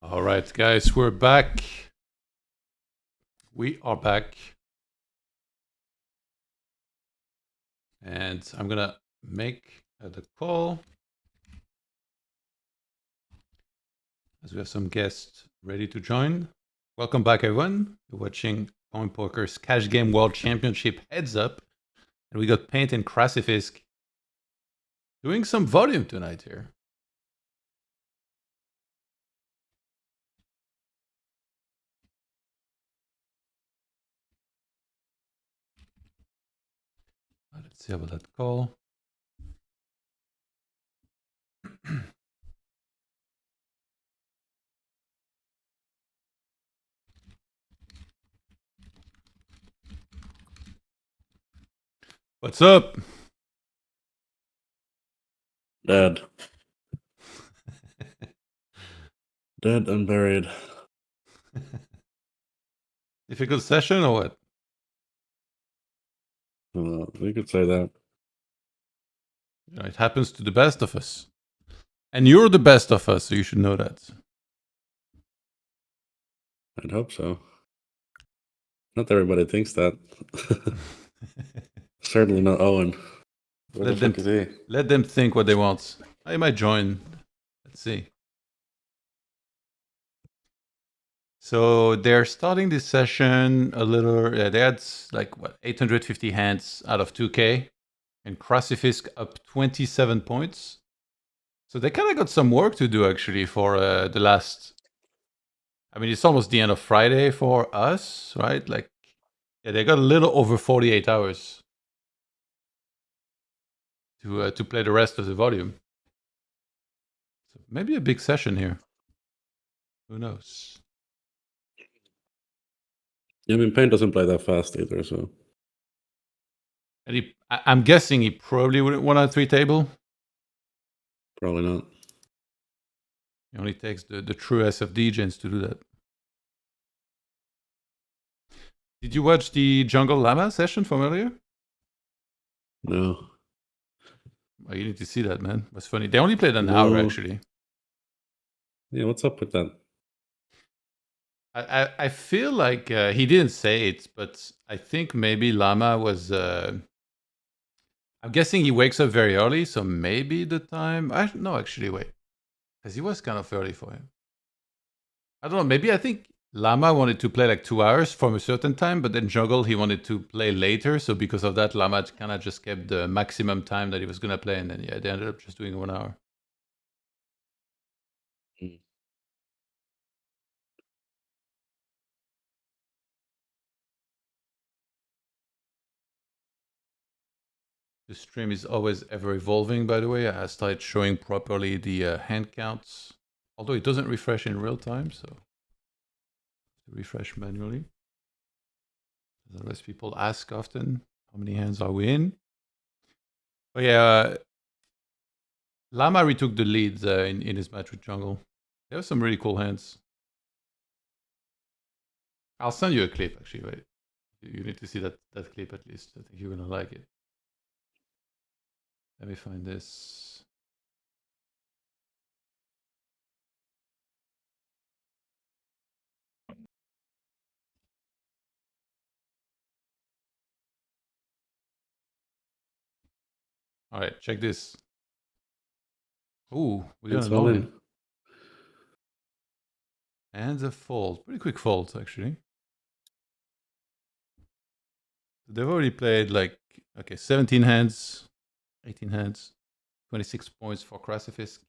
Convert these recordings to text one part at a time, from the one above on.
All right, guys, we're back. We are back. And I'm going to make the call. As we have some guests ready to join. Welcome back, everyone. You're watching CoinPoker's Cash Game World Championship Heads Up. And we got Paint and KraciFisk doing some volume tonight here. Let's see about that call. What's up? Dead. Dead and buried. Difficult session or what? We could say that. You know, it happens to the best of us. And you're the best of us, so you should know that. I'd hope so. Not everybody thinks that. Certainly not Owen. Where the fuck is he? Let them think what they want. I might join. Let's see. So they're starting this session a little. They had like what 850 hands out of 2K, and KraciFisk up 27 points. So they kind of got some work to do actually for the last. I mean, it's almost the end of Friday for us, right? Like, yeah, they got a little over 48 hours to play the rest of the volume. So maybe a big session here. Who knows? Yeah, I mean, Paint doesn't play that fast either, so. And I'm guessing he probably wouldn't want a 3 table. Probably not. It only takes the true SFD gens to do that. Did you watch the Jungle Llama session from earlier? No. Oh, you need to see that, man. It was funny. They only played an hour, actually. Yeah, what's up with that? I feel like he didn't say it, but I think maybe Llama was... I'm guessing he wakes up very early, so maybe the time... No, actually, wait. Because he was kind of early for him. I don't know, maybe I think Llama wanted to play like 2 hours from a certain time, but then Jungle, he wanted to play later, so because of that, Llama kind of just kept the maximum time that he was going to play, and then, yeah, they ended up just doing 1 hour. The stream is always ever evolving, by the way. I started showing properly the hand counts, although it doesn't refresh in real time, so refresh manually. Otherwise, people ask often, how many hands are we in? But yeah, Llama retook the lead in his match with Jungle. They have some really cool hands. I'll send you a clip, actually. Wait. You need to see that clip at least. I think you're going to like it. Let me find this. All right, check this. Ooh, we got an all-in. And a fold. Pretty quick folds, actually. They've already played like, okay, 17 hands, 18 hands, 26 points for KraciFisk.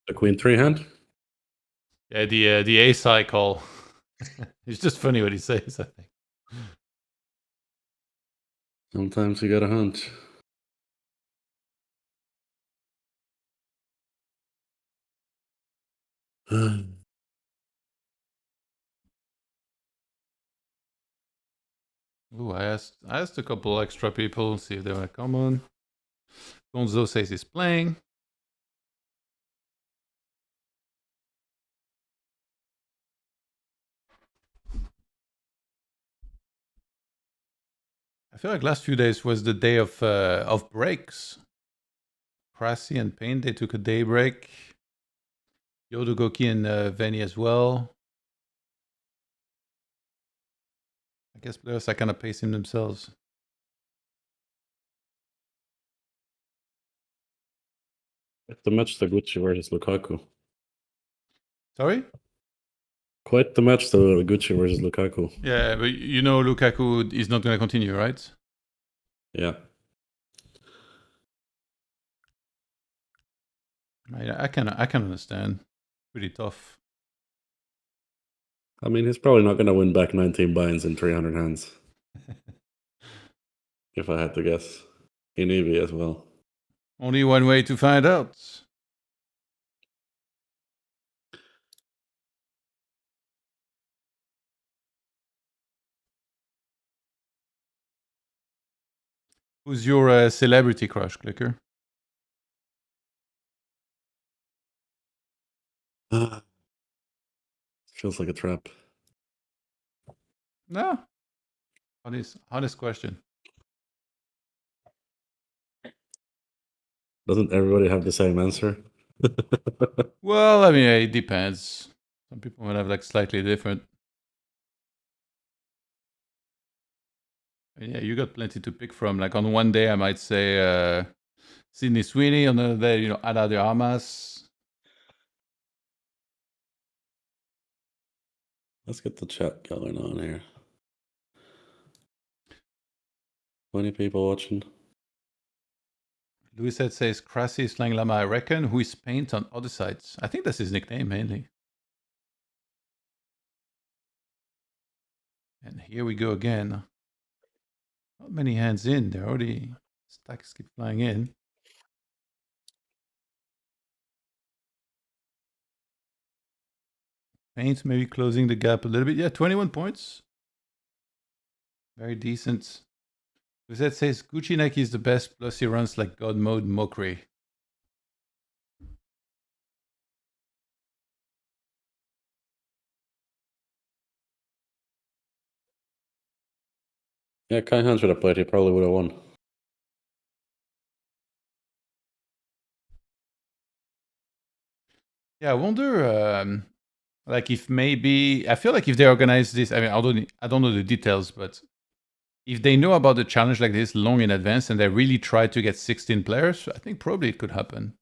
The Queen 3 hand? Yeah, the ace-high call. It's just funny what he says, I think. Sometimes you got a hunch. Ooh, I asked a couple extra people, see if they want to come on. Gonzo says he's playing. I feel like last few days was the day of breaks. Kraci and Paint, they took a day break. Yodogoki and Veni as well. I guess players are kind of pacing themselves. Quite the match, the Gucci versus Lukaku. Sorry? Quite the match, the Gucci versus Lukaku. Yeah, but you know Lukaku is not going to continue, right? Yeah. I can understand. Pretty tough. I mean, he's probably not going to win back 19 binds in 300 hands. If I had to guess. In EV as well. Only one way to find out. Who's your celebrity crush, Clicker? Feels like a trap. No. Honest question. Doesn't everybody have the same answer? Well, I mean, it depends. Some people might have like slightly different. Yeah, you got plenty to pick from. Like on one day, I might say Sydney Sweeney. On another day, Ana de Armas. Let's get the chat going on here. 20 people watching. Louis says Kraci Slang Lama, I reckon. Who is Paint on other sites? I think that's his nickname mainly. And here we go again. Not many hands in. They're already stacks keep flying in. Paint maybe closing the gap a little bit. Yeah, 21 points. Very decent. Lizette says Gucci Nike is the best, plus he runs like God mode mockery. Yeah, Kai Han should have played. He probably would have won. Yeah, I wonder, like if maybe I feel like if they organize this, I mean, I don't know the details, but if they know about the challenge like this long in advance and they really try to get 16 players, I think probably it could happen.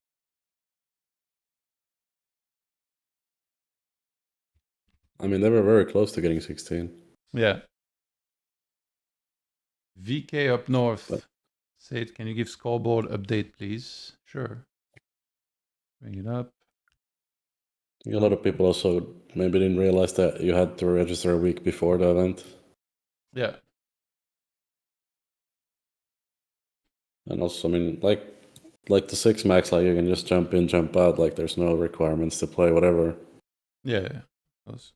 I mean, they were very close to getting 16. Yeah. VK up north. Said, can you give scoreboard update, please? Sure. Bring it up. I think a lot of people also maybe didn't realize that you had to register a week before the event. Yeah. And also, I mean, like the 6 max, like you can just jump in, jump out. Like there's no requirements to play whatever. Yeah. If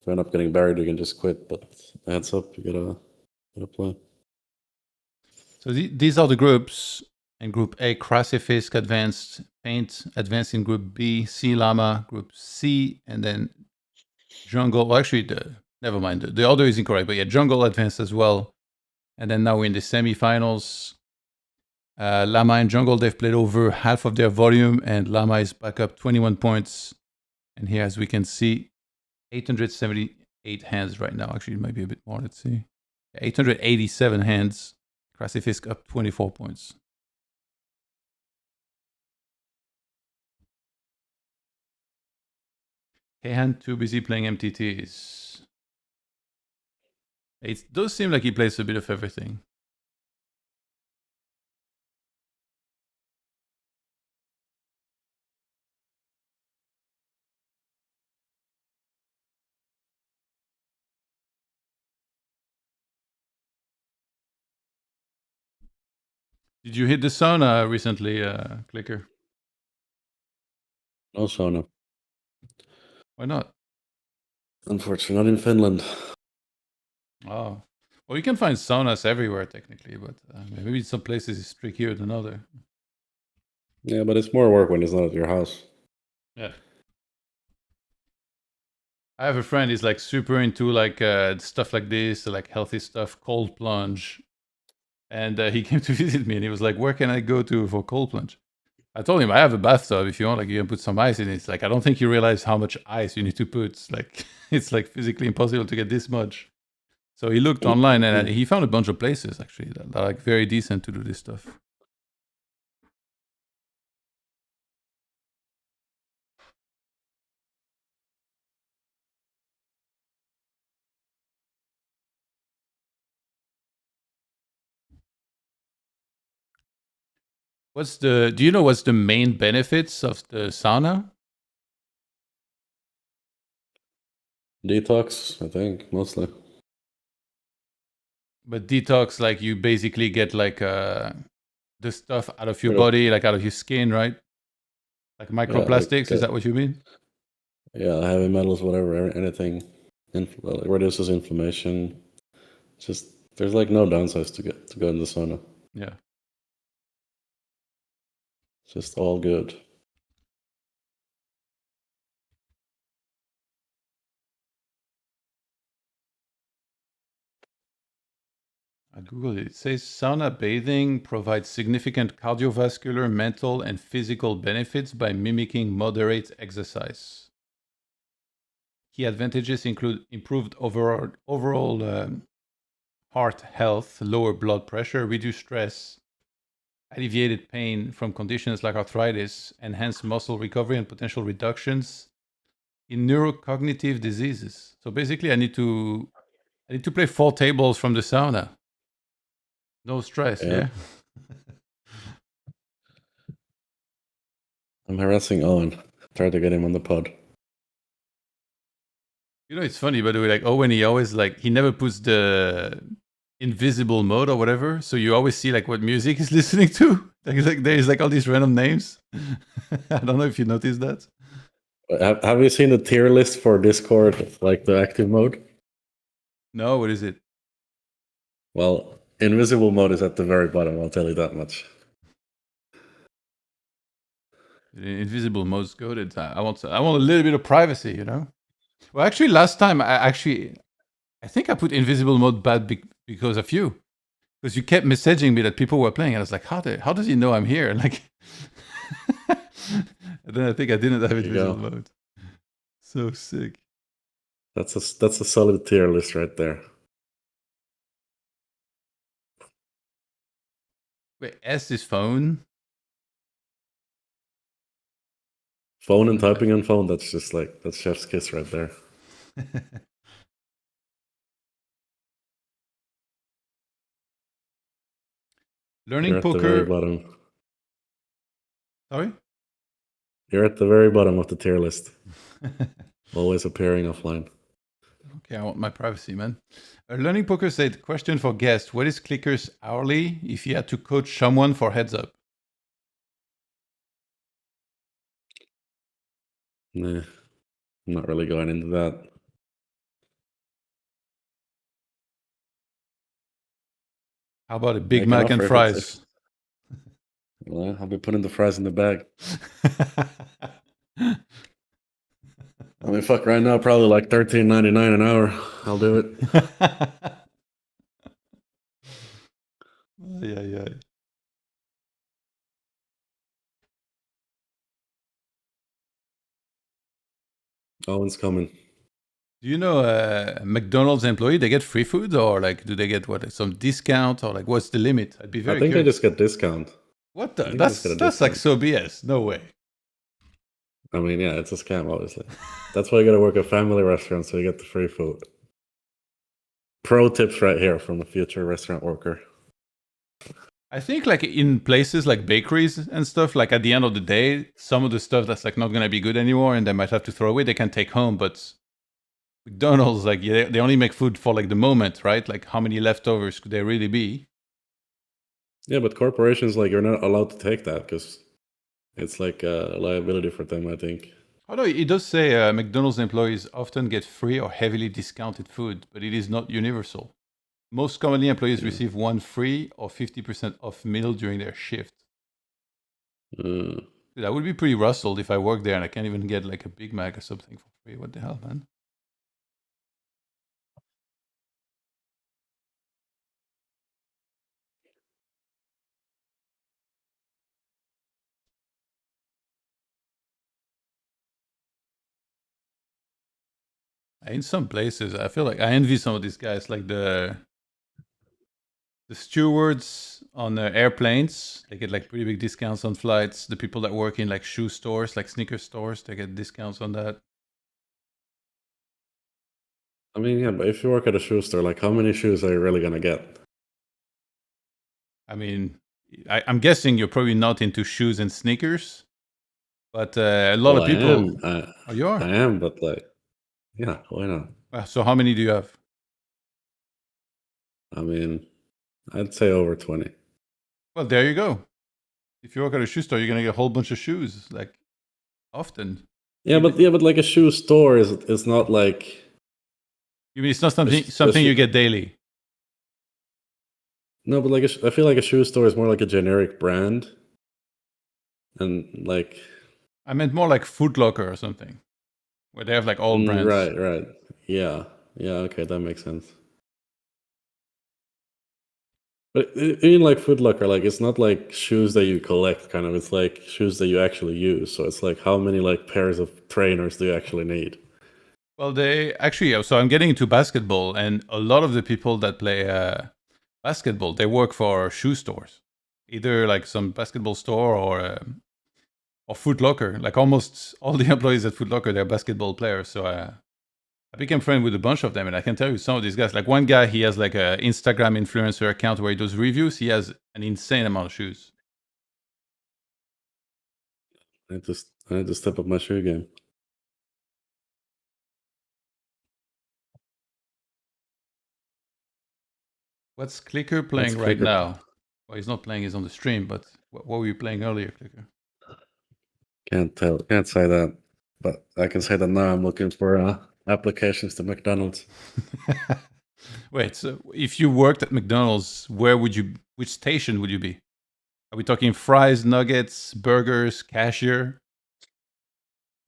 you end up getting buried, you can just quit. But heads up, you gotta play. So these are the groups. In Group A, CraciFisk advanced, Paint advanced in Group B, C Llama, Group C, and then Jungle. Well, actually, never mind. The order is incorrect, but yeah, Jungle advanced as well. And then now we're in the semifinals. Llama and Jungle, they've played over half of their volume, and Llama is back up 21 points. And here, as we can see, 878 hands right now. Actually, it might be a bit more. Let's see. 887 hands. CraciFisk up 24 points. Kahan too busy playing MTTs. It does seem like he plays a bit of everything. Did you hit the sauna recently, Clicker? No sauna. Why not? Unfortunately, not in Finland. Oh, well, you can find saunas everywhere technically, but maybe some places it's trickier than other. Yeah, but it's more work when it's not at your house. Yeah. I have a friend. He's like super into like stuff like this, like healthy stuff, cold plunge, and he came to visit me, and he was like, "Where can I go to for cold plunge?" I told him I have a bathtub. If you want, like, you can put some ice in it. It's like I don't think you realize how much ice you need to put. Like it's like physically impossible to get this much. So he looked online and he found a bunch of places actually that are like very decent to do this stuff. Do you know what's the main benefits of the sauna? Detox, I think, mostly. But detox, like you basically get like the stuff out of your Rid of- body, like out of your skin, right? Like Yeah, like microplastics, is that what you mean? yeah, heavy metals, whatever, anything. Like reduces inflammation. Just there's like no downsides to go in the sauna. Yeah. It's just all good. I Googled it. It says sauna bathing provides significant cardiovascular, mental, and physical benefits by mimicking moderate exercise. Key advantages include improved overall heart health, lower blood pressure, reduced stress, alleviated pain from conditions like arthritis, enhanced muscle recovery, and potential reductions in neurocognitive diseases. So basically, I need to play 4 tables from the sauna. No stress, Yeah. yeah. I'm harassing Owen. Try to get him on the pod. You know, it's funny, by the way, like Owen, he always like he never puts the invisible mode or whatever, so you always see like what music he's listening to. Like there's like all these random names. I don't know if you noticed that. Have you seen the tier list for Discord, like the active mode? No, what is it? Well, invisible mode is at the very bottom. I'll tell you that much. Invisible mode's good. I want a little bit of privacy, you know. Well, actually, last time I think I put invisible mode bad because of you, because you kept messaging me that people were playing, and I was like, how does he know I'm here? Like, and then I think I didn't have invisible mode. So sick. That's a solid tier list right there. Wait, S is phone. Phone and typing on phone. That's just like that's chef's kiss right there. Learning You're at poker. the very bottom. Sorry? You're at the very bottom of the tier list. Always appearing offline. Okay, I want my privacy, man. Learning poker said, question for guest: what is Clicker's hourly if you had to coach someone for heads up? Nah, I'm not really going into that. How about a Big Mac and fries? Well, I'll be putting the fries in the bag. I mean, fuck, right now, probably like $13.99 an hour. I'll do it. Yeah. Owen's coming. Do you know McDonald's employee, they get free food, or like do they get what, some discount, or like what's the limit? I'd be very I think curious. they just get discount. What the? That's like so BS. No way. I mean, yeah, it's a scam, obviously. That's why you gotta work at family restaurants so you get the free food. Pro tips right here from a future restaurant worker. I think like in places like bakeries and stuff, like at the end of the day, some of the stuff that's like not gonna be good anymore and they might have to throw away, they can take home. But McDonald's, like, they only make food for like the moment, right? Like how many leftovers could there really be? Yeah, but corporations, like, you're not allowed to take that because it's like a liability for them, I think. Although it does say McDonald's employees often get free or heavily discounted food, but it is not universal. Most commonly, employees receive one free or 50% off meal during their shift. Mm. Dude, I would be pretty rustled if I work there and I can't even get like a Big Mac or something for free. What the hell, man? In some places, I feel like I envy some of these guys, like the stewards on airplanes. They get like pretty big discounts on flights. The people that work in like shoe stores, like sneaker stores, they get discounts on that. I mean, yeah, but if you work at a shoe store, like, how many shoes are you really gonna get? I mean, I'm guessing you're probably not into shoes and sneakers, but a lot Well, of people. I am. Oh, you are. I am, but like, yeah, why not? So how many do you have? I mean, I'd say over 20. Well, there you go. If you work at a shoe store, you're gonna get a whole bunch of shoes, like often. Yeah, but like a shoe store is not like. You mean it's not something you get daily? No, but like I feel like a shoe store is more like a generic brand, and like. I meant more like Foot Locker or something, where they have like all brands. Right. Yeah. Okay, that makes sense. But even like Foot Locker, like it's not like shoes that you collect, kind of. It's like shoes that you actually use. So it's like, how many like pairs of trainers do you actually need? Well, they actually. So I'm getting into basketball, and a lot of the people that play basketball, they work for shoe stores, either like some basketball store or Foot Locker. Like almost all the employees at Foot Locker, they're basketball players. So I became friends with a bunch of them, and I can tell you some of these guys. Like one guy, he has like an Instagram influencer account where he does reviews. He has an insane amount of shoes. I need to step up my shoe game. What's Clicker playing right now? Well, he's not playing, he's on the stream, but what were you playing earlier, Clicker? Can't say that, but I can say that now I'm looking for applications to McDonald's. Wait, so if you worked at McDonald's, which station would you be? Are we talking fries, nuggets, burgers, cashier?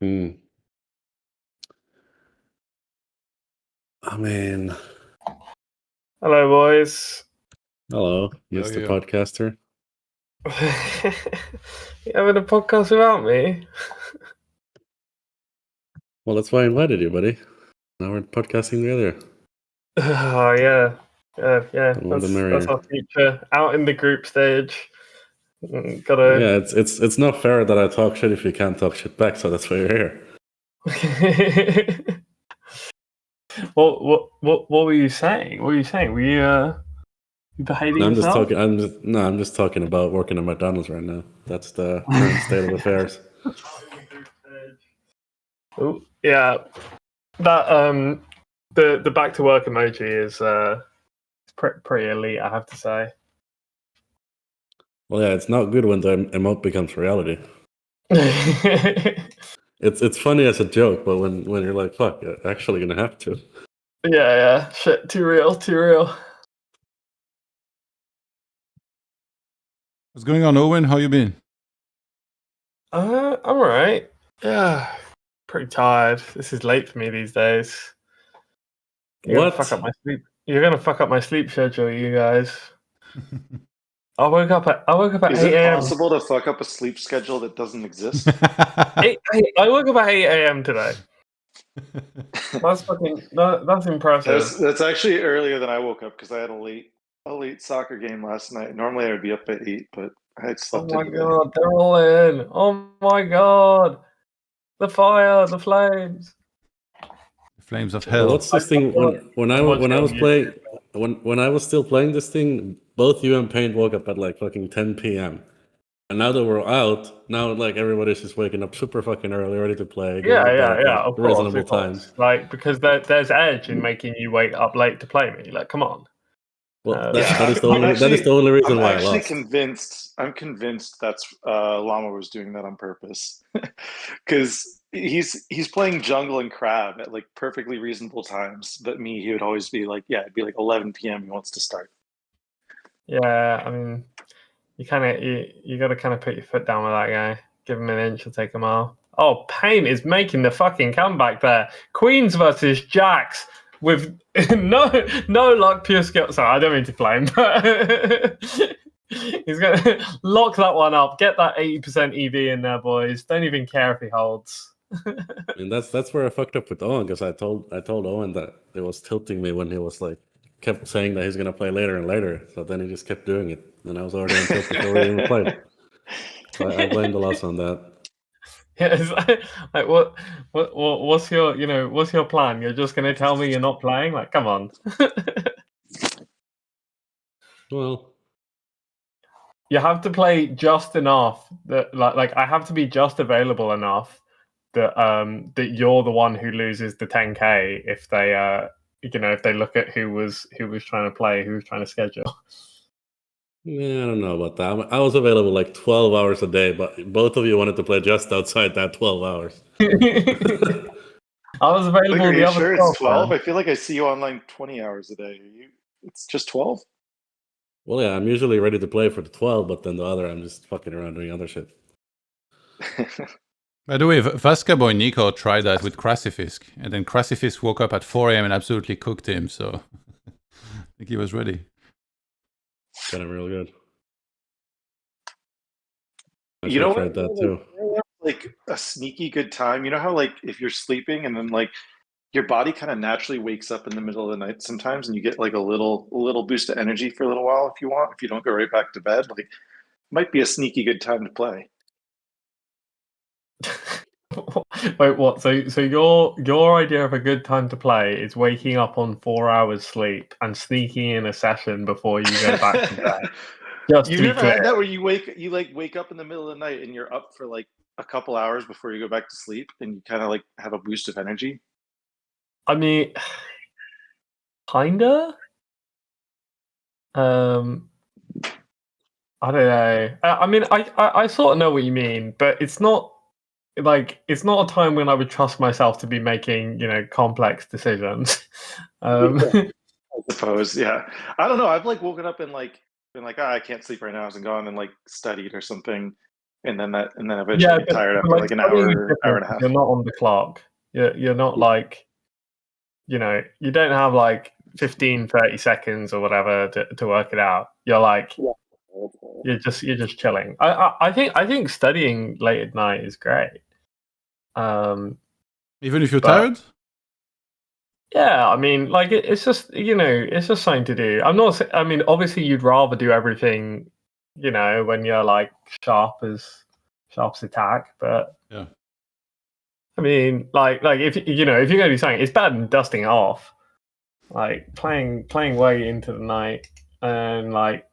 I mean, hello, boys. Hello, Mr. Podcaster. You having a podcast without me? Well, that's why I invited you, buddy. Now we're podcasting together. Oh, yeah. That's our future. Out in the group stage. Gotta. Yeah, it's not fair that I talk shit if you can't talk shit back, so that's why you're here. What were you saying? What were you saying? Were you behaving yourself? I'm just talking about working at McDonald's right now. That's the current state of affairs. Oh, yeah. That the back to work emoji is pretty elite, I have to say. Well, yeah, it's not good when the emote becomes reality. It's funny as a joke, but when you're like, fuck, you're actually gonna have to. Yeah. Shit, too real. What's going on, Owen? How you been? I'm alright. Yeah. Pretty tired. This is late for me these days. You're gonna fuck up my sleep. You're gonna fuck up my sleep schedule, you guys. I woke up at 8 a.m. Is it possible to fuck up a sleep schedule that doesn't exist? I woke up at 8 a.m. today. That's impressive. That's actually earlier than I woke up because I had a late soccer game last night. Normally I would be up at 8, but I had slept. Oh my god, they're all in. Oh my god. The fire, the flames. The flames of hell. What's this thing? When I was playing, when I was still playing this thing, both you and Paint woke up at like fucking 10 p.m. And now that we're out, now like everybody's just waking up super fucking early, ready to play. Yeah, of reasonable course. times. Like, because there's edge in making you wake up late to play me. Like, come on. Well, that is the only reason why I lost. I'm convinced that's Llama was doing that on purpose, because he's playing jungle and crab at like perfectly reasonable times. But me, he would always be like, yeah, it'd be like 11 p.m. He wants to start. Yeah, I mean, you got to kind of put your foot down with that guy. Give him an inch, he'll take a mile. Oh, Paint is making the fucking comeback there. Queens versus Jacks with no luck, pure skill. Sorry, I don't mean to blame, but he's going to lock that one up. Get that 80% EV in there, boys. Don't even care if he holds. I mean, that's where I fucked up with Owen, because I told Owen that it was tilting me when he was like kept saying that he's gonna play later and later. So then he just kept doing it, and I was already on tilt before we even played. So I blame the loss on that. Yeah, it's like what's your plan? You're just gonna tell me you're not playing? Like, come on. Well, you have to play just enough that like I have to be just available enough that that you're the one who loses the 10K if they if they look at who was trying to play, who was trying to schedule. yeah, I don't know about that. I was available like 12 hours a day, but both of you wanted to play just outside that 12 hours. I was available. Like, are you sure it's 12? Man. I feel like I see you online 20 hours a day. It's just 12? Well, yeah, I'm usually ready to play for the 12, but then the other, I'm just fucking around doing other shit. By the way, Vasca Boy Nico tried that with KraciFisk, and then KraciFisk woke up at 4 a.m. and absolutely cooked him, so I think he was ready. Got him real good. I tried that too. Like a sneaky good time. You know how like if you're sleeping and then like your body kind of naturally wakes up in the middle of the night sometimes, and you get like a little boost of energy for a little while if you want. If you don't go right back to bed, like might be a sneaky good time to play. Wait, what? So your idea of a good time to play is waking up on 4 hours sleep and sneaking in a session before you go back to bed. Just you never had that where you wake up in the middle of the night and you're up for like a couple hours before you go back to sleep, and you kind of like have a boost of energy? I mean, kinda. I don't know. I mean, I sort of know what you mean, but it's not it's not a time when I would trust myself to be making complex decisions. I suppose, yeah. I don't know. I've like woken up and like been like, I can't sleep right now, and gone and like studied or something, and then eventually get tired after like an hour and a half. You're not on the clock. You're not like you don't have like 15-30 seconds or whatever to work it out. You're like you're just chilling. I think studying late at night is great. Even if you're tired? Yeah, I mean, like it's just it's just something to do. I mean, obviously, you'd rather do everything, when you're like sharp as attack. But yeah, I mean, like if if you're gonna do something, it's better than dusting it off. Like playing way into the night, and like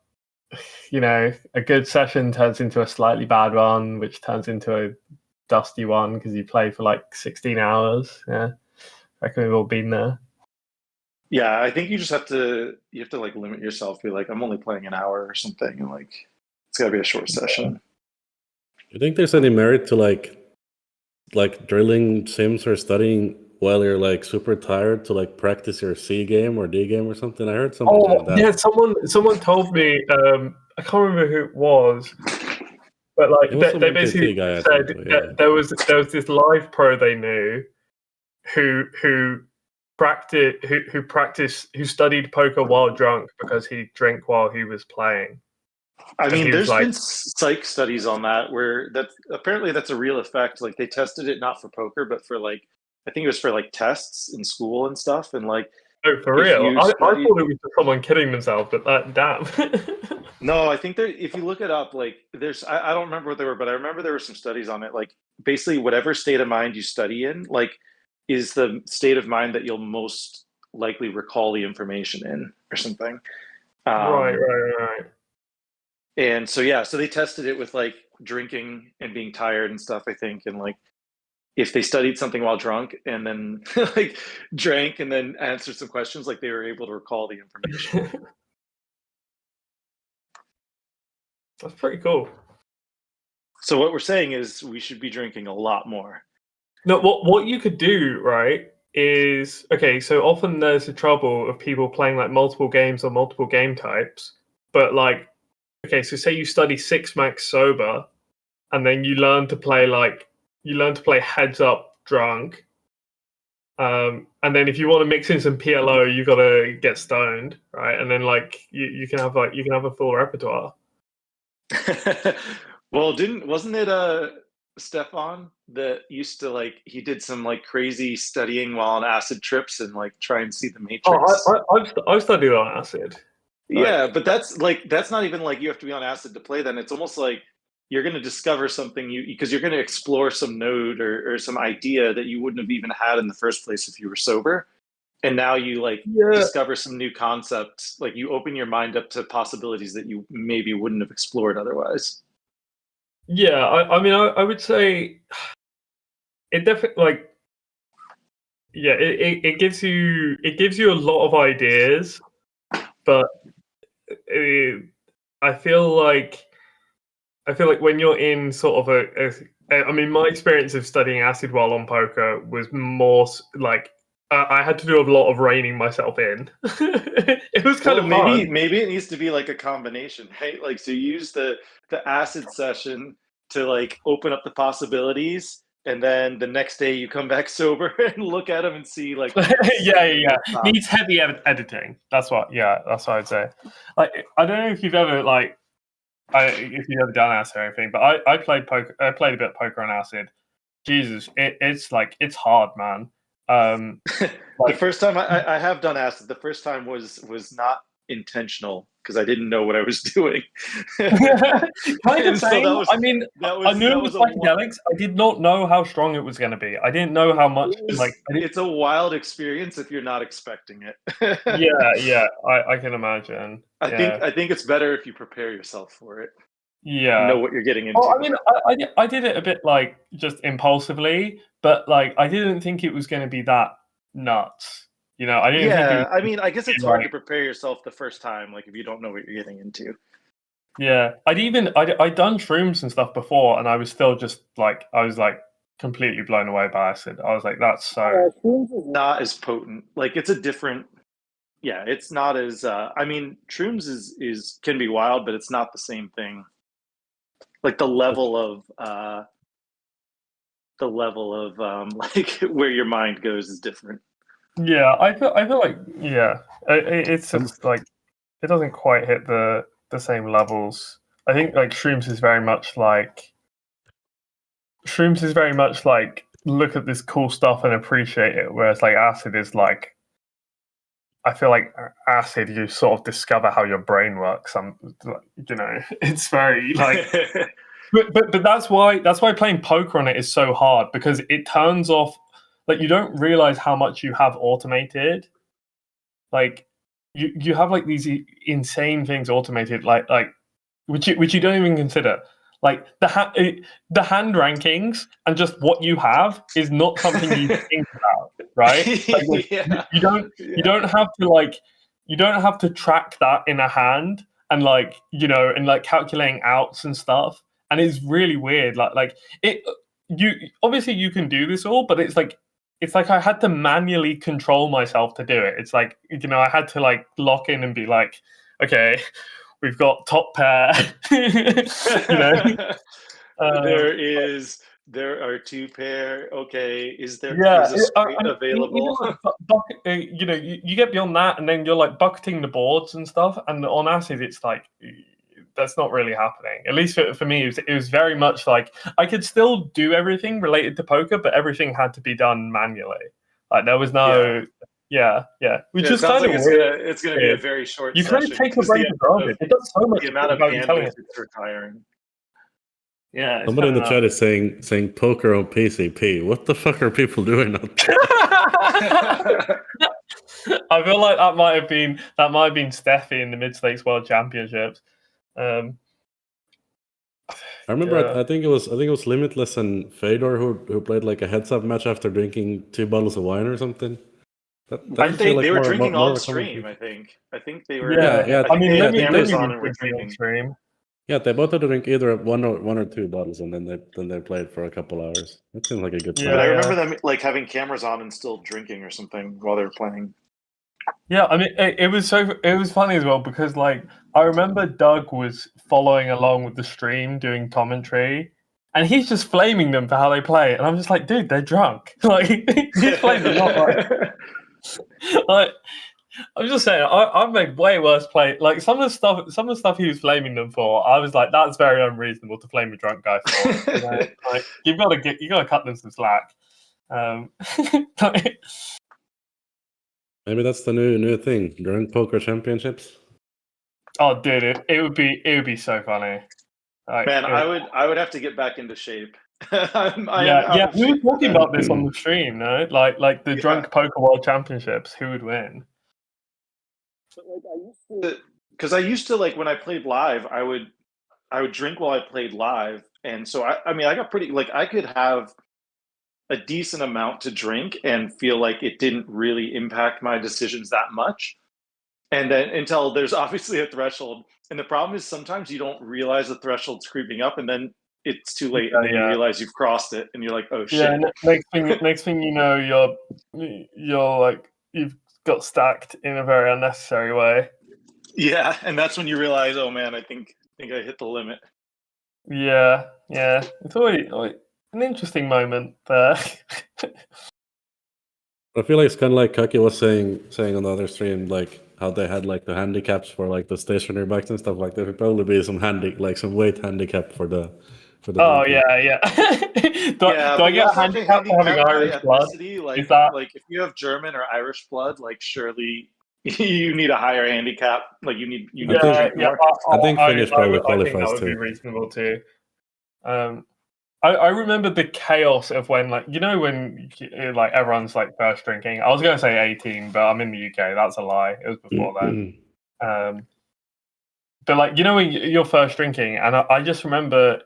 a good session turns into a slightly bad one, which turns into a dusty one because you play for like 16 hours. Yeah. I reckon we've all been there. Yeah, I think you have to like limit yourself. Be like, I'm only playing an hour or something, and like it's gotta be a short session. Do you think there's any merit to like drilling sims or studying while you're like super tired to like practice your C game or D game or something? I heard something like that. Yeah, someone told me. I can't remember who it was, but like they basically said there was this live pro they knew who studied poker while drunk because he drank while he was playing. I mean, there's been psych studies on that where apparently that's a real effect. Like they tested it not for poker, but for like I think it was for like tests in school and stuff. And like, oh, for real? I thought it was just someone kidding themselves, but damn. No, I think if you look it up, like there's I don't remember what they were, but I remember there were some studies on it. Like basically, whatever state of mind you study in, like is the state of mind that you'll most likely recall the information in or something. Right. And so, yeah, so they tested it with like drinking and being tired and stuff, I think. And like, if they studied something while drunk and then like drank and then answered some questions, like they were able to recall the information. That's pretty cool. So what we're saying is we should be drinking a lot more. No, what you could do, right, is okay. So often there's the trouble of people playing like multiple games or multiple game types, but like, okay, so say you study 6 max sober, and then you learn to play heads up drunk. And then if you want to mix in some PLO, you got to get stoned, right? And then like you can have a full repertoire. Well, wasn't it Stefan that used to like he did some like crazy studying while on acid trips and like try and see the Matrix? I've studied on acid. Yeah, but that's not even like you have to be on acid to play. Then it's almost like you're going to discover something because you're going to explore some node or some idea that you wouldn't have even had in the first place if you were sober. And now you discover some new concepts. Like you open your mind up to possibilities that you maybe wouldn't have explored otherwise. Yeah, I mean, I would say it definitely like, yeah, it gives you a lot of ideas, but I feel like when you're in sort of I mean, my experience of studying acid while on poker was more like I had to do a lot of reining myself in. It was kind of fun. Maybe it needs to be like a combination, right? Like so you use the acid session to like open up the possibilities, and then the next day you come back sober and look at them and see like yeah. Needs heavy editing. That's what I'd say. Like I don't know if you've ever if you've ever done acid or anything, but I played poker. I played a bit of poker on acid. Jesus, it's hard, man. The first time I have done acid, the first time was not intentional because I didn't know what I was doing. Kind of same. I mean, I knew it was psychedelics. I did not know how strong it was going to be. I didn't know how much. It's a wild experience if you're not expecting it. yeah, I can imagine. I think it's better if you prepare yourself for it. Yeah, know what you're getting into. Well, I mean, I did it a bit like just impulsively, but like I didn't think it was going to be that nuts. You know, I didn't. Yeah, I mean, I guess it's hard to prepare yourself the first time, like if you don't know what you're getting into. Yeah, I'd done shrooms and stuff before, and I was still just like completely blown away by acid. I was like, that's so. Shrooms is not as potent. Like it's a different. Yeah, it's not as. I mean, shrooms is can be wild, but it's not the same thing. Like the level of like where your mind goes is different. Yeah, I feel like it's just like it doesn't quite hit the same levels. I think like shrooms is very much like look at this cool stuff and appreciate it, whereas like acid is like I feel like acid you sort of discover how your brain works. It's very like but that's why playing poker on it is so hard because it turns off. Like you don't realize how much you have automated. Like you have like these insane things automated, like which you don't even consider. Like the hand rankings and just what you have is not something you think about, right? Like, you don't have to track that in a hand and calculating outs and stuff. And it's really weird. Like it. You obviously you can do this all, but it's like I had to manually control myself to do it. It's like, I had to like lock in and be like, okay, we've got top pair. There are two pair. Okay, is there is a straight available? You get beyond that, and then you're like bucketing the boards and stuff. And on acid, it's like that's not really happening. At least for me, it was very much like I could still do everything related to poker, but everything had to be done manually. Like there was no, which is kind of weird. It's gonna be a very short. You kind of take a break for granted. It does so much. The amount of bandwidth it's retiring. Yeah. Somebody in the chat is saying poker on PCP. What the fuck are people doing out there? I feel like that might have been Steffi in the Mid Stakes World Championships. I remember. I think it was Limitless and Fedor who played like a heads-up match after drinking 2 bottles of wine or something. They were drinking on stream. I think they were. Yeah. I mean, cameras on and were drinking. Stream. Yeah, they both had to drink either one or two bottles, and then they played for a couple hours. That seems like a good time. But I remember them like having cameras on and still drinking or something while they were playing. Yeah, I mean, it was funny as well because like I remember Doug was following along with the stream doing commentary, and he's just flaming them for how they play, and I'm just like, dude, they're drunk. Like he's playing them not right. Like I'm just saying, I've made way worse play. Like some of the stuff he was flaming them for, I was like, that's very unreasonable to flame a drunk guy for. You know? Like you got to cut them some slack. Like, Maybe that's the new thing. Drunk poker championships. oh, dude, it would be so funny. Like, Man, I would have to get back into shape. Yeah, we were talking about this on the stream, no? Like the drunk poker world championships, who would win? Because I used to like when I played live, I would drink while I played live, and so I mean I got pretty like I could have a decent amount to drink and feel like it didn't really impact my decisions that much. And then until there's obviously a threshold. And the problem is sometimes you don't realize the threshold's creeping up and then it's too late and then you realize you've crossed it and you're like, oh shit. Yeah, next thing you know, you're like you've got stacked in a very unnecessary way. Yeah, and that's when you realize, oh man, I think I hit the limit. Yeah. It's always an interesting moment there. I feel like it's kind of like Kaki was saying on the other stream, like how they had like the handicaps for like the stationary bikes and stuff like that. There would probably be some weight handicap for the. Oh yeah. do I get a handicap for having Irish blood? Like if you have German or Irish blood, like surely you need a higher handicap. Like you need to drink more. I think Finnish probably qualifies too. That would too. be reasonable too. I remember the chaos of when, like, you know, when like everyone's like first drinking. I was going to say 18, but I'm in the UK. That's a lie. It was before then. But like, you know, when you're first drinking, and I just remember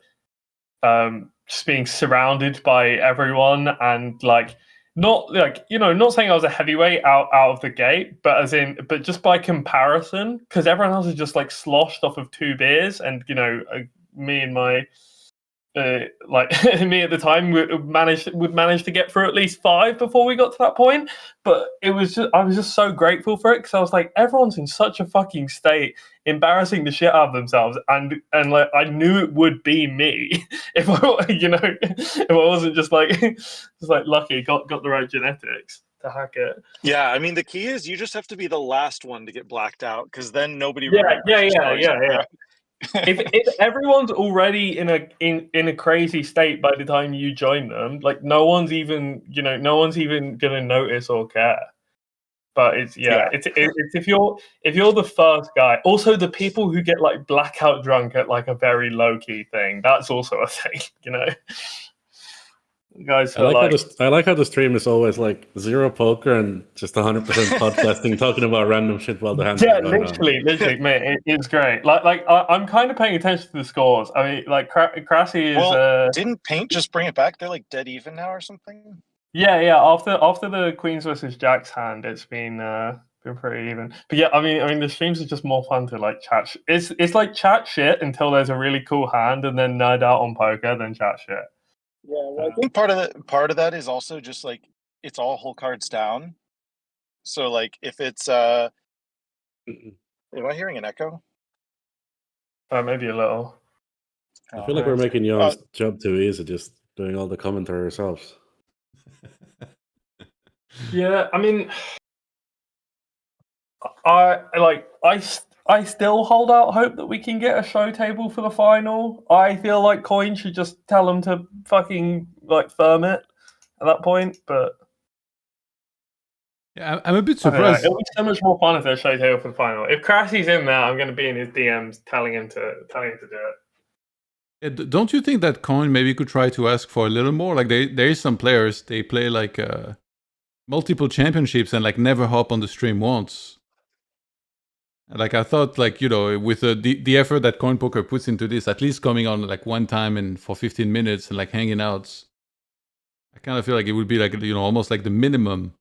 just being surrounded by everyone, and like not like, you know, not saying I was a heavyweight out of the gate, but just by comparison, because everyone else is just like sloshed off of 2 beers, and you know, me and my like me at the time would manage to get through at least 5 before we got to that point. But I was just so grateful for it, because I was like, everyone's in such a fucking state, embarrassing the shit out of themselves, and like I knew it would be me if I wasn't just like lucky got the right genetics to hack it. Yeah, I mean the key is you just have to be the last one to get blacked out, because then nobody Yeah. if everyone's already in a crazy state by the time you join them, like no one's even gonna notice or care. But it's if you're the first guy. Also, the people who get like blackout drunk at like a very low key thing, that's also a thing, you know. Guys, I like how the stream is always like 0 poker and just 100% podcasting, talking about random shit while the hands. Yeah, literally, mate, it's great. Like I'm kind of paying attention to the scores. I mean, like Kraci is. Well, didn't Paint just bring it back? They're like dead even now or something. Yeah. After the Queens versus Jacks hand, it's been pretty even. But yeah, I mean, the streams are just more fun to like chat. It's like chat shit until there's a really cool hand, and then nerd out on poker, then chat shit. Yeah, well, I think part of that is also just like it's all whole cards down. So like if it's am I hearing an echo? Maybe a little. I feel like we're making Jan's job too easy, just doing all the commentary ourselves. Yeah, I mean, I still hold out hope that we can get a show table for the final. I feel like Coin should just tell them to fucking like firm it at that point. But yeah, I'm a bit surprised. It'll be so much more fun if there's a show table for the final. If Kraci's in there, I'm going to be in his DMs telling him to do it. Don't you think that Coin maybe could try to ask for a little more? Like there is some players, they play like multiple championships and like never hop on the stream once. Like I thought, like, you know, with the effort that CoinPoker puts into this, at least coming on like one time and for 15 minutes and like hanging out, I kind of feel like it would be like, you know, almost like the minimum.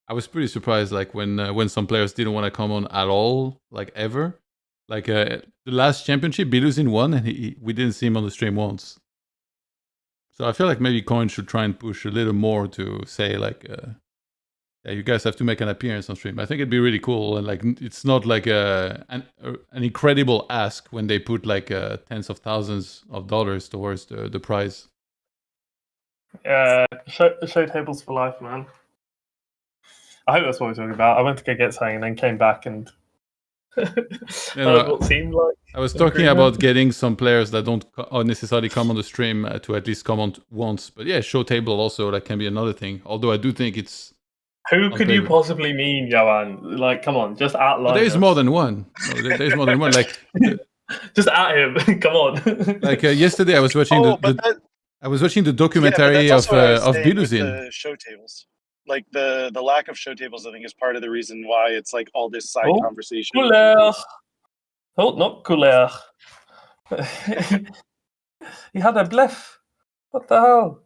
I was pretty surprised, like when some players didn't want to come on at all, like ever. Like the last championship, Biluzin won, and we didn't see him on the stream once. So I feel like maybe Coin should try and push a little more to say like, yeah, you guys have to make an appearance on stream. I think it'd be really cool, and like it's not like an incredible ask when they put like tens of thousands of dollars towards the prize. Yeah, show tables for life, man. I hope that's what we're talking about. I went to go get something and then came back and what seemed like. I was talking about getting some players that don't necessarily come on the stream to at least come on once. But yeah, show table also that can be another thing. Although I do think it's. Who could you possibly mean, Johan? Like, come on, just outline. Well, there's more than one. No, there's more than one. Like, just at him. Come on. Like yesterday, I was watching I was watching the documentary of Biluzin. The show tables. Like the lack of show tables, I think, is part of the reason why it's like all this side conversation. Couleur. Oh, not couleur. He had a bluff. What the hell?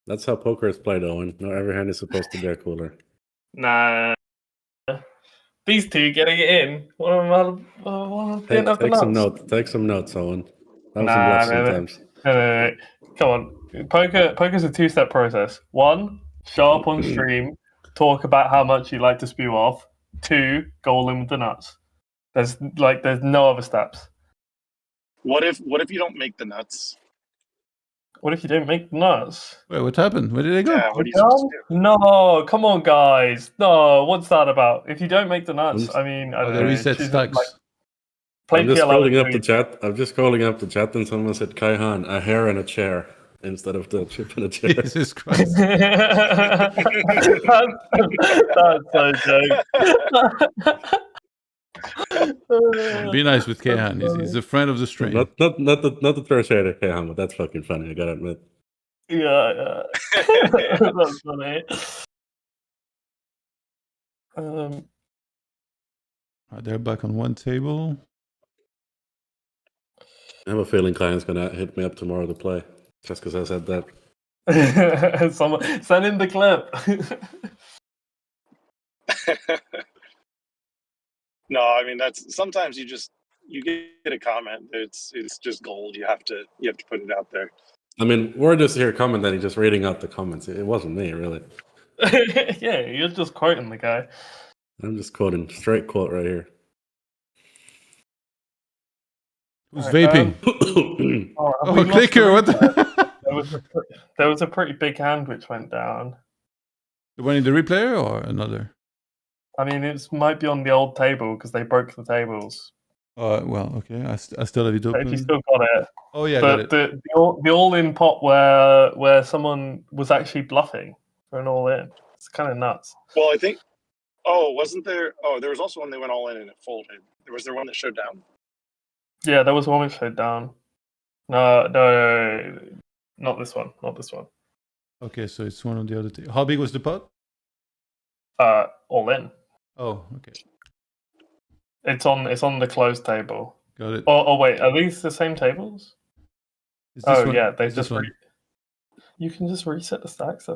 That's how poker is played, Owen. Not every hand is supposed to be a cooler. Nah. These two getting it in. Take some notes. Take some notes, Owen. Sometimes. No. Come on. Poker's a two-step process. 1, show up on stream, talk about how much you like to spew off. 2, go all in with the nuts. There's no other steps. What if you don't make the nuts? What if you don't make the nuts? Wait, what happened? Where did they go? Yeah, what are you supposed to do? No, come on, guys. No, what's that about? If you don't make the nuts, I mean, I don't know. They reset stacks. I'm just scrolling up the chat. I'm just scrolling up the chat, and someone said, Kaihan, a hair and a chair instead of the chip and a chair. Jesus Christ. That's so joke. Be nice with Kaihan. He's a friend of the stream. Not the throw shade at Kaihan, but that's fucking funny. I gotta admit. Yeah. That's funny. They're back on one table. I have a feeling Kaihan's gonna hit me up tomorrow to play, just because I said that. Send in the clip. No, I mean that's sometimes you get a comment. It's just gold. You have to put it out there. I mean, we're just here commenting, just reading out the comments. It wasn't me, really. Yeah, you're just quoting the guy. I'm just quoting, straight quote right here. Who's vaping? Clicker, what the? There was a pretty big hand which went down. The one in the replayer or another? I mean, it might be on the old table because they broke the tables. Well, okay. I still have it open. If you still got it. Oh yeah, but got it. The all-in pot where someone was actually bluffing for an all-in. It's kind of nuts. Well, I think. Oh, wasn't there? Oh, there was also one they went all in and it folded. Was there one that showed down? Yeah, there was one that showed down. No, not this one. Not this one. Okay, so it's one on the other table. How big was the pot? All in. Oh, okay. It's on the closed table. Got it. Oh wait, are these the same tables? Yeah, they just. You can just reset the stacks.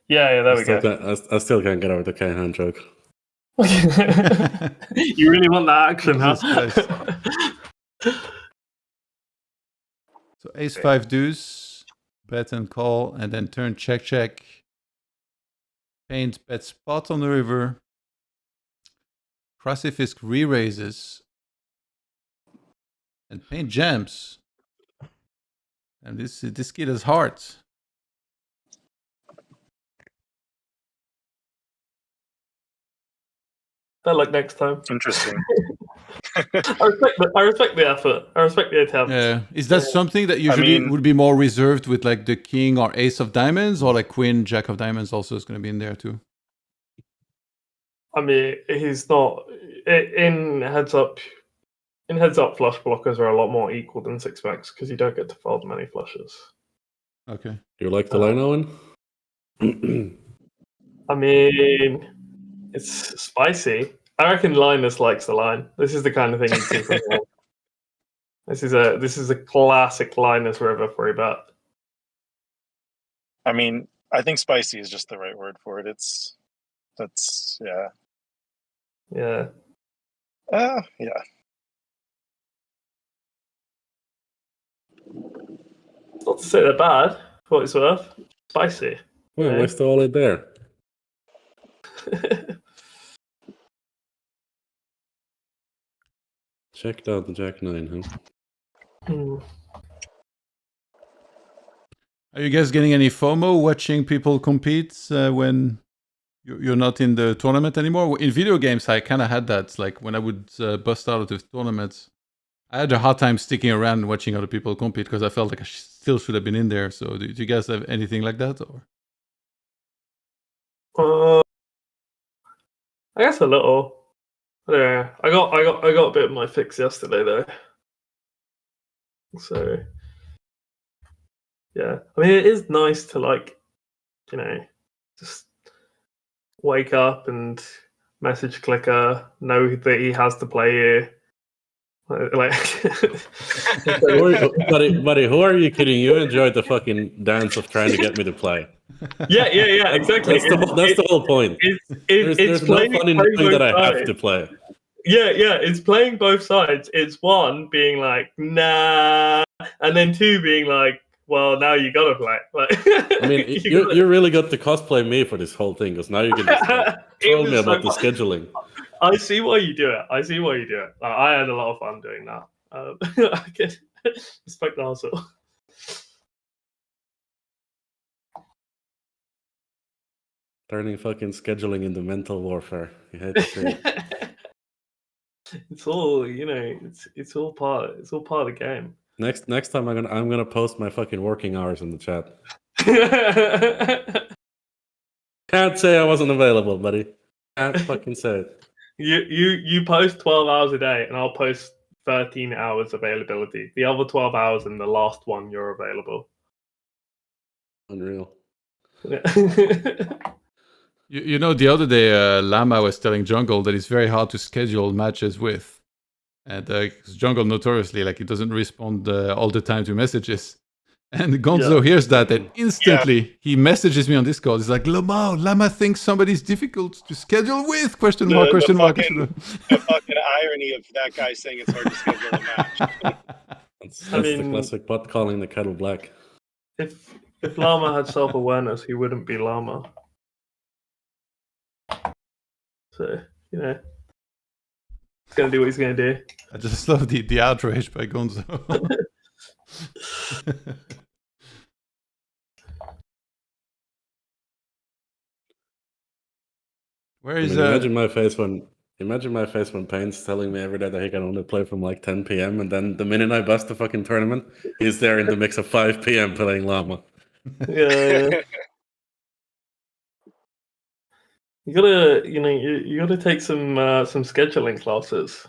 Yeah, there we go. I still can't get over the Kaihan joke. You really want that action, huh? So ace 5 deuce, bet and call, and then turn check. Paint bets pot on the river. KraciFisk re-raises. And Paint jams. And this kid has heart. Better luck next time. Interesting. I respect the effort. I respect the attempt. Yeah. Is that something that usually would be more reserved with like the king or ace of diamonds, or like queen, jack of diamonds also is going to be in there too? I mean, he's not in heads up. In heads up, flush blockers are a lot more equal than 6x because you don't get to fold many flushes. Okay. Do you like the line, Owen? I mean, it's spicy. I reckon Linus likes the line. This is the kind of thing you see from him. This is a classic Linus river free bet. I mean, I think spicy is just the right word for it. Yeah. Yeah. Yeah. Not to say they're bad, for what it's worth. Spicy. Well, Yeah. we're still all in there. Checked out the Jack 9, huh? Are you guys getting any FOMO watching people compete when you're not in the tournament anymore? In video games, I kind of had that. Like when I would bust out of the tournaments, I had a hard time sticking around and watching other people compete because I felt like I still should have been in there. So do you guys have anything like that? Or? I guess a little. Yeah, I got a bit of my fix yesterday though. So yeah, I mean it is nice to like, just wake up and message Clicker, know that he has to play you. Like, buddy, who are you kidding? You enjoyed the fucking dance of trying to get me to play. Yeah, exactly. That's the whole point. There's no fun in knowing that I have to play. Yeah, it's playing both sides. It's one being like, nah, and then two being like, well, now you gotta play. Like, I mean, you really got to cosplay me for this whole thing because now you can just troll me about the scheduling. I see why you do it. Like, I had a lot of fun doing that. I can respect the hustle. Turning fucking scheduling into mental warfare. You hate to see it. It's all it's all part of the game. Next time I'm gonna post my fucking working hours in the chat. Can't say I wasn't available, buddy. Can't fucking say it. You post 12 hours a day, and I'll post 13 hours availability. The other 12 hours and the last one you're available. Unreal. Yeah. The other day, Llama was telling Jungle that it's very hard to schedule matches with. And Jungle notoriously, like, he doesn't respond all the time to messages. And Gonzo hears that, and instantly he messages me on Discord. He's like, Llama thinks somebody's difficult to schedule with? Question mark. The fucking irony of that guy saying it's hard to schedule a match. That's the classic bot calling the kettle black. If Llama had self-awareness, he wouldn't be Llama. So, he's going to do what he's going to do. I just love the outrage by Gonzo. Where is imagine my face when Paint's telling me every day that he can only play from like 10 p.m. and then the minute I bust the fucking tournament, he's there in the mix of 5 p.m. playing Llama. Yeah. You gotta, you gotta take some scheduling classes.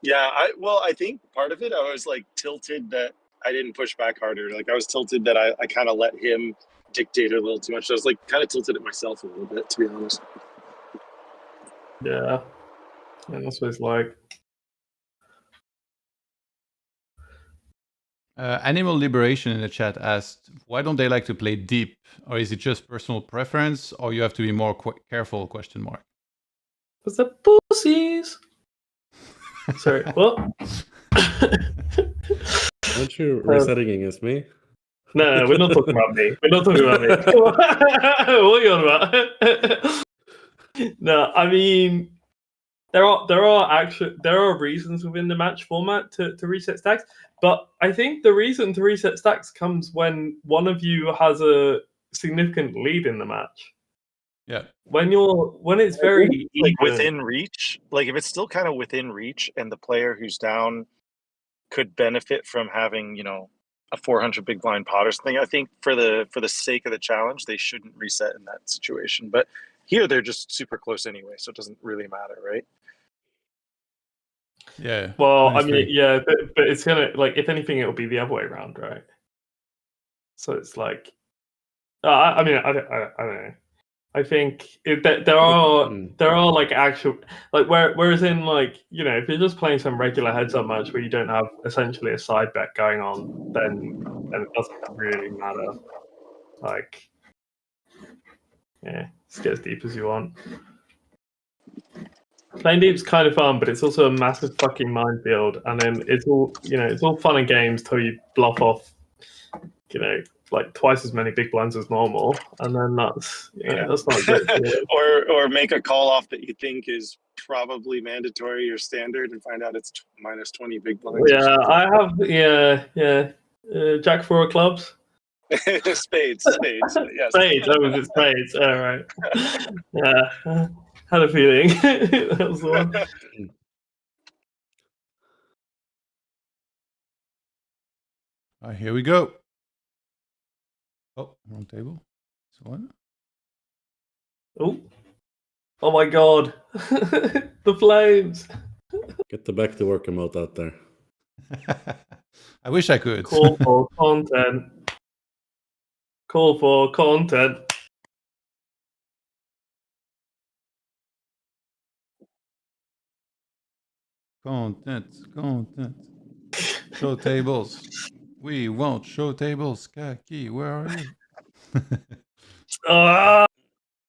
Yeah, I think part of it, I was like tilted that I didn't push back harder. Like I was tilted that I kind of let him dictate it a little too much. So I was like kind of tilted at myself a little bit, to be honest. Yeah, and that's what it's like. Animal Liberation in the chat asked, why don't they like to play deep? Or is it just personal preference? Or you have to be more careful, question mark? Because they're pussies. Sorry, what? Aren't you resetting against me? No, we're not talking about me. What are you on about? No, I mean, there are reasons within the match format to reset stacks, but I think the reason to reset stacks comes when one of you has a significant lead in the match. Yeah. When it's very like within reach, like if it's still kind of within reach and the player who's down could benefit from having, a 400 big blind pot or something, I think for the sake of the challenge, they shouldn't reset in that situation. But here they're just super close anyway, so it doesn't really matter, right? Yeah. Well, I mean, yeah, but it's gonna, like, if anything, it'll be the other way around, right? So it's like, I mean, I don't know. I think there are like actual, like, whereas in, like, if you're just playing some regular heads-up match where you don't have essentially a side bet going on, then it doesn't really matter. Like, yeah, just get as deep as you want. Playing deep's kind of fun, but it's also a massive fucking minefield. And then it's all it's all fun and games till you bluff off, like twice as many big blinds as normal, and then that's that's not great. or make a call off that you think is probably mandatory or standard, and find out it's minus 20 big blinds. Yeah, I have Jack 4 of clubs. Spades, yes. Spades. Oh, was it spades? All right. Yeah, had a feeling that was the one. All right, here we go. Oh, wrong table. This one. Oh my god, the flames! Get the back to work emote out there. I wish I could. Call for content. Call for content. Content. Show tables. We won't show tables. Kaki, where are you?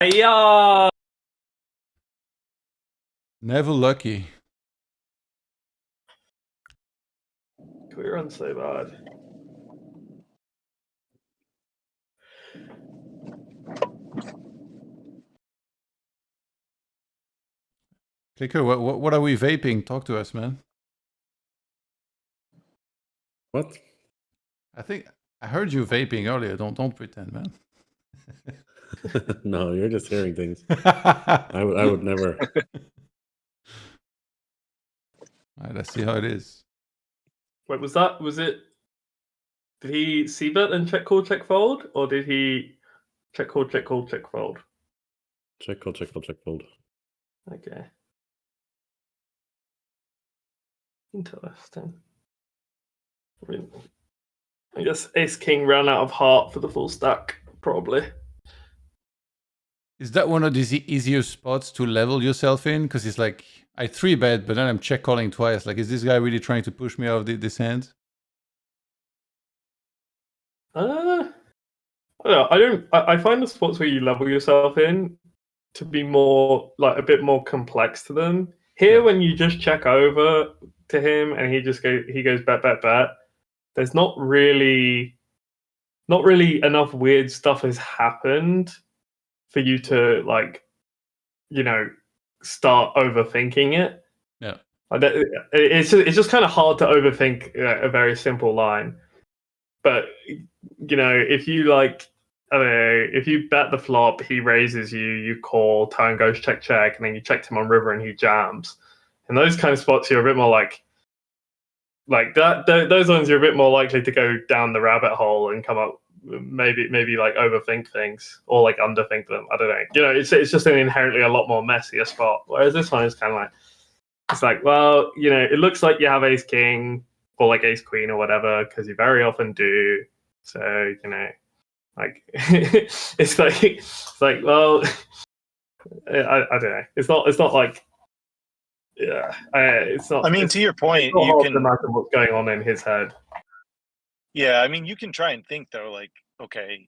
Yeah. Never lucky. We run so bad. Clicker, what are we vaping? Talk to us, man. What? I think I heard you vaping earlier. Don't pretend, man. No, you're just hearing things. I would never. All right, let's see how it is. Wait, was it? Did he c-bet and check call, check fold, or did he check call, check call, check fold? Check call, check call, check fold. Okay. Interesting. I mean, I guess Ace King ran out of heart for the full stack, probably. Is that one of the easier spots to level yourself in? Because it's like, I 3-bet, but then I'm check calling twice. Like, is this guy really trying to push me out of this hand? I find the spots where you level yourself in to be more, like, a bit more complex to them. Here, when you just check over to him and he goes bet, bet, bet, there's not really enough weird stuff has happened for you to, like, start overthinking it. Yeah. It's just kind of hard to overthink a very simple line. But, if you, like, I don't know, if you bet the flop, he raises you, you call, turn goes check, check, and then you checked him on river and he jams. And those kind of spots, you're a bit more like that. Those ones, you're a bit more likely to go down the rabbit hole and come up, maybe like overthink things or like underthink them. I don't know. It's just an inherently a lot more messier spot. Whereas this one is kind of like, it's like, well, it looks like you have ace king or like ace queen or whatever, because you very often do. So, like, it's like, well, I don't know. It's not like, yeah, it's not. I mean, to your point, you you can imagine what's going on in his head. Yeah, I mean, you can try and think though, like, okay,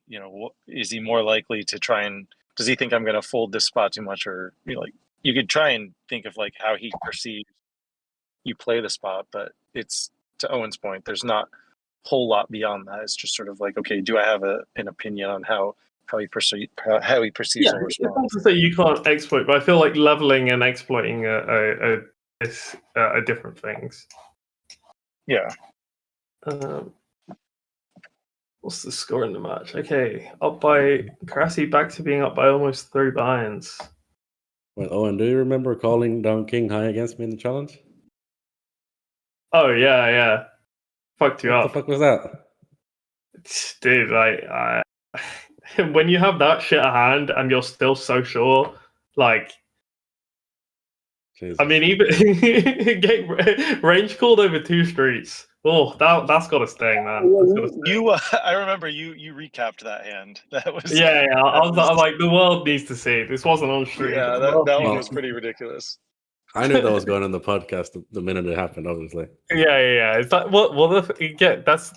is he more likely to try and does he think I'm going to fold this spot too much, or like you could try and think of like how he perceives you play the spot, but it's to Owen's point. There's not a whole lot beyond that. It's just sort of like, okay, do I have an opinion on how he perceives a response? It's not to say you can't exploit, but I feel like leveling and exploiting are different things. Yeah. What's the score in the match? Okay, up by Kraci, back to being up by almost 3 binds. Well, Owen, do you remember calling down king high against me in the challenge? Oh yeah. Fucked you up. What the fuck was that? Dude, like, when you have that shit at hand and you're still so sure, like, Jesus. I mean, even get range called over 2 streets. Oh, that's got to sting, man. I remember you recapped that hand. That was yeah. I was like, the world needs to see it. This wasn't on stream. Yeah, that one was pretty ridiculous. I knew that was going on the podcast the minute it happened. Obviously. Yeah. It's like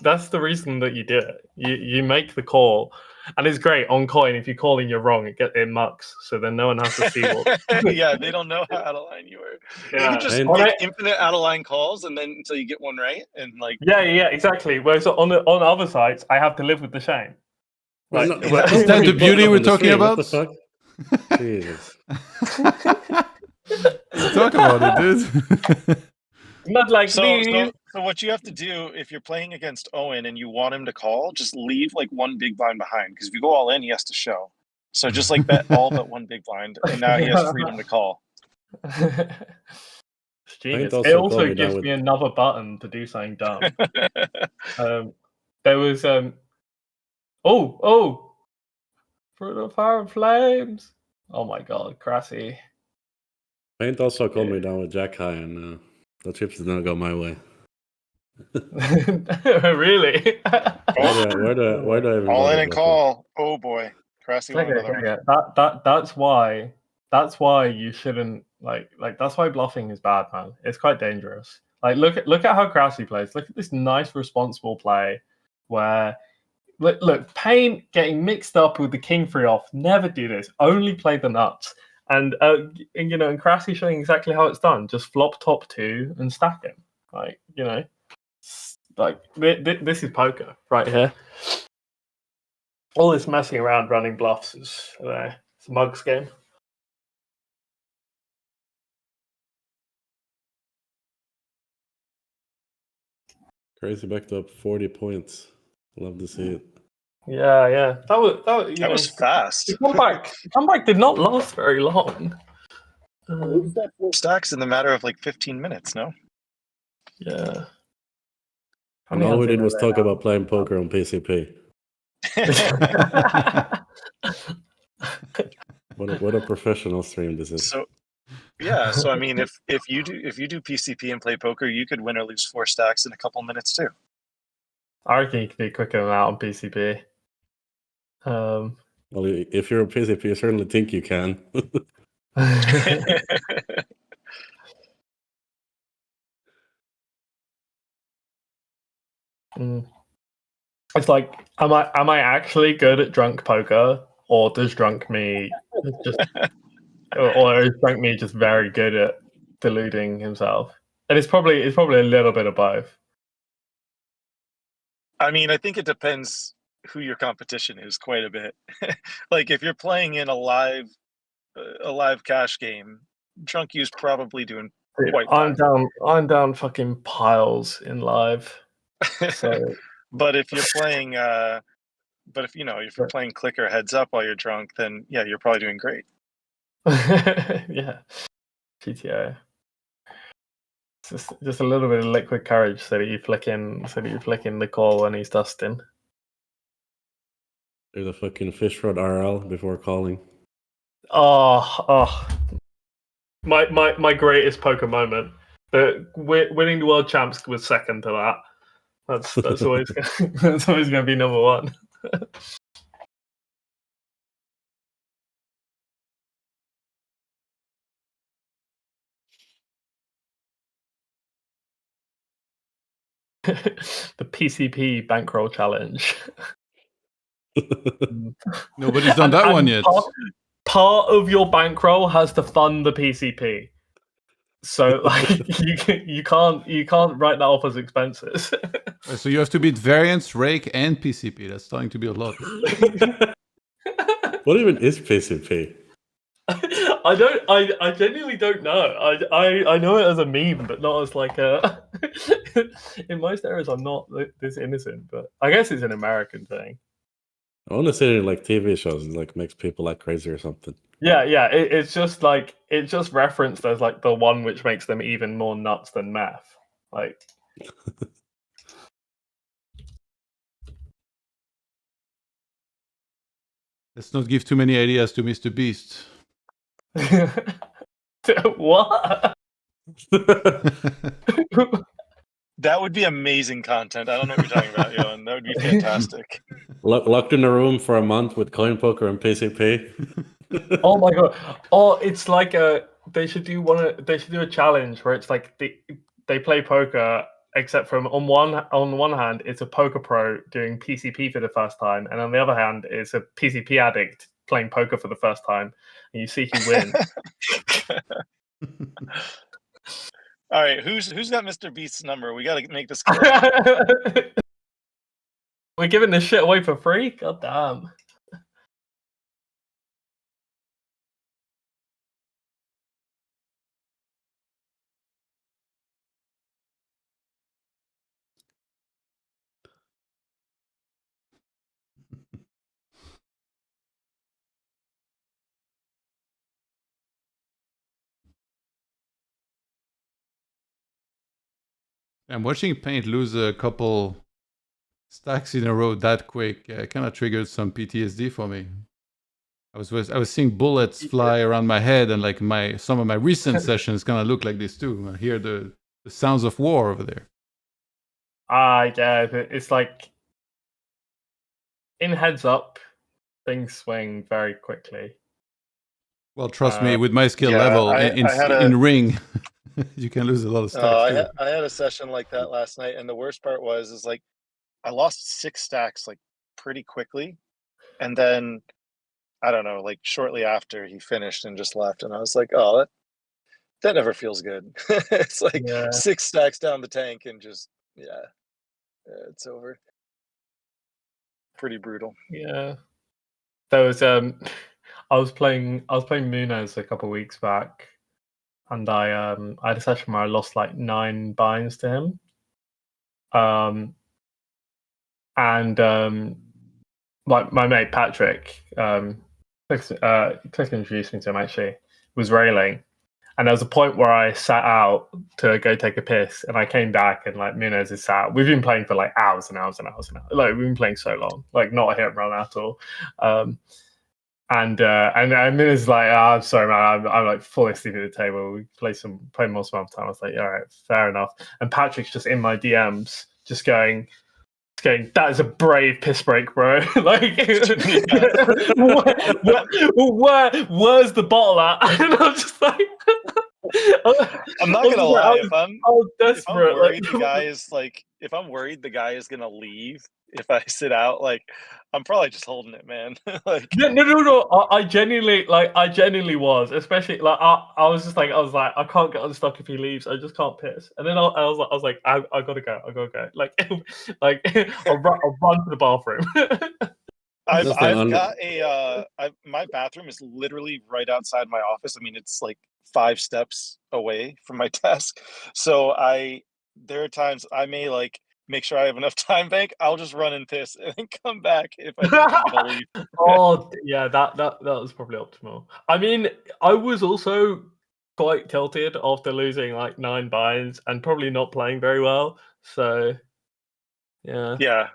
that's the reason that you do it. You make the call, and it's great on coin. If you call and you're wrong, it mucks. So then no one has to see what. Yeah, they don't know how out of line you were. Yeah. You could just And- make infinite out of line calls, and then until you get one right, and like Yeah, exactly. Whereas on other sites, I have to live with the shame. Well, Like, well, Is that the we beauty put we're up on the talking stream, about? What the fuck? Jesus. Talk about it, dude. not like so, me. so what you have to do if you're playing against Owen and you want him to call, just leave like one big blind behind, because if you go all in, he has to show. So just like bet all but one big blind, and now he has freedom to call. It's genius. also It called also me down gives with- me another button to do something dumb. There was for the fire and flames. Oh my god, Kraci. Paint also called me down with Jack High, and the chips did not go my way. Really? Where do I even All bother in and bluffing? call. Oh boy, Krasi won another one. That's why you shouldn't like that's why bluffing is bad, man. It's quite dangerous. Like look at how Kraci plays. Look at this nice responsible play where look Paint getting mixed up with the king 3 off. Never do this. Only play the nuts. And and Kraci showing exactly how it's done. Just flop top 2 and stack him. Like this is poker right here. All this messing around running bluffs is it's a mugs game. Crazy backed up 40 points. Love to see it. Yeah. That was Fast. The comeback did not last very long. Stacks in the matter of like 15 minutes. No. Yeah. And all we did was talk about playing poker on PCP. What a professional stream this is. So, yeah. So I mean, if you do PCP and play poker, you could win or lose 4 stacks in a couple minutes too. I reckon you could be quicker than that on PCP. Well, if you're a PCP, you certainly think you can. It's like, am I actually good at drunk poker, or does drunk me just, or is drunk me just very good at deluding himself? And it's probably a little bit of both. I mean, I think it depends who your competition is quite a bit. Like if you're playing in a live cash game, drunk you's probably doing quite fine. I'm down fucking piles in live. So. But if you're playing if you're playing clicker heads up while you're drunk, then yeah, you're probably doing great. Yeah. GTO. Just a little bit of liquid courage so that you flick in the call when he's dusting. There's a fucking fish rod RL before calling. Oh. My greatest poker moment. Winning the world champs was second to that. That's always that's always going to be number one. The PCP bankroll challenge. Nobody's done that one yet. Part of your bankroll has to fund the PCP. So like you can't write that off as expenses. So you have to beat variance, rake, and PCP. That's starting to be a lot. What even is PCP? I genuinely don't know. I know it as a meme, but not as like a. In most areas, I'm not this innocent, but I guess it's an American thing. I want to say it like TV shows. It like makes people like crazy or something. Yeah. It's just like it's just referenced as like the one which makes them even more nuts than meth. Like. Let's not give too many ideas to Mr. Beast. What? That would be amazing content. I don't know what you're talking about, Johan. That would be fantastic. Locked in a room for a month with CoinPoker and PCP. Oh my god! Oh, it's like They should do a challenge where it's like they play poker, except from on one hand it's a poker pro doing PCP for the first time, and on the other hand it's a PCP addict playing poker for the first time, and you see who wins. All right, who's got Mr. Beast's number? We got to make this. We're giving this shit away for free? God damn. I'm watching Paint lose a couple stacks in a row that quick. Kind of triggered some PTSD for me. I was seeing bullets fly around my head, and like some of my recent sessions kind of look like this too. I hear the sounds of war over there. Yeah, it's like in heads up, things swing very quickly. Well, trust me, with my skill level in ring, you can lose a lot of stacks too. I had a session like that last night, and the worst part is like I lost 6 stacks like pretty quickly, and then I don't know, like shortly after he finished and just left, and I was like, oh, that never feels good. It's like 6 stacks down the tank and just it's over. Pretty brutal. Yeah, there was I was playing Munez a couple of weeks back, and I had a session where I lost like 9 binds to him. And my mate Patrick, Click introduced me to him actually, was railing. And there was a point where I sat out to go take a piss, and I came back, and like Munez is sat. We've been playing for like hours and hours and hours and hours. Like we've been playing so long, like not a hit and run at all. And Munez is like, I'm sorry, man, I'm like fully asleep at the table. We play more some other time. I was like, all right, fair enough. And Patrick's just in my DMs, just going, that is a brave piss break, bro. Like, where's the bottle at? And I'm just like, I'm not gonna lie. If I'm worried if I'm worried the guy is gonna leave if I sit out, like I'm probably just holding it, man. Like no. I genuinely was, especially like I was like, I can't get unstuck if he leaves. I just can't piss. And then I was like, I gotta go. Like I'll run to the bathroom. I've got my bathroom is literally right outside my office. I mean, it's like 5 steps away from my desk. So there are times I may like make sure I have enough time bank. I'll just run and piss and then come back if I think I'm gonna leave. Oh yeah, that was probably optimal. I mean, I was also quite tilted after losing like 9 binds and probably not playing very well. So yeah. Yeah.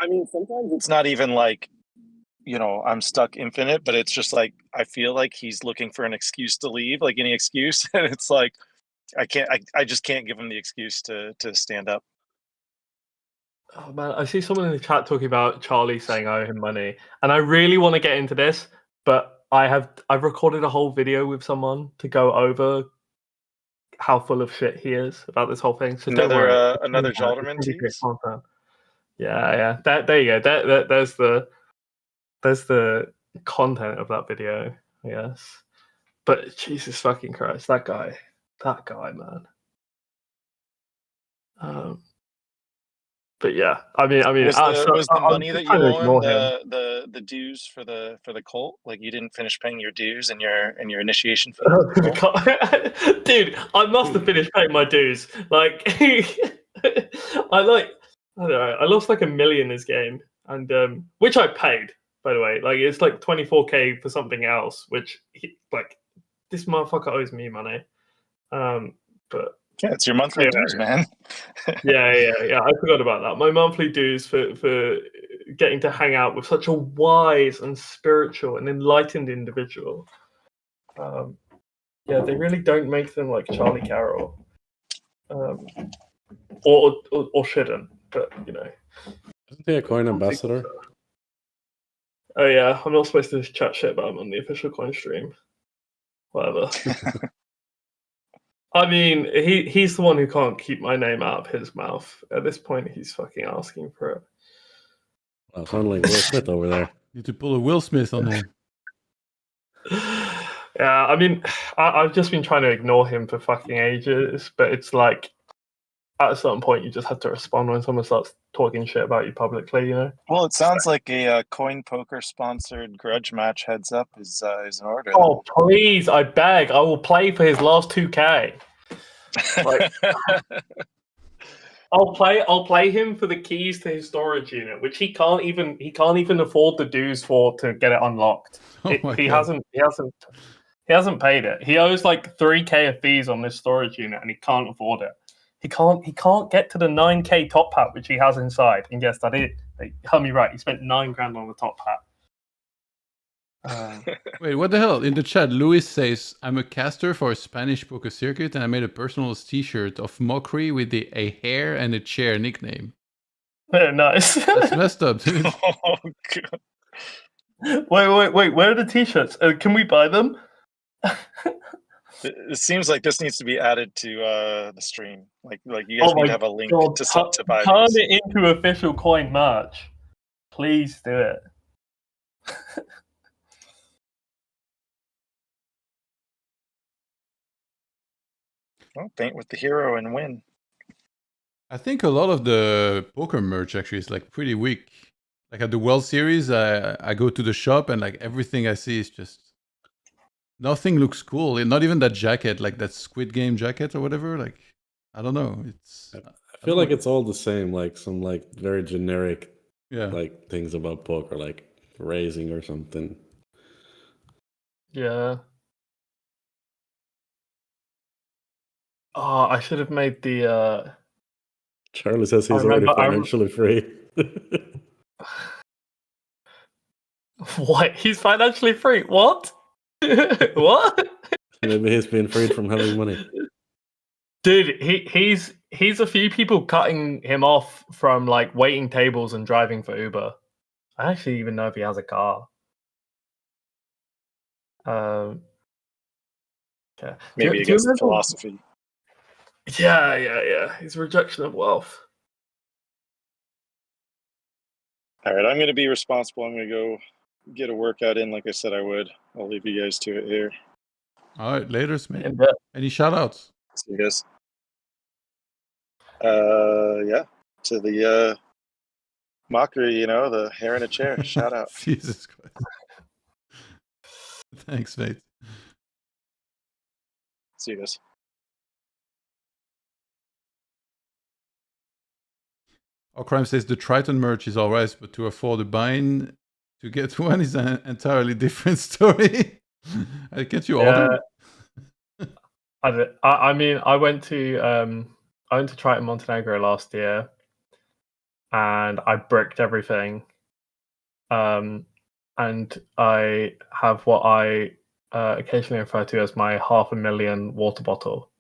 I mean, sometimes it's not even like, I'm stuck infinite, but it's just like I feel like he's looking for an excuse to leave, like any excuse. And it's like I just can't give him the excuse to stand up. Oh man, I see someone in the chat talking about Charlie saying I owe him money, and I really want to get into this, but I've recorded a whole video with someone to go over how full of shit he is about this whole thing. So another Jalderman tease. Yeah. There you go. There's the content of that video. Yes, but Jesus fucking Christ, that guy, man. But yeah, I mean, was the money that you owe the dues for the cult? Like you didn't finish paying your dues and your initiation fee. Dude, I must have finished paying my dues. Like, I don't know. I lost like $1 million this game, and which I paid, by the way. Like it's like 24K for something else, which like this motherfucker owes me money. But yeah, it's your monthly dues, man. yeah. I forgot about that. My monthly dues for getting to hang out with such a wise and spiritual and enlightened individual. Yeah, they really don't make them like Charlie Carroll, or shouldn't. But isn't he a coin ambassador? Oh yeah, I'm not supposed to chat shit about him on the official coin stream. Whatever. I mean, he's the one who can't keep my name out of his mouth. At this point, he's fucking asking for it. Wow, sound like Will Smith over there. Need to pull a Will Smith on him. Yeah, I mean, I've just been trying to ignore him for fucking ages, but it's like, at a certain point, you just have to respond when someone starts talking shit about you publicly, you know? Well, it sounds like a CoinPoker sponsored grudge match heads up is in order. Oh, please, I beg. I will play for his last 2K. Like, I'll play him for the keys to his storage unit, which he can't even afford the dues for to get it unlocked. He hasn't paid it. He owes like 3K of fees on this storage unit, and he can't afford it. He can't get to the 9K top hat which he has inside. And yes, that is. They heard me right. He spent $9,000 on the top hat. Wait, what the hell? In the chat, Luis says, I'm a caster for a Spanish poker circuit and I made a personalized t-shirt of mockery with a hair and a chair nickname. Very nice. That's messed up, dude. Oh, God. Wait. Where are the t-shirts? Can we buy them? It seems like this needs to be added to the stream. Like you guys need to have a link to buy Turn these. it into official coin merch. Please do it. Well, paint with the hero and win. I think a lot of the poker merch actually is like pretty weak. Like at the World Series, I go to the shop and like everything I see is just nothing looks cool. Not even that jacket, like that Squid Game jacket or whatever. Like I don't know. I feel like it's all the same, like some like very generic like things about poker, like raising or something. Yeah. Oh, I should have made the. Charlie says he's already financially free. What? He's financially free? What? What? Maybe he's been freed from having money. Dude, he's a few people cutting him off from like waiting tables and driving for Uber. I actually even know if he has a car. Yeah. Maybe against the philosophy. Yeah. His rejection of wealth. All right, I'm going to be responsible. I'm going to go get a workout in like I said I would. I'll leave you guys to it here. All right, later, mate. Any shout outs? See you guys. Yeah, to the mockery, the hair in a chair. Shout out. Jesus Christ. Thanks, mate. See you guys. Our crime says the Triton merch is alright, but to afford a bind to get one is an entirely different story. Can't you order? I mean, I went to Triton Montenegro last year, and I bricked everything. And I have what I occasionally refer to as my 500,000 water bottle.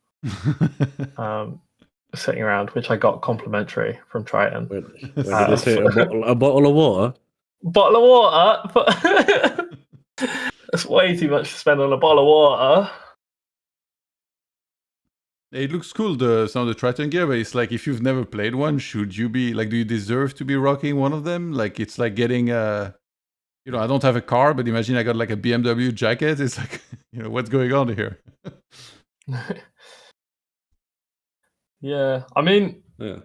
Sitting around, which I got complimentary from Triton. Wait, did you say a bottle of water? Bottle of water? That's way too much to spend on a bottle of water. It looks cool, some of the Triton gear, but it's like, if you've never played one, should you be, like, do you deserve to be rocking one of them? Like, it's like getting, I don't have a car, but imagine I got like a BMW jacket. It's like, what's going on here? Yeah, I mean, I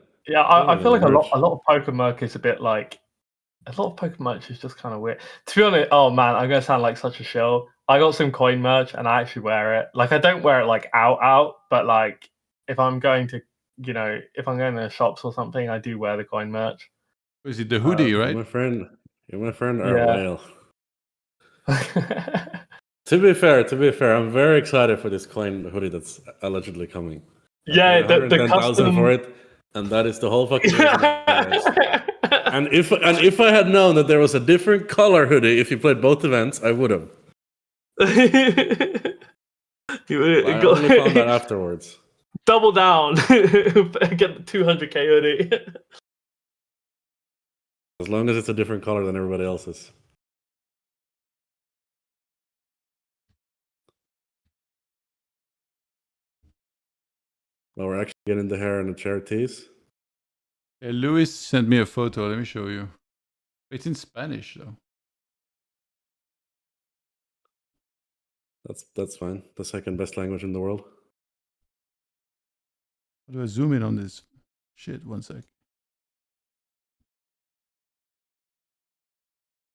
feel like a lot of poker merch is a bit like, a lot of poker merch is just kind of weird. To be honest, oh man, I'm gonna sound like such a shill. I got some coin merch and I actually wear it. Like, I don't wear it like out, but like if I'm going to, if I'm going to shops or something, I do wear the coin merch. Is it the hoodie, right? You're my friend, whale. To be fair, I'm very excited for this coin hoodie that's allegedly coming. Yeah, the custom for it, and that is the whole fucking reason. And if I had known that there was a different color hoodie if you played both events, I would have. I only found that afterwards. Double down. Get the 200K hoodie. As long as it's a different color than everybody else's. Well, we're actually getting the hair and the chair tees. Hey, Luis sent me a photo. Let me show you. It's in Spanish though. That's fine. The second best language in the world. How do I zoom in on this? Shit, 1 sec.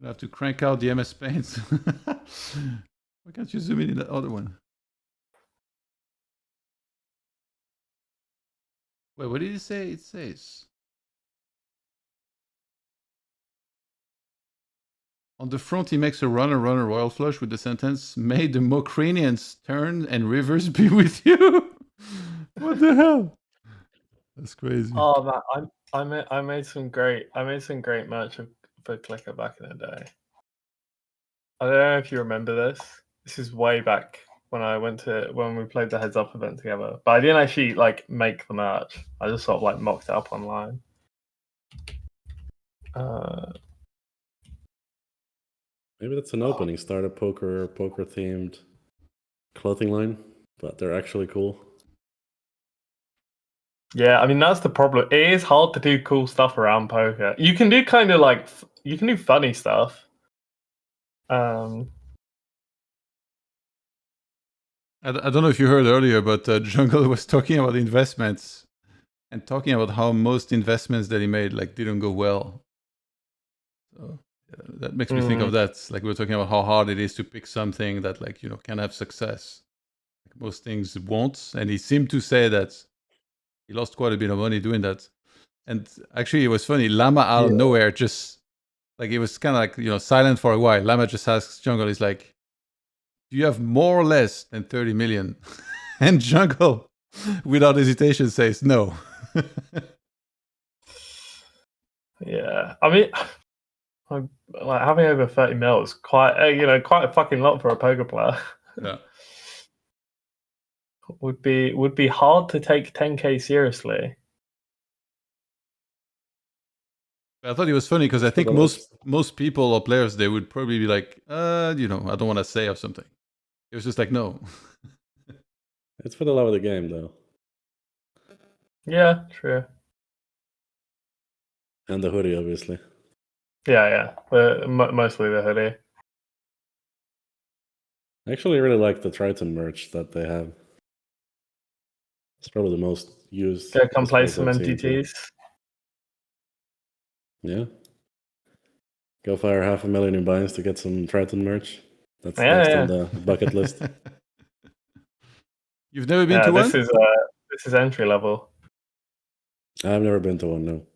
I have to crank out the MS Paint. Why can't you zoom in that other one? Wait, what did it say? It says on the front he makes a runner royal flush with the sentence, "May the Mokranians turn and rivers be with you." What the hell? That's crazy. Oh man, I made some great merch for Clicker back in the day. I don't know if you remember this. This is way back when we played the Heads Up event together. But I didn't actually like make the merch. I just sort of like mocked it up online. Maybe that's an opening. Start a poker themed clothing line, but they're actually cool. Yeah, I mean that's the problem. It is hard to do cool stuff around poker. You can do kind of like you can do funny stuff. I don't know if you heard earlier, but Jungle was talking about investments and talking about how most investments that he made like didn't go well. So yeah, that makes me think of that. Like we were talking about how hard it is to pick something that like can have success. Like most things won't, and he seemed to say that he lost quite a bit of money doing that. And actually, it was funny. Llama out of nowhere just like it was kind of like silent for a while. Llama just asks Jungle, he's like, "Do you have more or less than 30 million?" And Jungle, without hesitation, says no. Yeah, I mean, like having over 30 mil is quite a fucking lot for a poker player. Yeah. would be hard to take 10K seriously. I thought it was funny because I think most people or players, they would probably be like, I don't want to say or something. It was just like, no. It's for the love of the game, though. Yeah, true. And the hoodie, obviously. Yeah. Mostly the hoodie. I actually really like the Triton merch that they have. It's probably the most used. Go come play some MTTs. Yeah. Go fire 500,000 in buy-ins to get some Triton merch. That's next on the bucket list. You've never been to one? This is entry level. I've never been to one, no.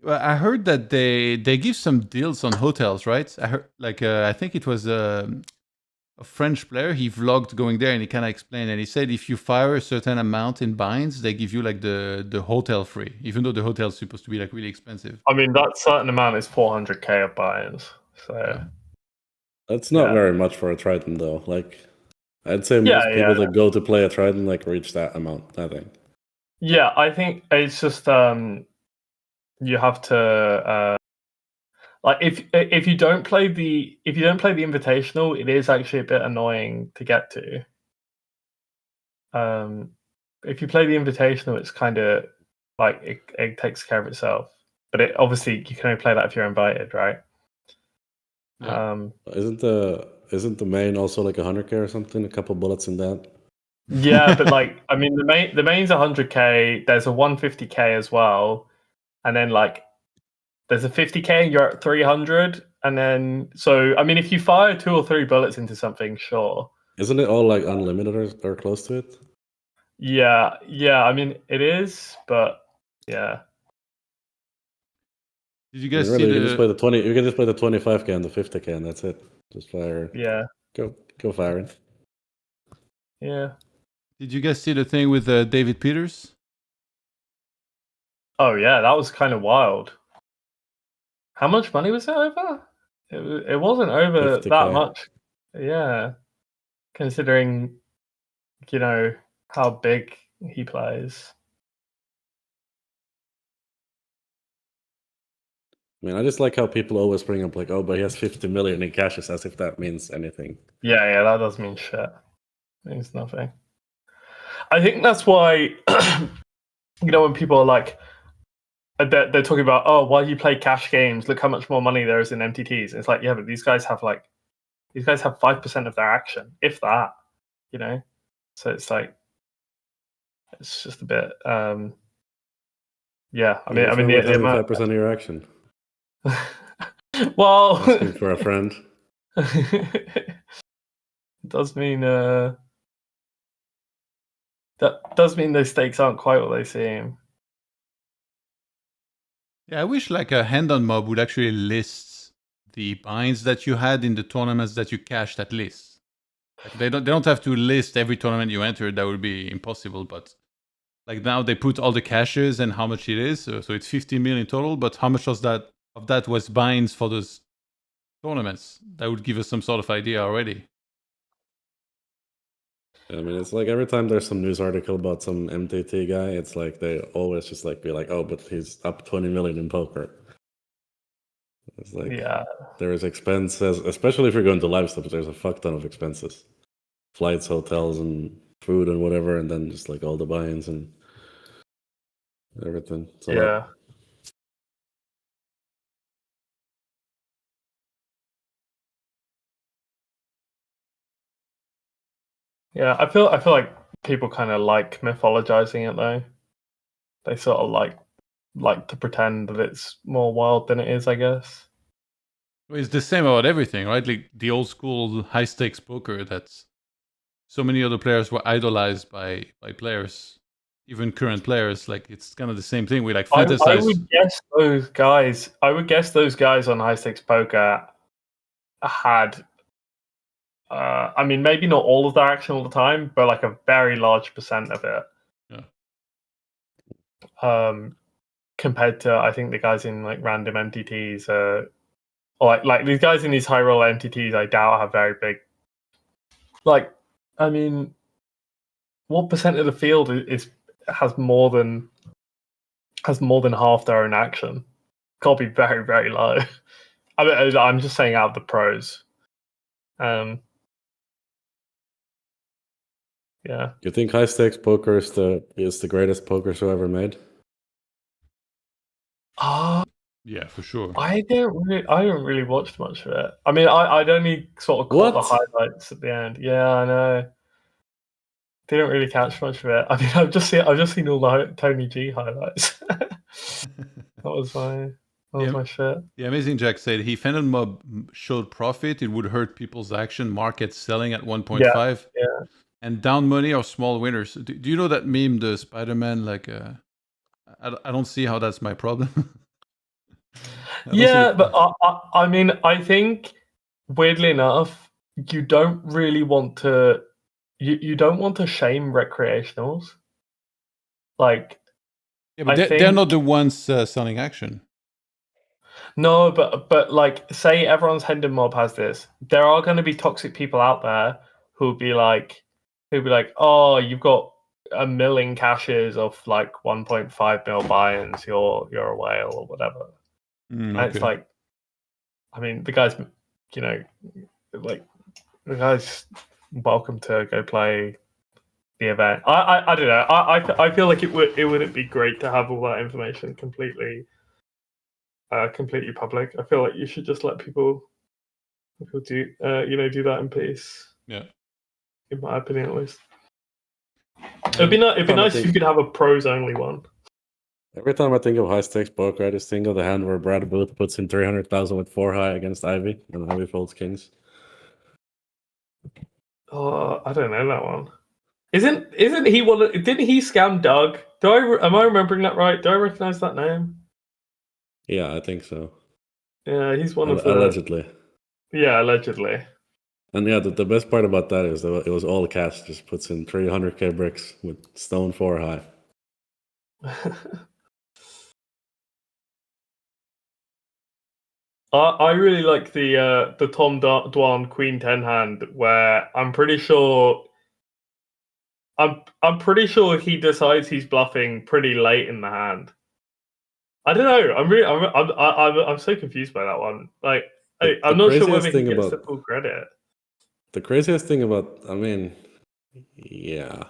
Well, I heard that they give some deals on hotels, right? I heard I think it was a French player. He vlogged going there and he kind of explained, and he said if you fire a certain amount in buy-ins, they give you like the hotel free, even though the hotel is supposed to be like really expensive. I mean, that certain amount is 400K of buy-ins. So yeah. That's not very much for a Triton, though. Like, I'd say most people that go to play a Triton like reach that amount, I think. Yeah, I think it's just you have to like if you don't play the invitational, it is actually a bit annoying to get to. If you play the invitational, it's kind of like it takes care of itself. But it obviously you can only play that if you're invited, right? Yeah. Isn't the main also like 100K or something? A couple bullets in that. Yeah, but like I mean, the main's 100K. There's a 150K as well, and then like there's a 50K and you're at 300, and then so I mean, if you fire 2 or 3 bullets into something, sure. Isn't it all like unlimited or close to it? Yeah. I mean, it is, but yeah. Did you guys really, see you can just play the 20. You can just play the 25K and the 50K, and that's it. Just fire. Yeah. Go firing. Yeah. Did you guys see the thing with David Peters? Oh yeah, that was kind of wild. How much money was it over? It wasn't over 50K. that much. Yeah. Considering, how big he plays. I mean, I just like how people always bring up like, oh, but he has 50 million in cash, as if that means anything. Yeah, that does mean shit. Means nothing. I think that's why, when people are like, they're talking about, oh, why do you play cash games? Look how much more money there is in MTTs. It's like, yeah, but these guys have 5% of their action, if that, So it's like, it's just a bit, yeah. I mean, having 5% of your action. Well, asking for a friend. does mean that does mean those stakes aren't quite what they seem. Yeah, I wish like a hand-on mob would actually list the binds that you had in the tournaments that you cashed at least. Like they don't have to list every tournament you entered. That would be impossible. But like now they put all the cashes and how much it is. So it's 50 million total. But how much of that was binds for those tournaments? That would give us some sort of idea already. I mean, it's like every time there's some news article about some MTT guy, it's like they always just like be like, oh, but he's up 20 million in poker. It's like, yeah, there is expenses, especially if you're going to live stuff, there's a fuck ton of expenses. Flights, hotels, and food and whatever, and then just like all the buy-ins and everything. It's a lot. Yeah, I feel like people kind of like mythologizing it though. They sort of like to pretend that it's more wild than it is, I guess. It's the same about everything, right? Like the old school high stakes poker that's so many other players were idolized by players, even current players. Like it's kind of the same thing. We like fantasize. I would guess those guys. I would guess those guys on high stakes poker had. I mean, maybe not all of their action all the time, but like a very large percent of it. Yeah. Compared to, I think the guys in like random MTTs, or like these guys in these high roll MTTs, I doubt have very big. Like, I mean, what percent of the field has more than half their own action? Can't be very, very low. I mean, I'm just saying out of the pros. Yeah. You think high stakes poker is the greatest poker show ever made? Yeah, for sure. I haven't really watched much of it. I mean, I'd only sort of caught the highlights at the end. Yeah, I know. Didn't really catch much of it. I mean, I've just seen all the Tony G highlights. that was my shit. The Amazing Jack said he Phantom Mob showed profit. It would hurt people's action. Market selling at 1.5. Yeah. And down money or small winners. Do you know that meme, the Spider-Man? Like, I don't see how that's my problem. Yeah, but I mean, I think weirdly enough, you don't really want to. You don't want to shame recreationals. Like, yeah, but they're not the ones selling action. No, but like, say everyone's Hendon mob has this. There are going to be toxic people out there who'll be like, oh, you've got a million caches of like 1.5 mil buy-ins. You're a whale or whatever. And it's like, I mean, the guy's, like the guy's welcome to go play the event. I don't know. I feel like it wouldn't be great to have all that information completely public. I feel like you should just let people do that in peace. Yeah, in my opinion, at least. It'd be nice if you could have a pros only one. Every time I think of high stakes poker, I just think of the hand where Brad Booth puts in 300,000 with 4 high against Ivy, and Ivy folds kings. Oh, I don't know that one. Isn't he one? Didn't he scam Doug? Am I remembering that right? Do I recognize that name? Yeah, I think so. Yeah, he's one of the... Allegedly. Yeah, allegedly. And yeah, the best part about that is that it was all cash. Just puts in 300k bricks with stone 4 high. I really like the Tom Dwan Queen 10 hand where I'm pretty sure he decides he's bluffing pretty late in the hand. I don't know. I'm so confused by that one. Like, I'm not sure whether he gets the full credit. The craziest thing about, I mean, Yeah.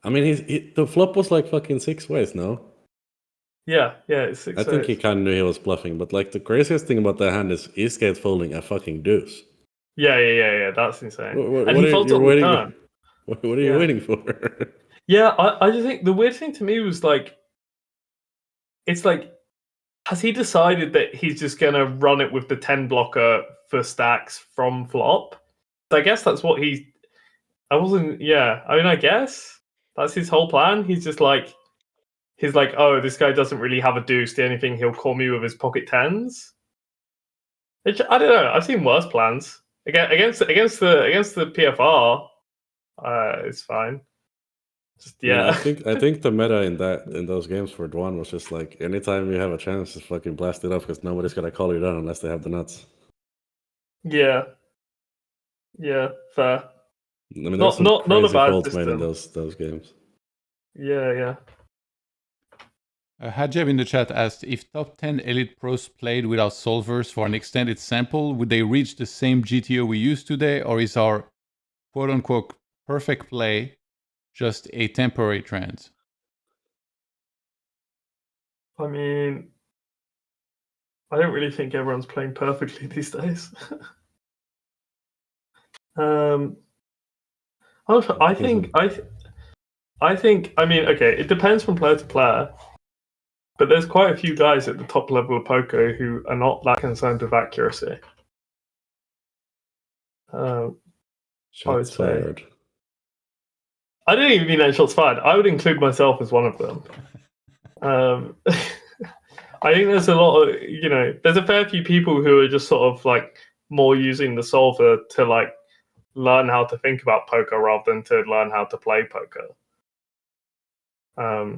I mean, the flop was like fucking 6 ways, no? Yeah, it's 6 I think he ways. kind of knew he was bluffing, but like the craziest thing about that hand is East Gate folding a fucking deuce. Yeah. That's insane. What And are he folds you on the waiting? turn. What are you waiting for? Yeah, I just think the weird thing to me was like, it's like, has he decided that he's just gonna run it with the 10 blocker for stacks from flop? I guess that's what he. I wasn't. Yeah, I mean, I guess that's his whole plan. He's like, oh, this guy doesn't really have a deuce. The only thing he'll call me with his pocket tens. I don't know. I've seen worse plans against the PFR. It's fine. Just Yeah, I think the meta in those games for Dwan was just like anytime you have a chance, just fucking blast it off because nobody's gonna call you down unless they have the nuts. Yeah, fair. I mean, there's some crazy folds made in those games. Yeah. Hajeb in the chat asked, if top 10 elite pros played without solvers for an extended sample, would they reach the same GTO we use today, or is our quote-unquote perfect play just a temporary trend? I mean, I don't really think everyone's playing perfectly these days. I think. I mean, okay, it depends from player to player, but there's quite a few guys at the top level of poker who are not that concerned with accuracy. I would say. Fired. I didn't even mean that shots fired. I would include myself as one of them. I think there's a lot of, there's a fair few people who are just sort of like more using the solver to like learn how to think about poker rather than to learn how to play poker. I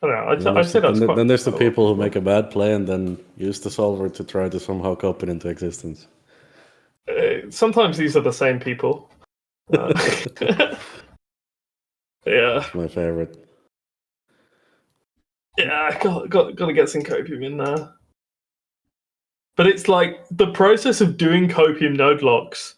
don't know. I'd say that's quite. Then there's the people who make a bad play and then use the solver to try to somehow cope it into existence. Sometimes these are the same people. Yeah. That's my favorite. Yeah, got to get some copium in there. But it's like the process of doing copium node locks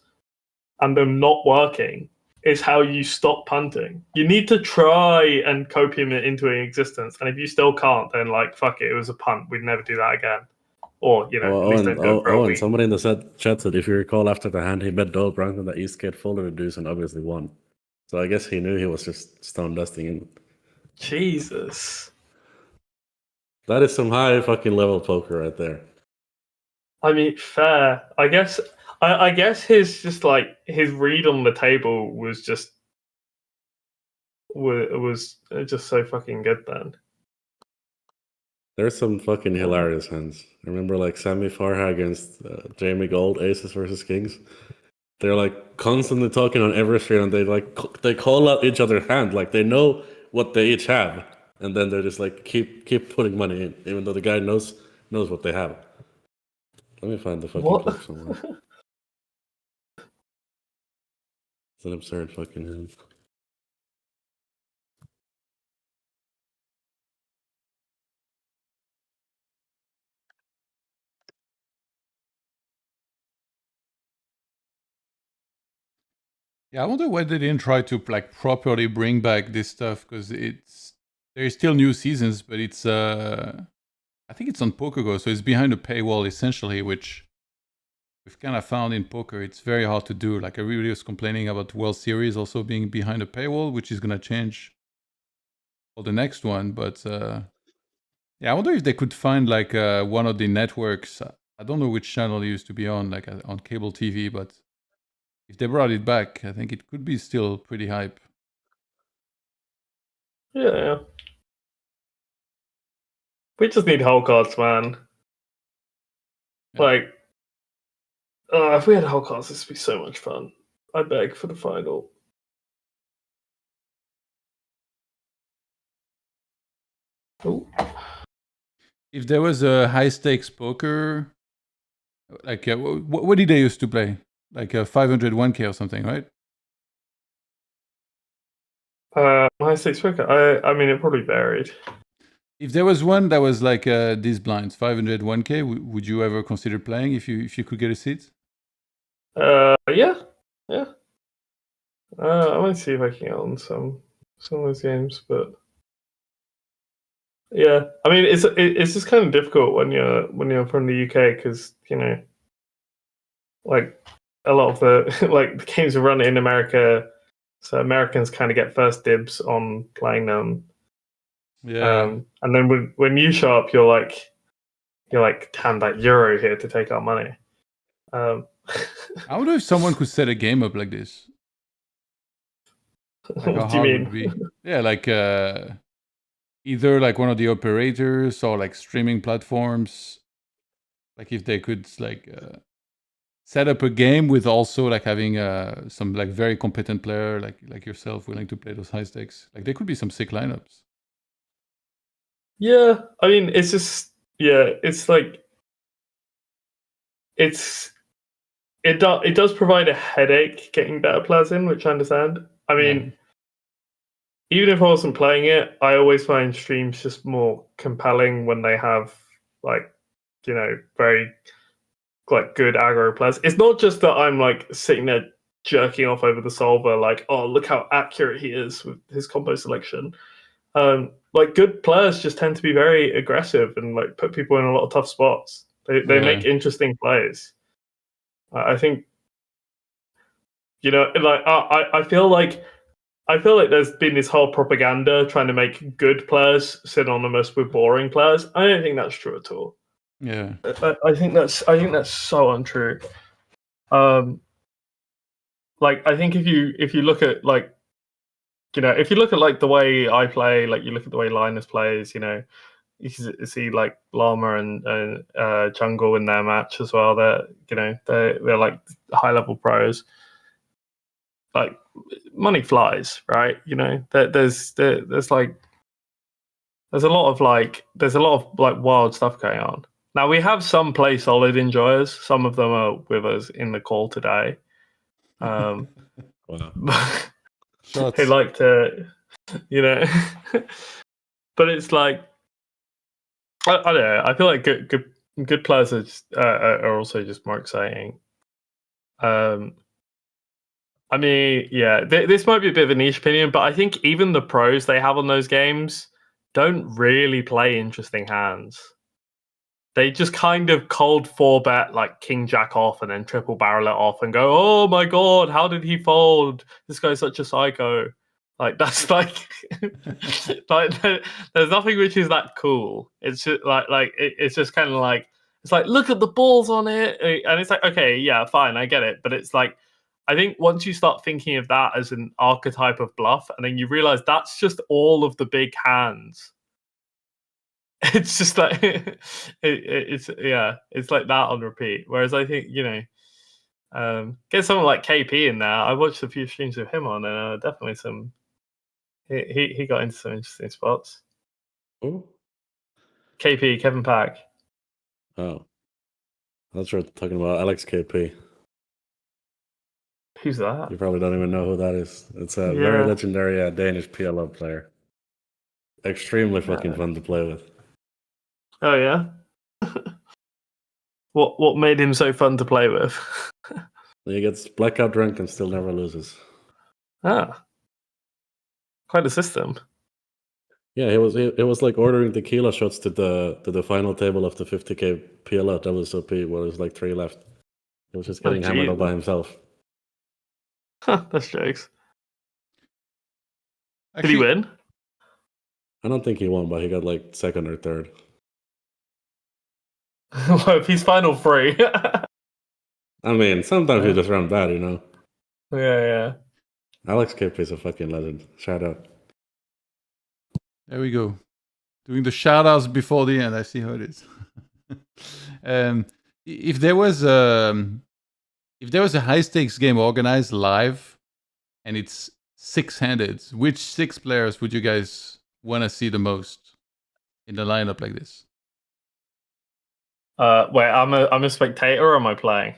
and them not working is how you stop punting. You need to try and copium it into existence, and if you still can't, then like fuck it, it was a punt. We'd never do that again. Or at least don't do it for a week. And somebody in the chat said, if you recall, after the hand, he bet double brown and the East Gate folded a deuce and obviously won. So I guess he knew he was just stone dusting in. Jesus. That is some high fucking level poker right there. I mean, fair. I guess his just like his read on the table was just so fucking good then. There's some fucking hilarious hands. I remember like Sammy Farha against Jamie Gold, aces versus kings. They're like constantly talking on every stream, and they call out each other's hand, like they know what they each have, and then they're just like keep putting money in, even though the guy knows what they have. Let me find the fucking clip somewhere. It's an absurd fucking hand. Yeah, I wonder why they didn't try to like properly bring back this stuff, because there's still new seasons, but it's I think it's on PokerGo, so it's behind a paywall essentially, which we've kind of found in poker it's very hard to do. Like everybody was complaining about World Series also being behind a paywall, which is gonna change for the next one. But yeah, I wonder if they could find like one of the networks. I don't know which channel it used to be on, like on cable TV, but if they brought it back, I think it could be still pretty hype. Yeah. We just need whole cards, man. Yeah. Like, if we had whole cards, this would be so much fun. I beg for the final. Ooh. If there was a high stakes poker, like what did they used to play? Like a 501k or something, right? High stakes poker. I mean, it probably varied. If there was one that was like these blinds, 501k, would you ever consider playing if you could get a seat? Yeah. I might see if I can get on some of those games, but yeah, I mean it's just kind of difficult when you're from the UK because like a lot of the like the games are run in America, so Americans kind of get first dibs on playing them. Yeah. And then when you show up, you're like, damn, that euro here to take our money. I wonder if someone could set a game up like this. Like how What do you hard mean? would it be? Yeah, like either like one of the operators or like streaming platforms. Like if they could like set up a game with also like having some like very competent player like yourself willing to play those high stakes. Like there could be some sick lineups. Yeah, I mean, it's just it's like it does provide a headache getting better players in, which I understand. I mean, even if I wasn't playing it, I always find streams just more compelling when they have like very like good aggro players. It's not just that I'm like sitting there jerking off over the solver, like, oh, look how accurate he is with his combo selection. Like good players just tend to be very aggressive and like put people in a lot of tough spots. They make interesting plays. I think like I feel like there's been this whole propaganda trying to make good players synonymous with boring players. I don't think that's true at all. Yeah. I think that's so untrue. Like I think if you look at like if you look at like the way I play, like you look at the way Linus plays, you can see like Llama and Jungle in their match as well. They're like high level pros. Like money flies, right? There's a lot of like wild stuff going on. Now we have some play solid enjoyers. Some of them are with us in the call today. Wow. They like to, but it's like I don't know. I feel like good players are also just more exciting. I mean, yeah, this might be a bit of a niche opinion, but I think even the pros they have on those games don't really play interesting hands. They just kind of cold 4-bet like King Jack off and then triple barrel it off and go, oh my god, how did he fold? This guy's such a psycho. Like that's like, like there's nothing which is that cool. It's just it's just kind of like it's like look at the balls on it, and it's like okay, yeah, fine, I get it, but it's like I think once you start thinking of that as an archetype of bluff, and then you realize that's just all of the big hands. It's just like it's like that on repeat. Whereas I think get someone like KP in there. I watched a few streams of him on, and definitely some. He got into some interesting spots. Oh, KP Kevin Pack. Oh, that's what we're talking about. Alex KP. Who's that? You probably don't even know who that is. It's a very legendary Danish PLO player. Extremely fucking fun to play with. Oh yeah. What made him so fun to play with? He gets blackout drunk and still never loses. Ah, quite a system. Yeah, it was like ordering tequila shots to the final table of the 50k PLO WSOP where there's like 3 left. He was just getting hammered all by himself. That's jokes. Actually, did he win? I don't think he won, but he got like 2nd or 3rd. Well, if he's final 3. I mean, sometimes he just run bad, Yeah. Alex KP is a fucking legend. Shout out. There we go. Doing the shout outs before the end. I see how it is. If there was a high stakes game organized live and it's 6-handed, which 6 players would you guys want to see the most in the lineup like this? Wait, I'm a spectator or am I playing?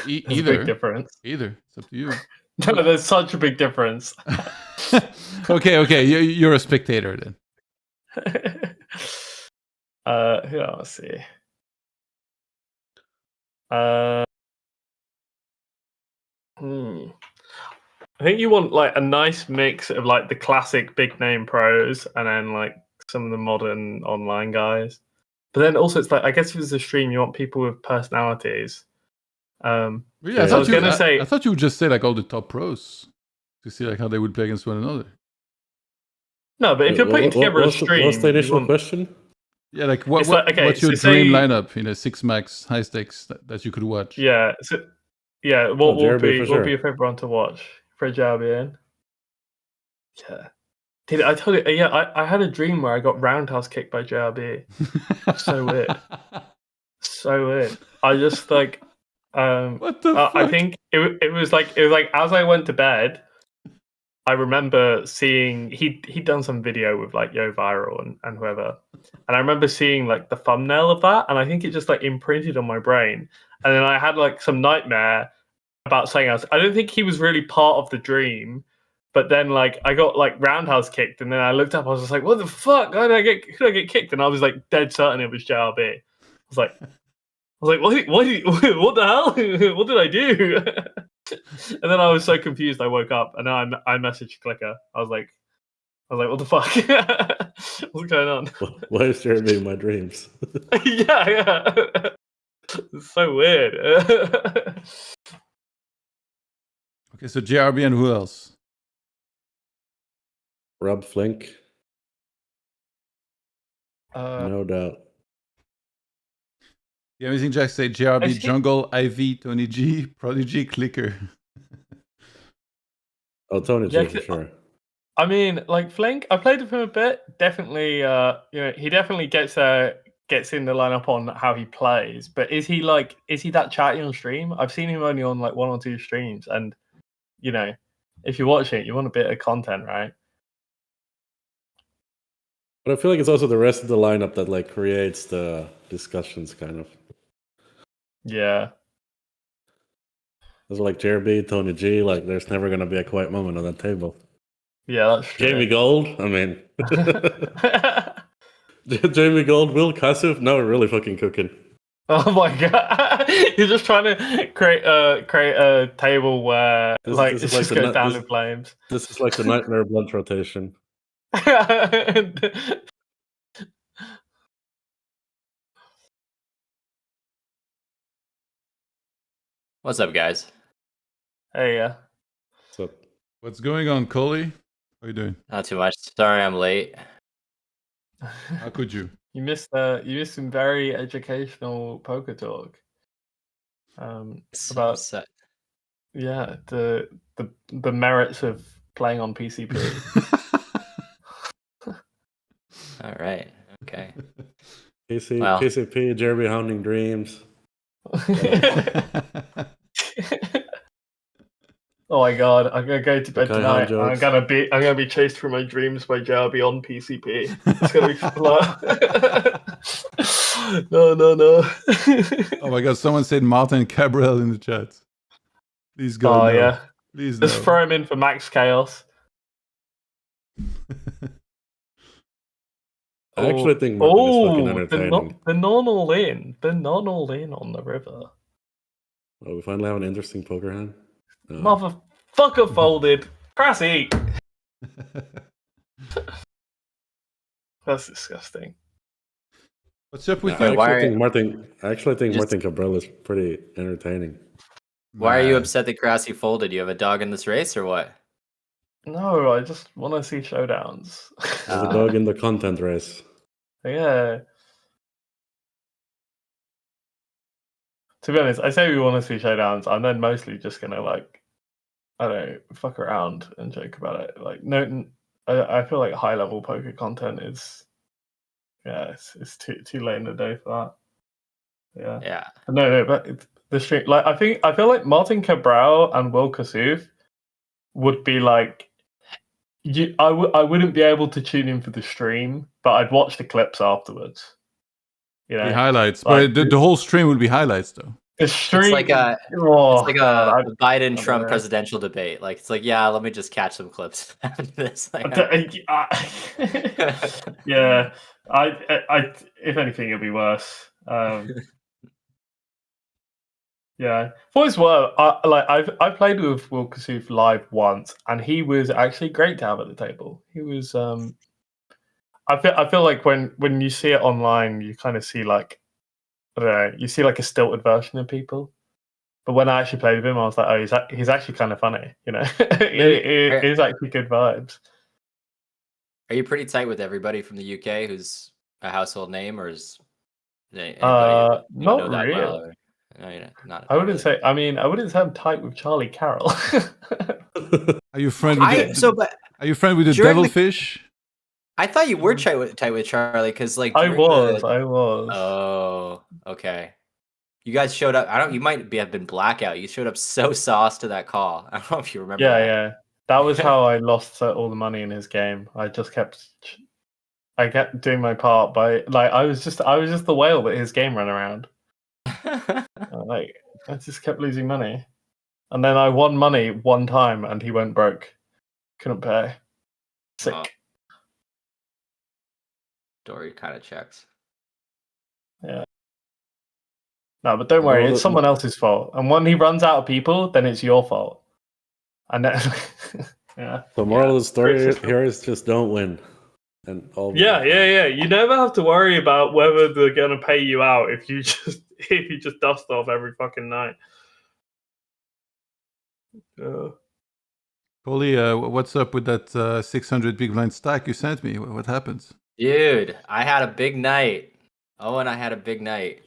Either. A big difference. Either. It's up to you. No, there's such a big difference. Okay. You're a spectator then. Who else? See. Who think you want like a nice mix of like the classic big name pros and then like some of the modern online guys. But then also it's like I guess if it's a stream, you want people with personalities. Really? Yeah, So I was gonna say I thought you would just say like all the top pros to see like how they would play against one another. no, but if you're putting together a stream, what's the initial you want... question? Yeah, like It's like, okay, what's your so dream say- lineup in a 6 max high stakes that you could watch? Yeah, so yeah, what will JRB be for sure. your favorite one to watch? For JRB. Yeah. Dude, I told you, yeah, I had a dream where I got roundhouse kicked by JRB. So weird. So weird. I just like What the fuck? I think it was like as I went to bed, I remember seeing he'd done some video with like Yo Viral and whoever. And I remember seeing like the thumbnail of that, and I think it just like imprinted on my brain. And then I had like some nightmare about something else. I don't think he was really part of the dream, but then like I got like roundhouse kicked, and then I looked up, I was just like, what the fuck? Who did I get kicked? And I was like dead certain it was JRB. I was like, what the hell? What did I do? And then I was so confused. I woke up and then I messaged Clicker. I was like, what the fuck? What's going on? Why is Jeremy in my dreams? yeah. It's so weird. Okay, so JRB and who else? Rob Flink, Uh, no doubt. The Amazing Jack say JRB, I see- Jungle, IV, Tony G, Prodigy, Clicker. Oh, Tony Yeah, G for sure. I mean, like Flink, I played with him a bit. Definitely, he definitely gets in the lineup on how he plays. But is he that chatty on stream? I've seen him only on like 1 or 2 streams, and if you watch it, you want a bit of content, right? But I feel like it's also the rest of the lineup that like creates the discussions, kind of. Yeah. It's like JRB, Tony G. Like, there's never gonna be a quiet moment on that table. Yeah, that's true. Jamie Gold. I mean, Jamie Gold, Will Kasuf. Now we're really fucking cooking. Oh my god! You're just trying to create a table where This is it like just the goes nut- down this- in flames. This is like the nightmare blood rotation. What's up, guys? Hey, yeah. So What's going on, Coley? How are you doing? Not too much. Sorry, I'm late. How could you? You missed some very educational poker talk. About So- the merits of playing on PCP. all right. Okay. KCP, JRB Hounding Dreams. Oh my god! I'm gonna go to bed Okay, tonight. hard I'm jokes. gonna be chased through my dreams by JRB on PCP. It's gonna be no. Oh my god, someone said Martin Cabral in the chat. Please go. Oh no. yeah. Please Just no. throw him in for max chaos. I actually think Martin is fucking entertaining. the non all in on the river. Oh, we finally have an interesting poker hand. Motherfucker folded. Crassy. That's disgusting. What's up with I you? actually think Martin Cabral is pretty entertaining. Why are you Man. upset that Krasi folded? You have a dog in this race, or what? No, I just want to see showdowns. There's a dog in the content race. Yeah. To be honest, I say we want to see showdowns. I'm then mostly just gonna like, I don't know, fuck around and joke about it. Like, no, I feel like high level poker content is, it's too late in the day for that. Yeah. Yeah. No, but the stream, like, I feel like Martin Cabral and Will Kasuf would be like, I wouldn't be able to tune in for the stream, but I'd watch the clips afterwards. You know, The highlights. like- But the whole stream would be highlights though. the stream. It's like a God, Biden-Trump know. presidential debate. Like, it's like, yeah, let me just catch some clips after this. Like, yeah, I if anything, it'd be worse. Yeah, for his work, I played with Will Kassouf live once, and he was actually great to have at the table. He was. I feel like when you see it online, you kind of see like I don't know, you see like a stilted version of people. But when I actually played with him, I was like, oh, he's actually kind of funny. You know, he's actually good vibes. Are you pretty tight with everybody from the UK who's a household name, or is anybody you not know that really. well? Or, no, you know, not. I wouldn't really. say. I mean, I wouldn't say I'm tight with Charlie Carroll. Are you friend with Are you friend with the Devilfish? I thought you were tight with Charlie because like I was. Oh, okay. You guys showed up. You might have been blackout. You showed up so sauced to that call. I don't know if you remember. Yeah. That was how I lost all the money in his game. I kept doing my part by like I was just the whale that his game ran around. Like I just kept losing money, and then I won money one time, and he went broke, couldn't pay. Sick. Oh. Dory kind of checks. Yeah. No, but don't worry, it's someone else's fault. And when he runs out of people, then it's your fault. And then, yeah. The moral of the story here is just don't win. And all yeah. You never have to worry about whether they're gonna pay you out if you just dust off every fucking night. Polly, what's up with that 600 big blind stack you sent me? What happens? Dude, I had a big night. Oh, and I had a big night.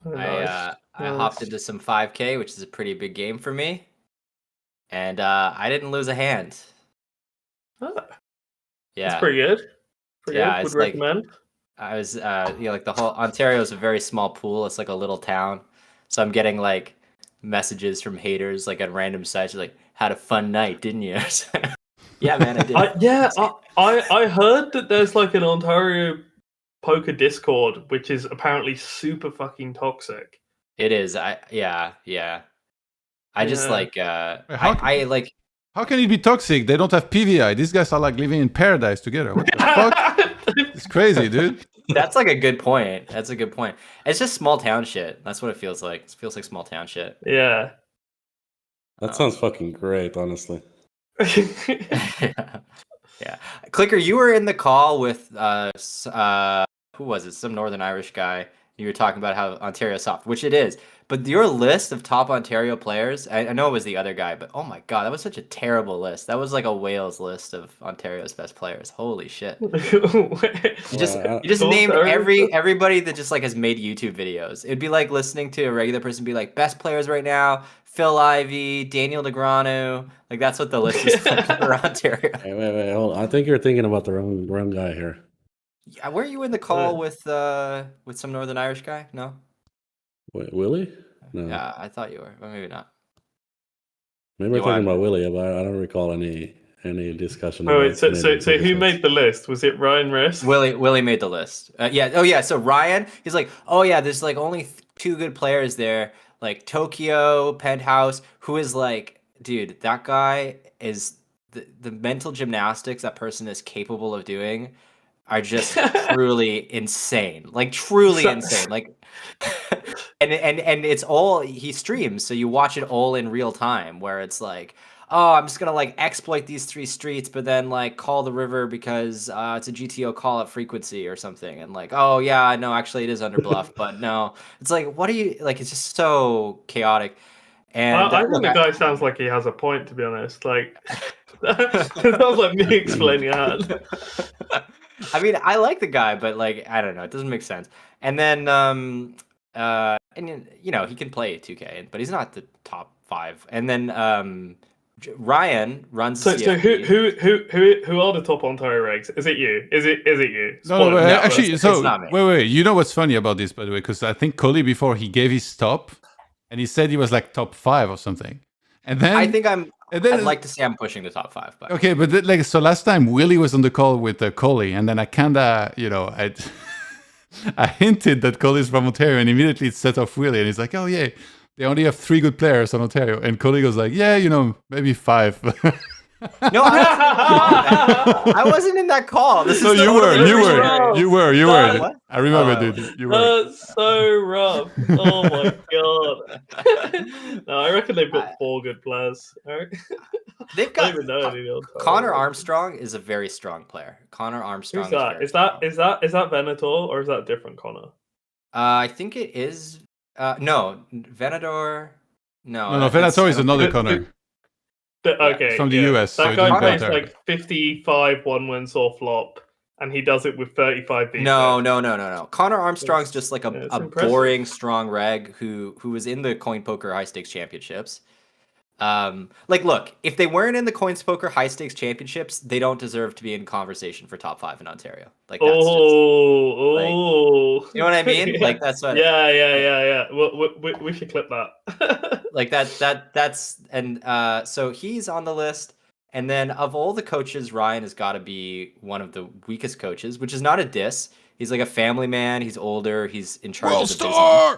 I hopped into some 5K, which is a pretty big game for me, and I didn't lose a hand. Yeah, that's pretty good. Would recommend. I was, like the whole Ontario is a very small pool. It's like a little town, so I'm getting like messages from haters like at random sites like, "Had a fun night, didn't you?" Yeah, man, I did. I heard that there's like an Ontario poker Discord, which is apparently super fucking toxic. It is. Yeah. I just like how can it be toxic? They don't have PVI. These guys are like living in paradise together. What the fuck? It's crazy, dude. That's like a good point. That's a good point. It's just small town shit. That's what it feels like. It feels like small town shit. Yeah. That sounds fucking great, honestly. Yeah. Clicker, you were in the call with who was it? Some Northern Irish guy. You were talking about how Ontario's soft, which it is. But your list of top Ontario players, I know it was the other guy, but oh my god, that was such a terrible list. That was like a Wales list of Ontario's best players. Holy shit! You just named everybody that just like has made YouTube videos. It'd be like listening to a regular person be like, best players right now: Phil Ivey, Daniel Negreanu. Like that's what the list is for Ontario. Hey, wait, hold on. I think you're thinking about the wrong guy here. Yeah, were you in the call with some Northern Irish guy? No. Wait, Willie? No. Yeah, I thought you were, but maybe not. Maybe we're talking about Willie, but I don't recall any discussion. So who made the list? Was it Ryan Riss? Willie made the list. Yeah. Oh yeah. So Ryan, he's like, oh yeah, there's like only two good players there, like Tokyo, Penthouse, who is like, dude, that guy is the mental gymnastics that person is capable of doing are just truly insane. Like truly insane. Like and it's all he streams, so you watch it all in real time where it's like, oh, I'm just gonna like exploit these 3 streets, but then like call the river because it's a GTO call at frequency or something, and like, oh yeah, no, actually it is under bluff, but no, it's like, what are you like? It's just so chaotic. And I think the guy sounds like he has a point, to be honest. Like, it sounds like me explaining that. I mean, I like the guy, but like, I don't know, it doesn't make sense. And then, and you know, he can play 2K, but he's not the top 5. And then, Ryan runs. So who are the top Ontario regs? Is it you? Is it you? No, actually, so wait. You know what's funny about this, by the way? Because I think Coley before he gave his top, and he said he was like top 5 or something. And then I think I'd like to say I'm pushing the top 5. But okay, but like so, last time Willie was on the call with Coley, and then I kinda, you know, I hinted that Coley's from Ontario, and immediately it set off Willie, and he's like, oh yeah. They only have 3 good players on Ontario. And Coley goes like, yeah, you know, maybe 5. No, I wasn't in that call. This No, is you were. What? I remember, dude. You were. That's so rough. Oh my god. No, I reckon they've got 4 good players. They've I got don't even know any of them. Connor Armstrong is a very strong player. Connor Armstrong. Who's that? Is that Venator or is that a different Connor? I think it is. No, Venador. No, Venator is another Connor. Okay, from the US. That so guy it plays doesn't matter. like 55 one-wins or flop, and he does it with 35 defense. No. Connor Armstrong's just like a impressive. boring strong reg who was in the CoinPoker High Stakes Championships. Like, look, if they weren't in the CoinPoker High Stakes Championships, they don't deserve to be in conversation for top 5 in Ontario. Like, that's just, like, you know what I mean? Yeah. Like, that's what. Yeah. We should clip that. Like that's and so he's on the list. And then of all the coaches, Ryan has got to be one of the weakest coaches, which is not a diss. He's like a family man. He's older. He's in charge of the business.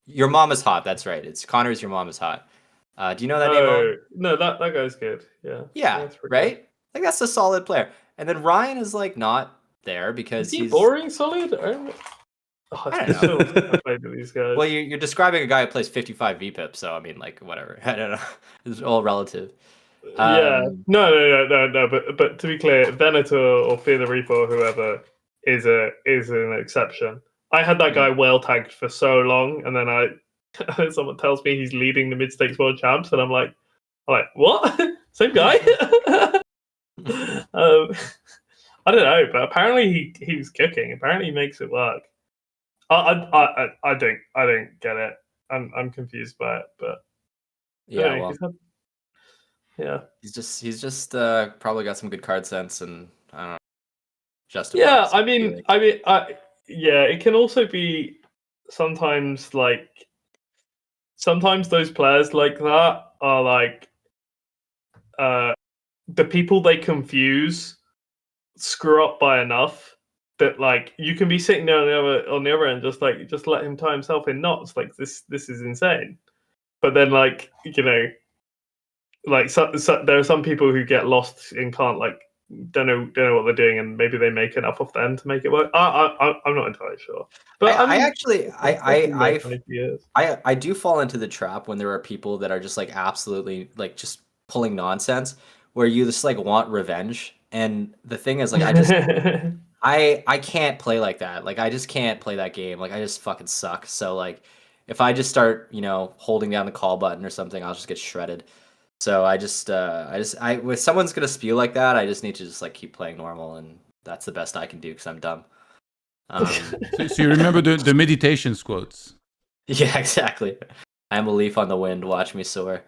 Your mom is hot. That's right. It's Connor's Your Mom is Hot. Do you know that name? No, that guy's good. Yeah. Yeah, right? Good. Like, that's a solid player. And then Ryan is like not there because he's boring solid. I don't know. These guys. Well, you're describing a guy who plays 55 VPIP, so I mean, like, whatever. I don't know. It's all relative. Yeah. No. But to be clear, Venator or Fear the Reaper or whoever is an exception. I had that guy well tagged for so long, and then someone tells me he's leading the mid stakes world champs, and I'm like, what? Same guy? I don't know, but apparently he was cooking. Apparently he makes it work. I don't get it. I'm confused by it, but yeah, he's just probably got some good card sense, and I don't know. Justified. Yeah, I mean, it can also be sometimes those players like that are like the people they confuse screw up by enough that like you can be sitting there on the other end just let him tie himself in knots. Like this is insane. But then like, you know, like so there are some people who get lost and can't like don't know what they're doing, and maybe they make enough of them to make it work. I'm not entirely sure. But I do fall into the trap when there are people that are just like absolutely like just pulling nonsense where you just like want revenge. And the thing is, like, I just I can't play like that. Like, I just can't play that game. Like, I just fucking suck. So like, if I just start, you know, holding down the call button or something, I'll just get shredded. So if someone's gonna spew like that, I just need to just like keep playing normal, and that's the best I can do because I'm dumb. So you remember the meditations quotes? Yeah, exactly. I'm a leaf on the wind. Watch me soar.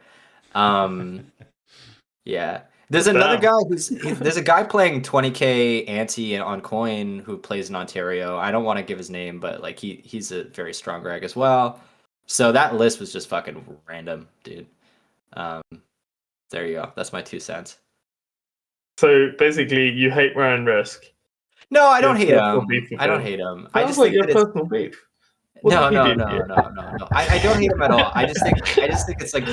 Yeah. There's another guy there's a guy playing 20k ante on Coin who plays in Ontario. I don't want to give his name, but like he's a very strong reg as well. So that list was just fucking random, dude. There you go. That's my 2 cents. So basically, you hate Ryan Risk. No, I don't hate him. I don't hate him. I just think your personal beef. No. I don't hate him at all. I just think it's like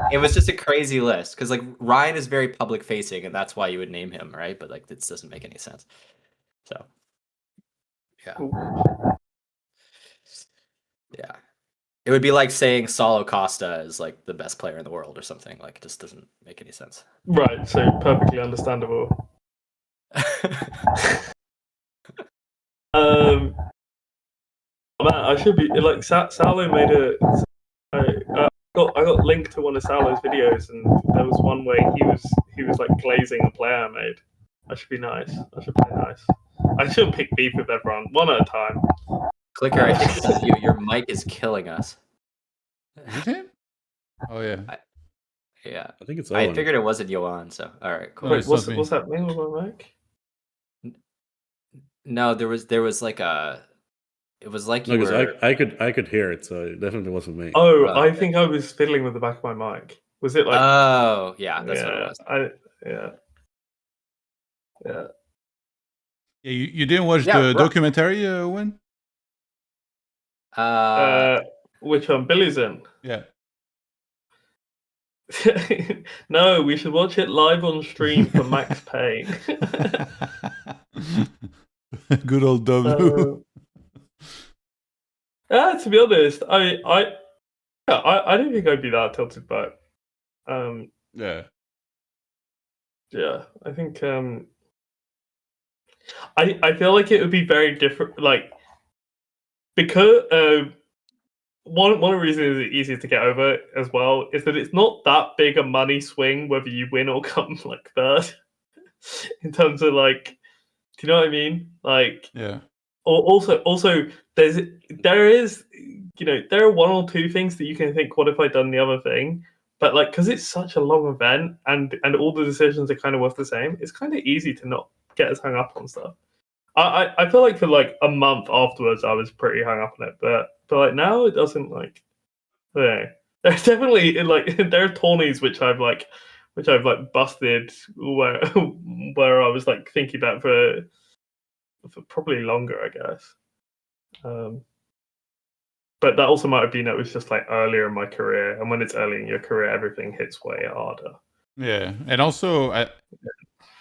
it was just a crazy list because like Ryan is very public facing, and that's why you would name him, right? But like this doesn't make any sense. So yeah. Yeah. It would be like saying Saulo Costa is like the best player in the world or something. Like, it just doesn't make any sense. Right, so perfectly understandable. Man, I should be like Salo made I got linked to one of Salo's videos, and there was one where he was like glazing a player I made. I should be nice. I should play nice. I shouldn't pick beef with everyone. One at a time. Clicker, I think this is you. Your mic is killing us. Is it? Oh yeah. Yeah. I think it's. I figured it wasn't Yoan. So all right, cool. Wait, what's happening with my mic? No, there was like a. It was like you were... I could hear it, so it definitely wasn't me. Oh, I think I was fiddling with the back of my mic. Was it like? Oh, yeah, that's what it was. Yeah. You didn't watch the documentary, when? Which one? Billy's in. Yeah. No, we should watch it live on stream for Max Payne. Good old W. To be honest, I don't think I'd be that tilted back. Yeah. Yeah, I think I feel like it would be very different, like, because one of the reasons it's easier to get over as well is that it's not that big a money swing whether you win or come like third. In terms of, like, do you know what I mean? Like, Yeah. also there is, you know, there are one or two things that you can think, what if I'd done the other thing? But like, because it's such a long event and all the decisions are kind of worth the same, it's kind of easy to not get as hung up on stuff. I feel like for like a month afterwards, I was pretty hung up on it, but like now it doesn't, like, I don't know. There's definitely, like, there are tourneys which I've like busted where I was like thinking about for probably longer, I guess. But that also might have been, it was just like earlier in my career, and when it's early in your career, everything hits way harder. Yeah, and also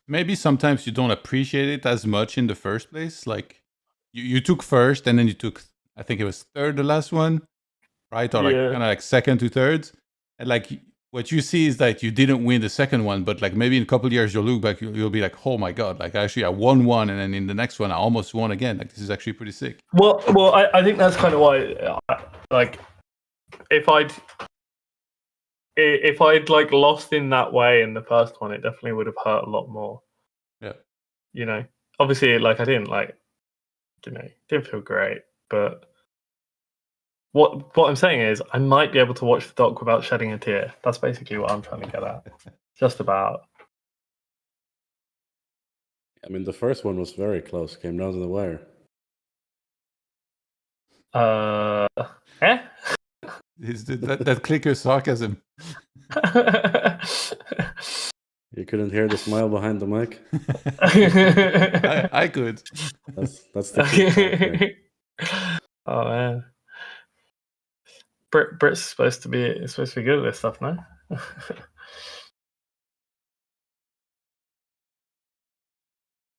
maybe sometimes you don't appreciate it as much in the first place. Like you took first, and then you took, I think it was third, the last one, right? Or like Yeah. kind of like second to thirds, and like what you see is that you didn't win the second one, but like maybe in a couple of years you'll look back, you'll be like, oh my god, like actually I won one, and then in the next one I almost won again. Like this is actually pretty sick. Well, I think that's kind of why, like, if I'd like lost in that way in the first one, it definitely would have hurt a lot more. Yeah. You know, obviously, like, I didn't, like, you know, didn't feel great, but what I'm saying is I might be able to watch the doc without shedding a tear. That's basically what I'm trying to get at. Just about. I mean, the first one was very close. Came down to the wire. Is that clicker sarcasm? You couldn't hear the smile behind the mic. I could. That's the key. Oh man, Brit's supposed to be good at this stuff, no?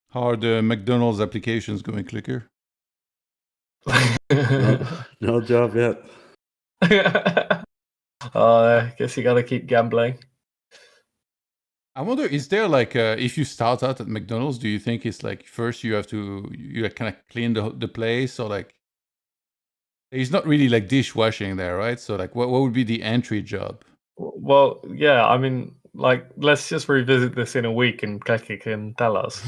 How are the McDonald's applications going, clicker? No job yet. I guess you gotta keep gambling. I wonder, is there like if you start out at McDonald's, do you think it's like first you have to kind of clean the place, or like there's not really like dishwashing there, right? So like what would be the entry job? Well, yeah, I mean, like, let's just revisit this in a week and Keki can tell us.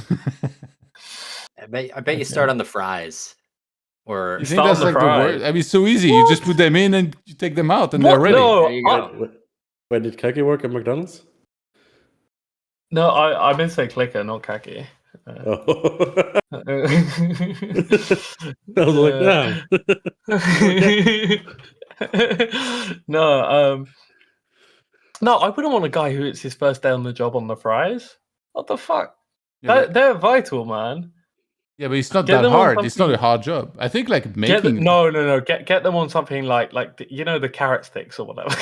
I bet you start on the fries. Or you think that's like the worst? I mean, it's so easy. What? You just put them in and you take them out, and they're ready. No, Wait, did Keki work at McDonald's? No, I meant to say clicker, not Kaki. Oh. I was like, damn. No, I wouldn't want a guy who it's his first day on the job on the fries. What the fuck? Yeah, they're vital, man. Yeah, but it's not that hard. It's not a hard job. I think like making. No. Get them on something like you know, the carrot sticks or whatever.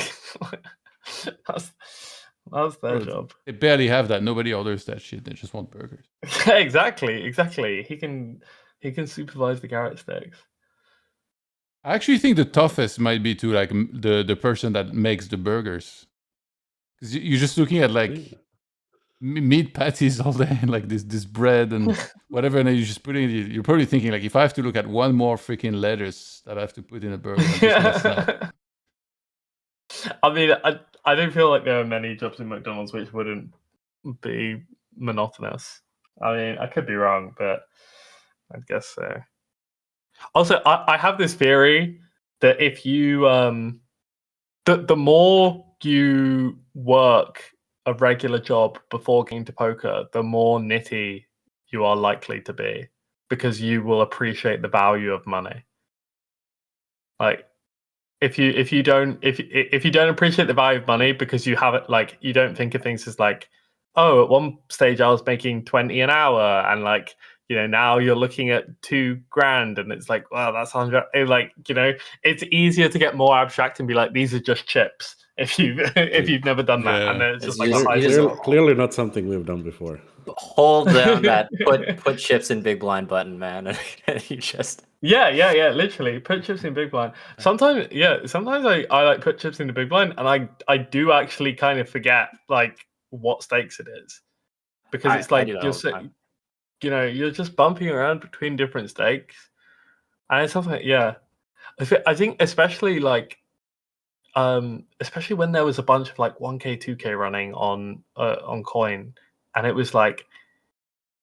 That's their job. They barely have that. Nobody orders that shit. They just want burgers. Exactly. He can supervise the carrot sticks. I actually think the toughest might be to like the person that makes the burgers, because you're just looking at like meat patties all day and like this bread and whatever, and then you're just putting it. You're probably thinking like, if I have to look at one more freaking lettuce that I have to put in a burger, I'm just gonna stop. I mean, I don't feel like there are many jobs in McDonald's which wouldn't be monotonous. I mean, I could be wrong, but I guess so. Also, I have this theory that if you the more you work a regular job before getting to poker, the more nitty you are likely to be, because you will appreciate the value of money. Like, if you don't appreciate the value of money because you have it, like, you don't think of things as like, oh, at one stage I was making 20 an hour, and like, you know, now you're looking at $2,000, and it's like, wow, that's 100. Like, you know, it's easier to get more abstract and be like, these are just chips, if you've never done that, and then it's just like a high score. Clearly not something we've done before. Hold down that put chips in big blind button, man. And you just Yeah, literally put chips in big blind. Sometimes I like put chips in the big blind, and I do actually kind of forget like what stakes it is, because it's like you're just bumping around between different stakes, and it's something I think especially like especially when there was a bunch of like 1K 2K running on Coin, and it was like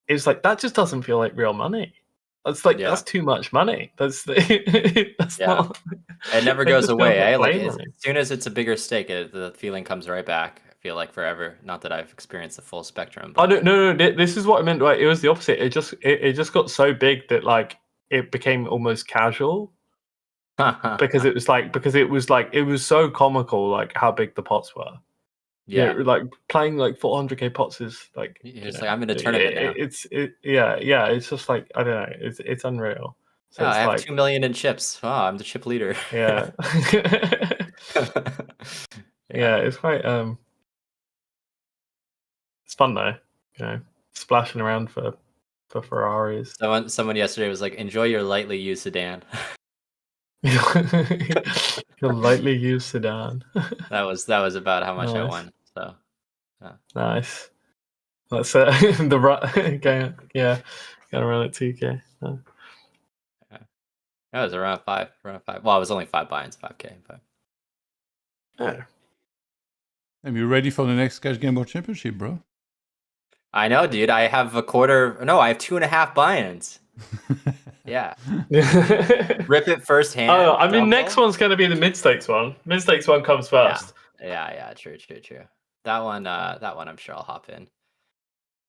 that just doesn't feel like real money. That's like that's too much money. That's not. It never goes away. Eh? Like as soon as it's a bigger stake, the feeling comes right back. I feel like forever. Not that I've experienced the full spectrum. But... Oh no! This is what I meant. Right? It was the opposite. It just got so big that like it became almost casual. because it was so comical, like how big the pots were. Yeah, like playing like 400k pots is like it's like I'm in a tournament now. It's just like I don't know, it's unreal. So I have 2 million in chips. Oh, I'm the chip leader. Yeah. It's quite it's fun though, splashing around for Ferraris. Someone yesterday was like, enjoy your lightly used sedan. Your lightly used sedan. that was about how much I won. So nice. That's the going around at 2K. That was around 5. Well, it was only 5 buy-ins, 5K, but Are you ready for the next Cash Game World Championship, bro? I know, dude. I have I have 2.5 buy-ins. Yeah. Rip it first hand. Oh, I mean, next one's going to be the mid-stakes one. Mid-stakes one comes first. Yeah. True. That one I'm sure I'll hop in.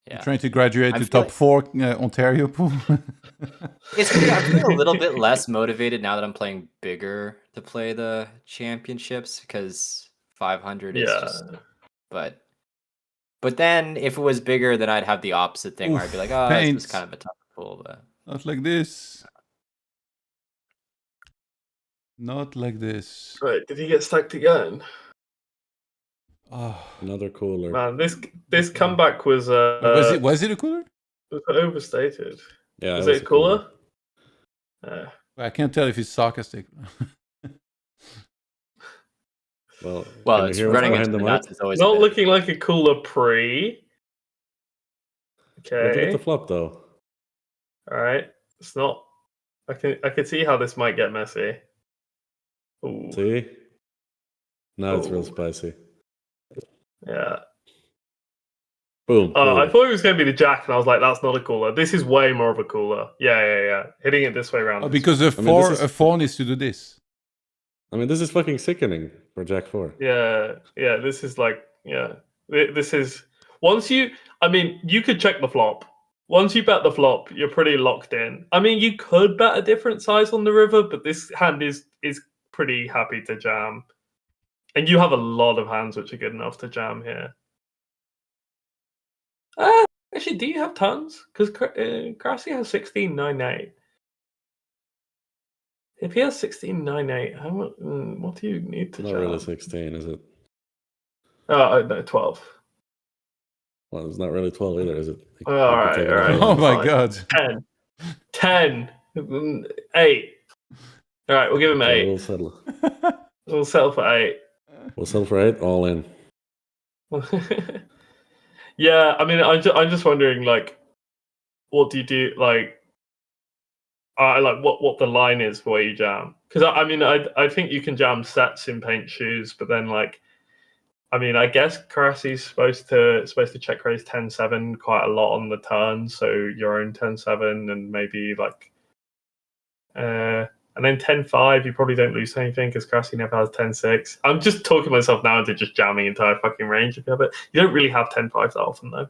Yeah. You're trying to graduate to top 4 Ontario pool. It's weird. I'm feeling a little bit less motivated now that I'm playing bigger to play the championships, because 500 is just. But then if it was bigger, then I'd have the opposite thing where I'd be like, oh, this is kind of a tough pool. But not like this. Not like this. Right? Did he get stacked again? Oh, another cooler. Man, this comeback was was it a cooler? Was it overstated? Yeah, was it a cooler? I can't tell if he's sarcastic. Well, it's running into the nuts. It's always not looking like a cooler pre. Okay. Look at the flop though. All right, it's not. I can see how this might get messy. Ooh. See, now it's real spicy. Yeah. Boom. I thought it was going to be the jack, and I was like, "That's not a cooler. This is way more of a cooler." Yeah. Hitting it this way around. Oh, because a four needs to do this. I mean, this is fucking sickening for Jack 4. Yeah. This is like, this is once you. I mean, you could check the flop. Once you bet the flop, you're pretty locked in. I mean, you could bet a different size on the river, but this hand is pretty happy to jam, and you have a lot of hands which are good enough to jam here. Actually, do you have tons? Because Kraci has 16-9-8. If he has 16-9-8, what do you need to jam? Not really 16, is it? Oh, no, 12. Well, it's not really 12 either, is it? All right. Oh my god. 10, 8. All right, we'll give him 8. We'll settle. We'll settle for 8. We'll settle for 8, all in. Yeah, I mean, I'm just wondering, like, what do you do, like what the line is for where you jam? Because I mean, I think you can jam sets in paint shoes, but then like, I mean, I guess Kraci's supposed to check raise 10-7 quite a lot on the turn, so your own 10-7 and maybe like, and then 10-5, you probably don't lose anything because Kraci never has 10-6. I'm just talking myself now into just jamming entire fucking range if you have it. You don't really have 10-5 that often though.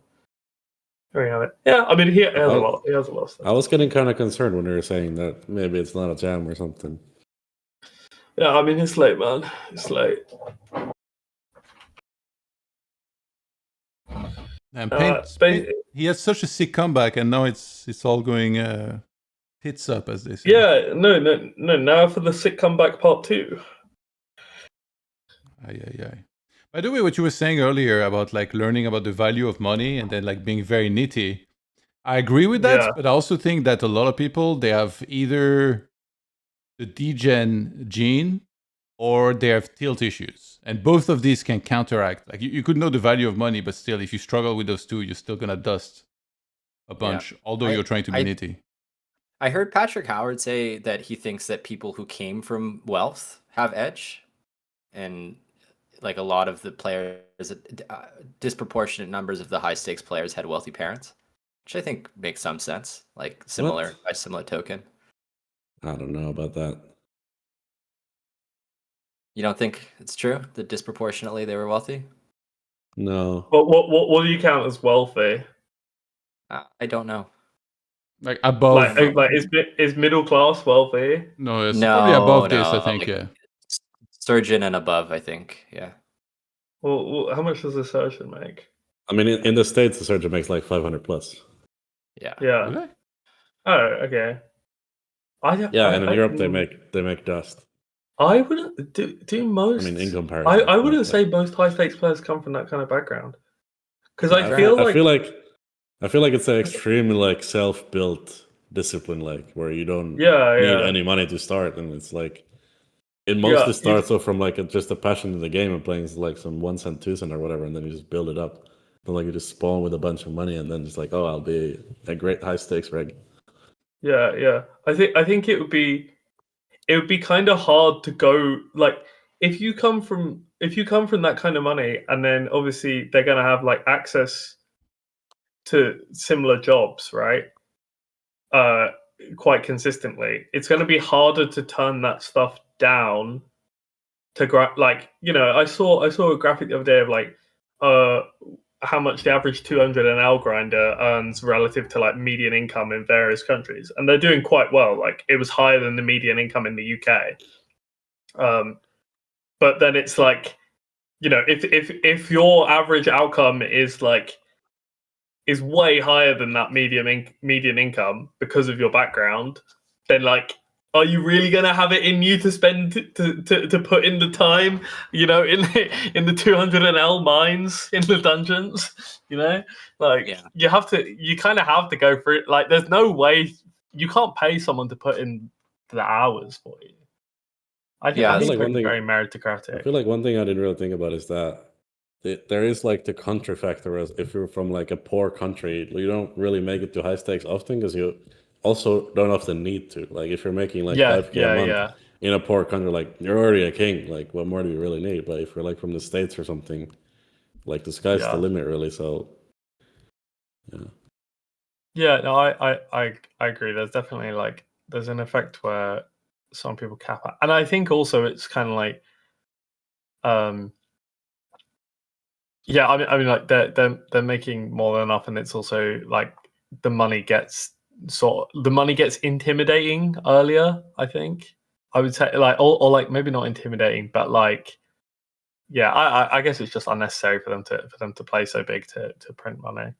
There we have it. Yeah, I mean, he has a lot. He has a lot of stuff. I was getting kind of concerned when you were saying that maybe it's not a jam or something. Yeah, I mean, it's late, man. It's late. And Paint, he has such a sick comeback, and now it's all going tits up, as they say. Yeah, no. Now for the sick comeback part 2. Aye. By the way, what you were saying earlier about like learning about the value of money and then like being very nitty, I agree with that, Yeah. but I also think that a lot of people, they have either the degen gene or they have tilt issues. And both of these can counteract. Like you could know the value of money, but still, if you struggle with those two, you're still going to dust a bunch, although you're trying to be nitty. I heard Patrick Howard say that he thinks that people who came from wealth have edge. And like a lot of the players, disproportionate numbers of the high stakes players had wealthy parents, which I think makes some sense. Like similar by similar token. I don't know about that. You don't think it's true that disproportionately they were wealthy? No. But what do you count as wealthy? I don't know. Like above. Like is middle class wealthy? No, it's probably above this, I think, like, yeah. Surgeon and above, I think, yeah. Well, how much does a surgeon make? I mean, in the States, the surgeon makes like 500 plus. Yeah. Yeah. Really? Oh, okay. And in Europe they make dust. I wouldn't do most. I mean, in comparison, I wouldn't say most high stakes players come from that kind of background, because I feel like it's an extremely like self-built discipline, like where you don't need any money to start, and it's like it mostly starts off from like just a passion in the game and playing like some 1 cent, 2 cent or whatever, and then you just build it up. But like you just spawn with a bunch of money, and then it's like, oh, I'll be a great high stakes reg. Yeah. I think it would be kind of hard to go like if you come from that kind of money, and then obviously they're gonna have like access to similar jobs, right? Quite consistently, it's going to be harder to turn that stuff down to I saw a graphic the other day of like how much the average 200 NL grinder earns relative to like median income in various countries, and they're doing quite well. Like it was higher than the median income in the UK. But then it's like, if your average outcome is way higher than that median income because of your background, then like, are you really gonna have it in you to spend to put in the time, in the 200 NL mines in the dungeons, you kind of have to go for it. Like, there's no way you can't pay someone to put in the hours for you. I think it's very meritocratic. I feel like one thing I didn't really think about is that there is like the contra factor. As if you're from like a poor country, you don't really make it to high stakes often because you also don't often need to. Like if you're making like 5K a month in a poor country, like you're already a king. Like what more do you really need? But if you're like from the States or something, like the sky's the limit, really. So no, I agree. There's definitely like there's an effect where some people cap it, and I think also it's kind of like I mean like they're making more than enough, and it's also like the money gets intimidating earlier. I think I would say like or like maybe not intimidating, but like I guess it's just unnecessary for them to play so big to print money.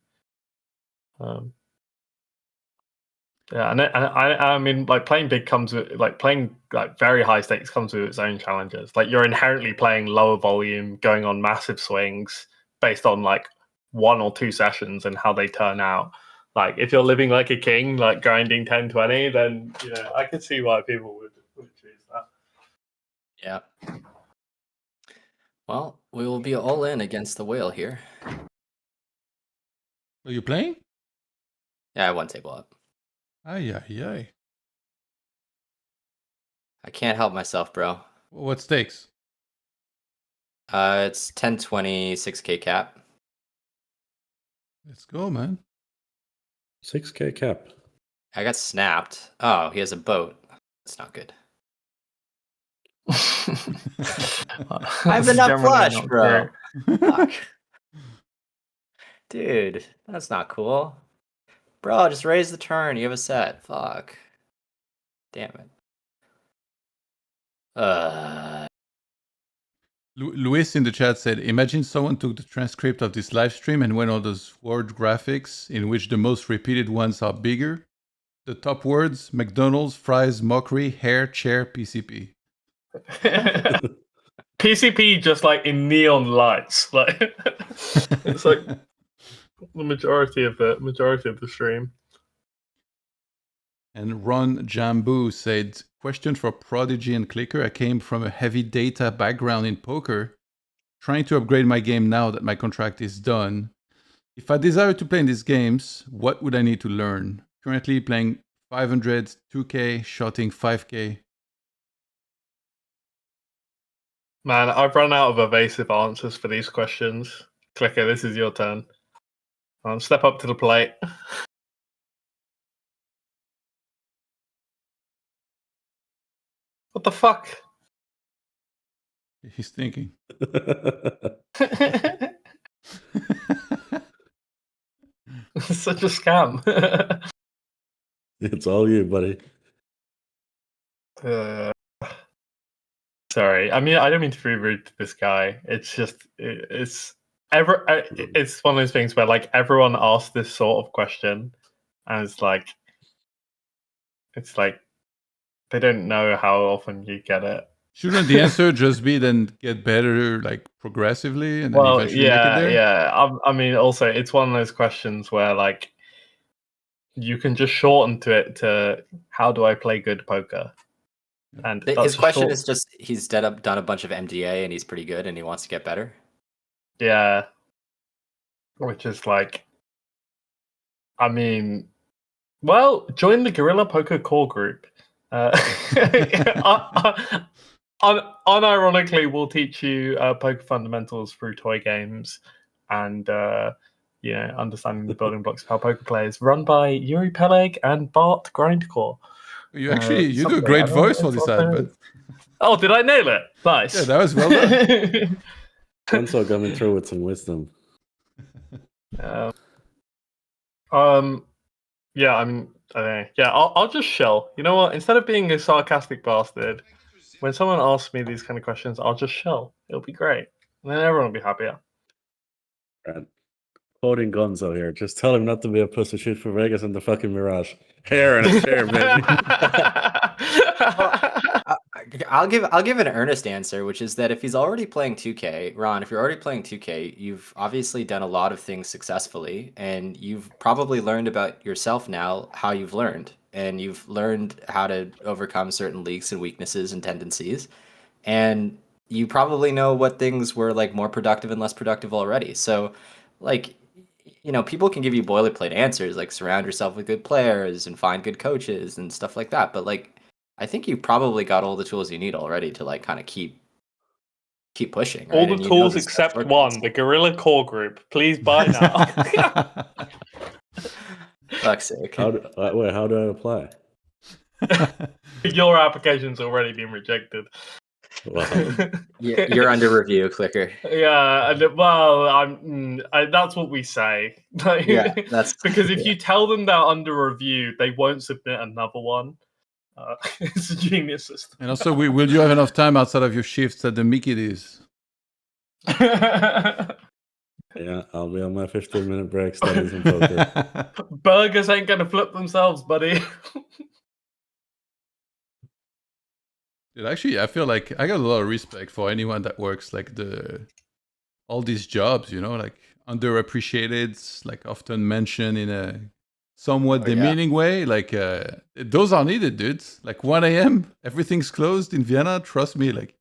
And I mean, like playing big comes with like playing like very high stakes comes with its own challenges. Like you're inherently playing lower volume, going on massive swings based on like 1 or 2 sessions and how they turn out. Like if you're living like a king, like grinding 10-20, then I could see why people would choose that. Yeah. Well, we will be all in against the whale here. Are you playing? Yeah, 1 table up. Aye. I can't help myself, bro. What stakes? It's 10-20, 6K cap. Let's go, man. 6K cap. I got snapped. Oh, he has a boat. That's not good. I have enough flush, bro. Fuck. Dude, that's not cool. Bro, just raise the turn. You have a set. Fuck. Damn it. Luis in the chat said, imagine someone took the transcript of this live stream and went on those word graphics in which the most repeated ones are bigger. The top words, McDonald's, fries, mockery, hair, chair, PCP. PCP just like in neon lights. Like it's like the majority of the stream. And Ron Jambu said, question for Prodigy and Clicker. I came from a heavy data background in poker, trying to upgrade my game now that my contract is done. If I desire to play in these games, what would I need to learn? Currently playing 500, 2K, shotting 5K. Man, I've run out of evasive answers for these questions. Clicker, this is your turn. Step up to the plate. What the fuck? He's thinking. It's such a scam. It's all you, buddy. Sorry, I mean I don't mean to be rude to this guy. It's just it's one of those things where like everyone asks this sort of question, and it's like they don't know how often you get it. Shouldn't the answer just be then get better like progressively and then eventually make it there? Yeah. I mean, also it's one of those questions where like you can just shorten to it to how do I play good poker? And his question is just he's done a bunch of MDA and he's pretty good and he wants to get better. Yeah, which is like, I mean, well, join the Gorilla Poker Core group. Unironically, we'll teach you poker fundamentals through toy games and understanding the building blocks of how poker plays. Run by Yuri Peleg and Bart Grindcore. You do a great voice for this ad, but oh, did I nail it? Nice. Yeah, that was well done. Gonzo coming through with some wisdom. Yeah, I'll just shell. You know what? Instead of being a sarcastic bastard, when someone asks me these kind of questions, I'll just shell. It'll be great, and then everyone will be happier. Right. Quoting Gonzo here. Just tell him not to be a pussy, shoot for Vegas and the fucking Mirage. Hair and a chair, baby. I'll give an earnest answer, which is that if he's already playing 2K, Ron, if you're already playing 2K, you've obviously done a lot of things successfully, and you've probably learned about yourself now how you've learned, and you've learned how to overcome certain leaks and weaknesses and tendencies, and you probably know what things were like more productive and less productive already. So, like, people can give you boilerplate answers like surround yourself with good players and find good coaches and stuff like that, but like I think you probably got all the tools you need already to like kind of keep pushing. Right? All the tools except one, the Gorilla Core Group. Please buy now. Fuck's sake. How do I apply? Your application's already been rejected. Wow. You're under review, Clicker. Yeah, well, that's what we say. Yeah, that's because if you tell them they're under review, they won't submit another one. It's a genius system. And also, will you have enough time outside of your shifts at the Mickey's? Yeah, I'll be on my 15-minute break studies in poker. Burgers ain't gonna flip themselves, buddy. Dude, actually, I feel like I got a lot of respect for anyone that works like all these jobs, like underappreciated, like often mentioned in a somewhat demeaning way. Like those are needed, dude. Like 1 a.m., everything's closed in Vienna. Trust me, like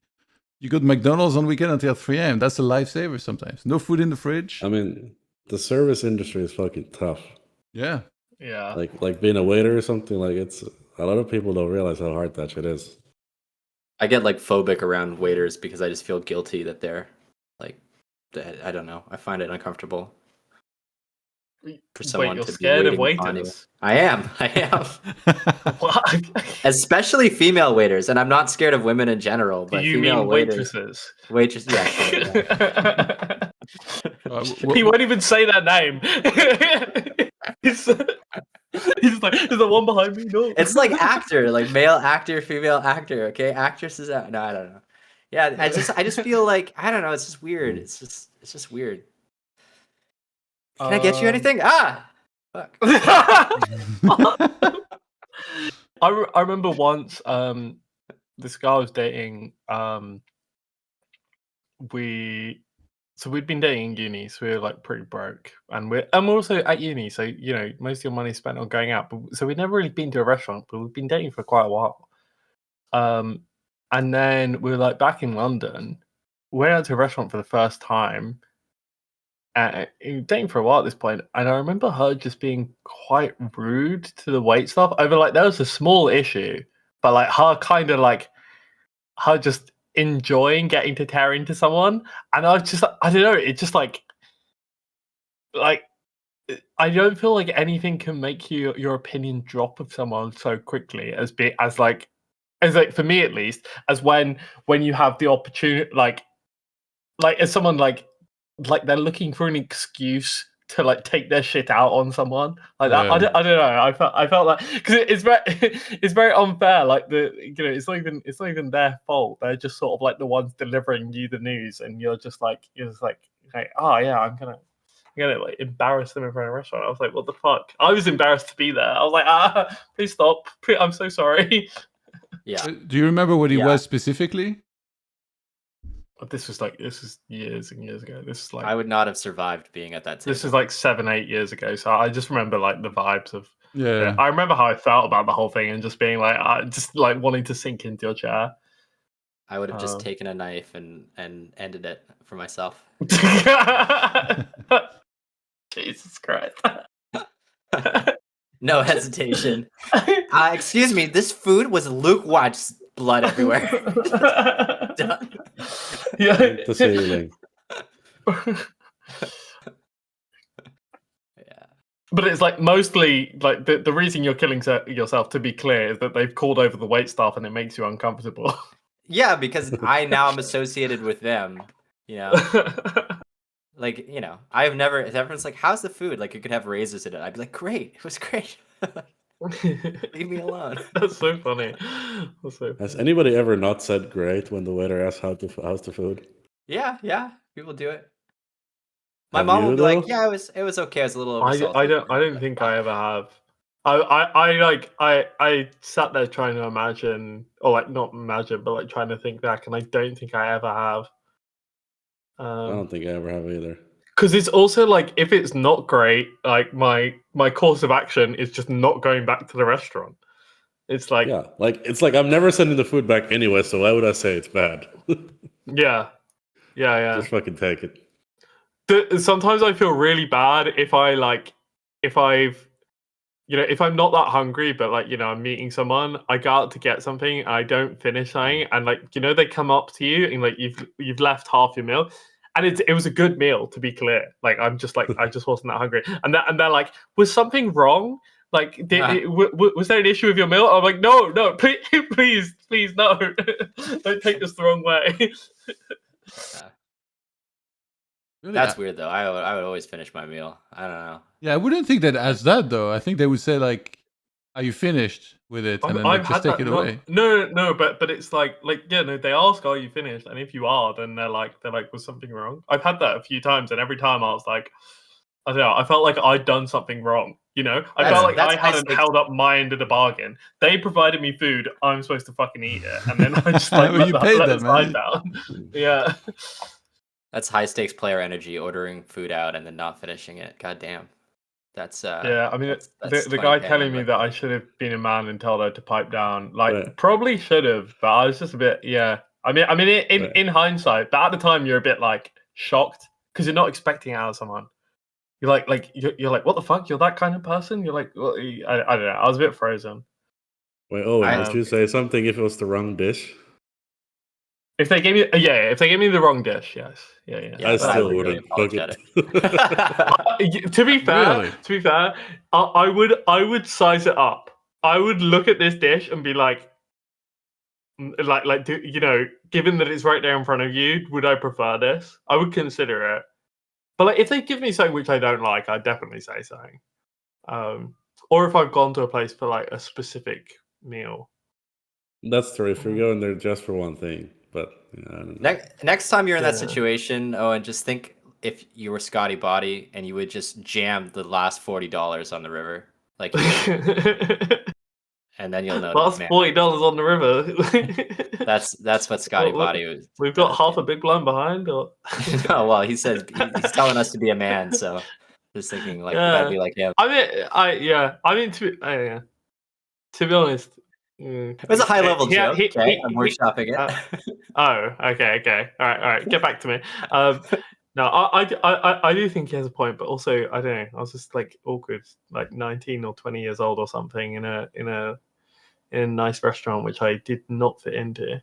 you go to McDonald's on weekend until 3 a.m. That's a lifesaver sometimes. No food in the fridge. I mean, the service industry is fucking tough. Yeah. Yeah. Like being a waiter or something, like it's a lot of people don't realize how hard that shit is. I get like phobic around waiters because I just feel guilty that they're like, I don't know. I find it uncomfortable for someone you're to scared be of waiters. I am. Especially female waiters, and I'm not scared of women in general. But do you female mean waitresses? Waitresses, yeah. Sure, he won't even say their name. He's like, is the one behind me? No. It's like actor, like male actor, female actor. Okay, actresses. No, I don't know. Yeah, I just feel like I don't know. It's just weird. It's just weird. Can I get you anything? Fuck. I remember once this guy I was dating we'd been dating in uni, so we were like pretty broke, and we're also at uni, so you know most of your money's spent on going out. But, so we'd never really been to a restaurant, but we've been dating for quite a while. And then we were like back in London, went out to a restaurant for the first time. Dating for a while at this point, and I remember her just being quite rude to the wait staff over like there was a small issue, but like her kind of like her just enjoying getting to tear into someone, and I don't know, it just like I don't feel like anything can make your opinion drop of someone so quickly as like for me at least, as when you have the opportunity, like as someone like they're looking for an excuse to like take their shit out on someone like that. I don't know. I felt like because it's very unfair. Like it's not even their fault. They're just sort of like the ones delivering you the news, and you're just like oh yeah, I'm gonna like embarrass them in front of a restaurant. I was like, what the fuck? I was embarrassed to be there. I was like, please stop. I'm so sorry. Yeah. Do you remember what he was specifically? This is years and years ago. This is like I would not have survived being at that table. This is like 7-8 years ago. So I just remember like the vibes of Yeah. I remember how I felt about the whole thing and just being like just like wanting to sink into your chair. I would have just taken a knife and ended it for myself. Jesus Christ. No hesitation. Excuse me, this food was Luke Watch's blood everywhere. Yeah. The ceiling. Yeah. But it's like mostly like the reason you're killing yourself, to be clear, is that they've called over the wait staff and it makes you uncomfortable. Yeah, because I now am associated with them, you know. Like, you know, I've never, everyone's like, how's the food? Like, you could have raisins in it. I'd be like, great, it was great. Leave me alone. That's so funny. Has anybody ever not said great when the waiter asks how's the food? Yeah, people do it. My mom will be like, yeah, it was okay. It was a little oversalted. I don't think I ever have. I sat there trying to imagine, or like not imagine, but like trying to think back, and I don't think I ever have. I don't think I ever have either. Because it's also like, if it's not great, like my course of action is just not going back to the restaurant. It's like, yeah, like it's like I'm never sending the food back anyway, so why would I say it's bad? yeah. Just fucking take it. Sometimes I feel really bad if I'm not that hungry, but like, I'm meeting someone, I go out to get something, and I don't finish something, and like, they come up to you and like you've left half your meal, and it was a good meal, to be clear. Like, I'm just like, I just wasn't that hungry, and they're like, was something wrong? Like, was there an issue with your meal? I'm like, no, please, no, don't take this the wrong way. That's weird though. I would always finish my meal. I don't know. Yeah, I wouldn't think that as that though. I think they would say like, "Are you finished with it?" And then like, just take it away. No, but it's like they ask, "Are you finished?" And if you are, then they're like, "Was something wrong?" I've had that a few times, and every time I was like, I don't know, I felt like I'd done something wrong. I felt like I hadn't held up my end of the bargain. They provided me food. I'm supposed to fucking eat it, and then I just like well, you paid let them, the side man. down. Yeah. That's high stakes player energy, ordering food out and then not finishing it. God damn. That's yeah, I mean, that's the guy telling me that I should have been a man and told her to pipe down, like, probably should have, but I was just a bit, I mean, in hindsight, but at the time you're a bit like shocked because you're not expecting it out of someone. You're like you're like, what the fuck? You're that kind of person? You're like, well, I don't know. I was a bit frozen. Wait, would you say something if it was the wrong dish? If they gave me, if they gave me the wrong dish, yes, yeah. I still wouldn't. To be fair, I would size it up. I would look at this dish and be like, given that it's right there in front of you, would I prefer this? I would consider it. But like, if they give me something which I don't like, I'd definitely say something. Or if I've gone to a place for like a specific meal. That's true. If you're going there just for one thing. But I don't know. Next time you're in that situation, and just think if you were Scotty Body and you would just jam the last $40 on the river, like and then you'll That's notice. Man, $40 on the river. that's what Scotty Body was. We've got half a big blind behind, or No, well, he says he's telling us to be a man, so just thinking like we gotta be like him. I mean, to be honest, It was a high level joke. I'm workshopping it. Okay. All right. Get back to me. No, I do think he has a point, but also I don't know. I was just like awkward, like 19 or 20 years old or something in a nice restaurant which I did not fit into.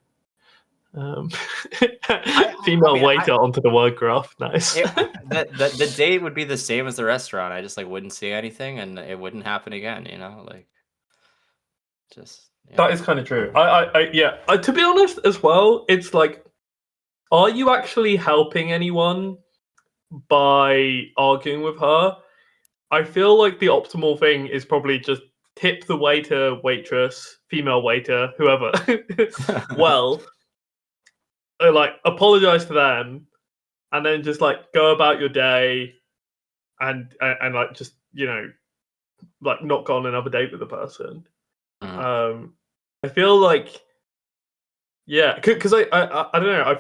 Female waiter onto the word graph. Nice. The date would be the same as the restaurant. I just like wouldn't see anything, and it wouldn't happen again. You know, like just. Yeah. That is kind of true. To be honest, as well, it's like, are you actually helping anyone by arguing with her? I feel like the optimal thing is probably just tip the waiter, waitress, female waiter, whoever. Well, like apologize to them, and then just like go about your day, and like just like not go on another date with the person. I feel like, because I don't know.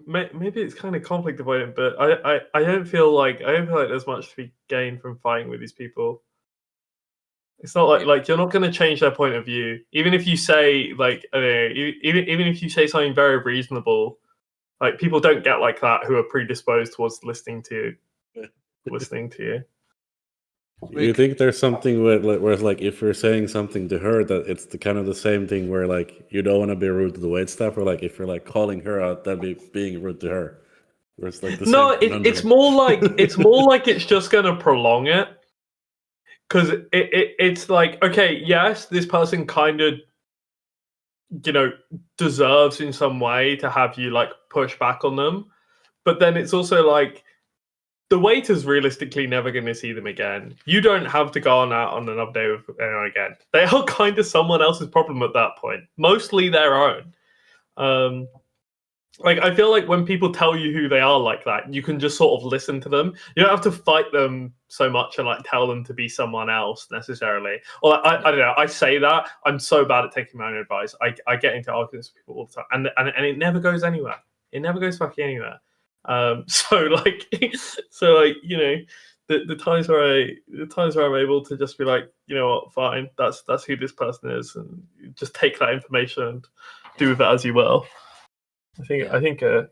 Maybe it's kind of conflict avoidant, but I don't feel like there's much to be gained from fighting with these people. It's not like you're not going to change their point of view, even if you say like even if you say something very reasonable. Like people don't get like that who are predisposed towards listening to you. You think there's something where it's like if you're saying something to her that it's the kind of the same thing where like you don't want to be rude to the wait staff, or like if you're like calling her out, that'd be being rude to her. Where it's like it's more like it's just going to prolong it, because it's like, okay, yes, this person kind of deserves in some way to have you like push back on them, but then it's also like, the waiter's realistically never going to see them again. You don't have to go on out on another day with anyone again. They are kind of someone else's problem at that point, mostly their own. Like I feel like when people tell you who they are like that, you can just sort of listen to them. You don't have to fight them so much and like tell them to be someone else necessarily. Or like, I don't know. I say that I'm so bad at taking my own advice. I get into arguments with people all the time, and it never goes anywhere. It never goes fucking anywhere. So the times where I'm able to just be like, you know what, fine, that's who this person is, and just take that information and do with it as you will. I think you're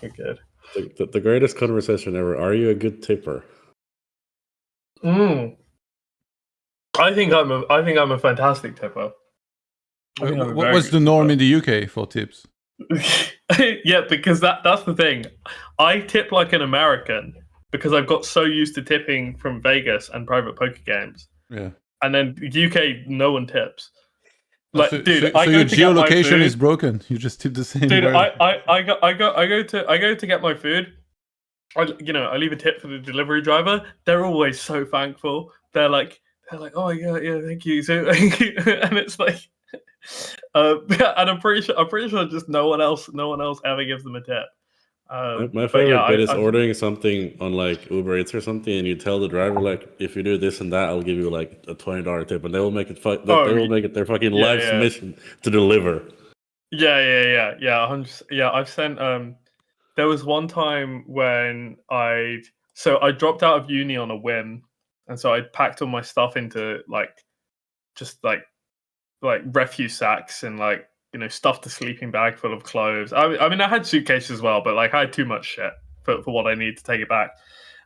good. The greatest conversation ever. Are you a good tipper? I think I'm a fantastic tipper. What was the norm in the UK for tips? Yeah, because that's the thing. I tip like an American because I've got so used to tipping from Vegas and private poker games. Yeah. And then UK, no one tips. Like, so your geolocation is broken. You just tip the same. Dude, I go to get my food. I leave a tip for the delivery driver. They're always so thankful. They're like, oh yeah, thank you. So and it's like. And I'm pretty sure just no one else ever gives them a tip. My favorite bit is ordering something on like Uber Eats or something, and you tell the driver like, if you do this and that, I'll give you like a $20 tip, and they will make it. They will make it their fucking life's mission to deliver. Yeah. I've sent. There was one time when I dropped out of uni on a whim, and so I packed all my stuff into just refuse sacks and stuffed a sleeping bag full of clothes. I mean, I had suitcases as well, but I had too much shit for what I need to take it back.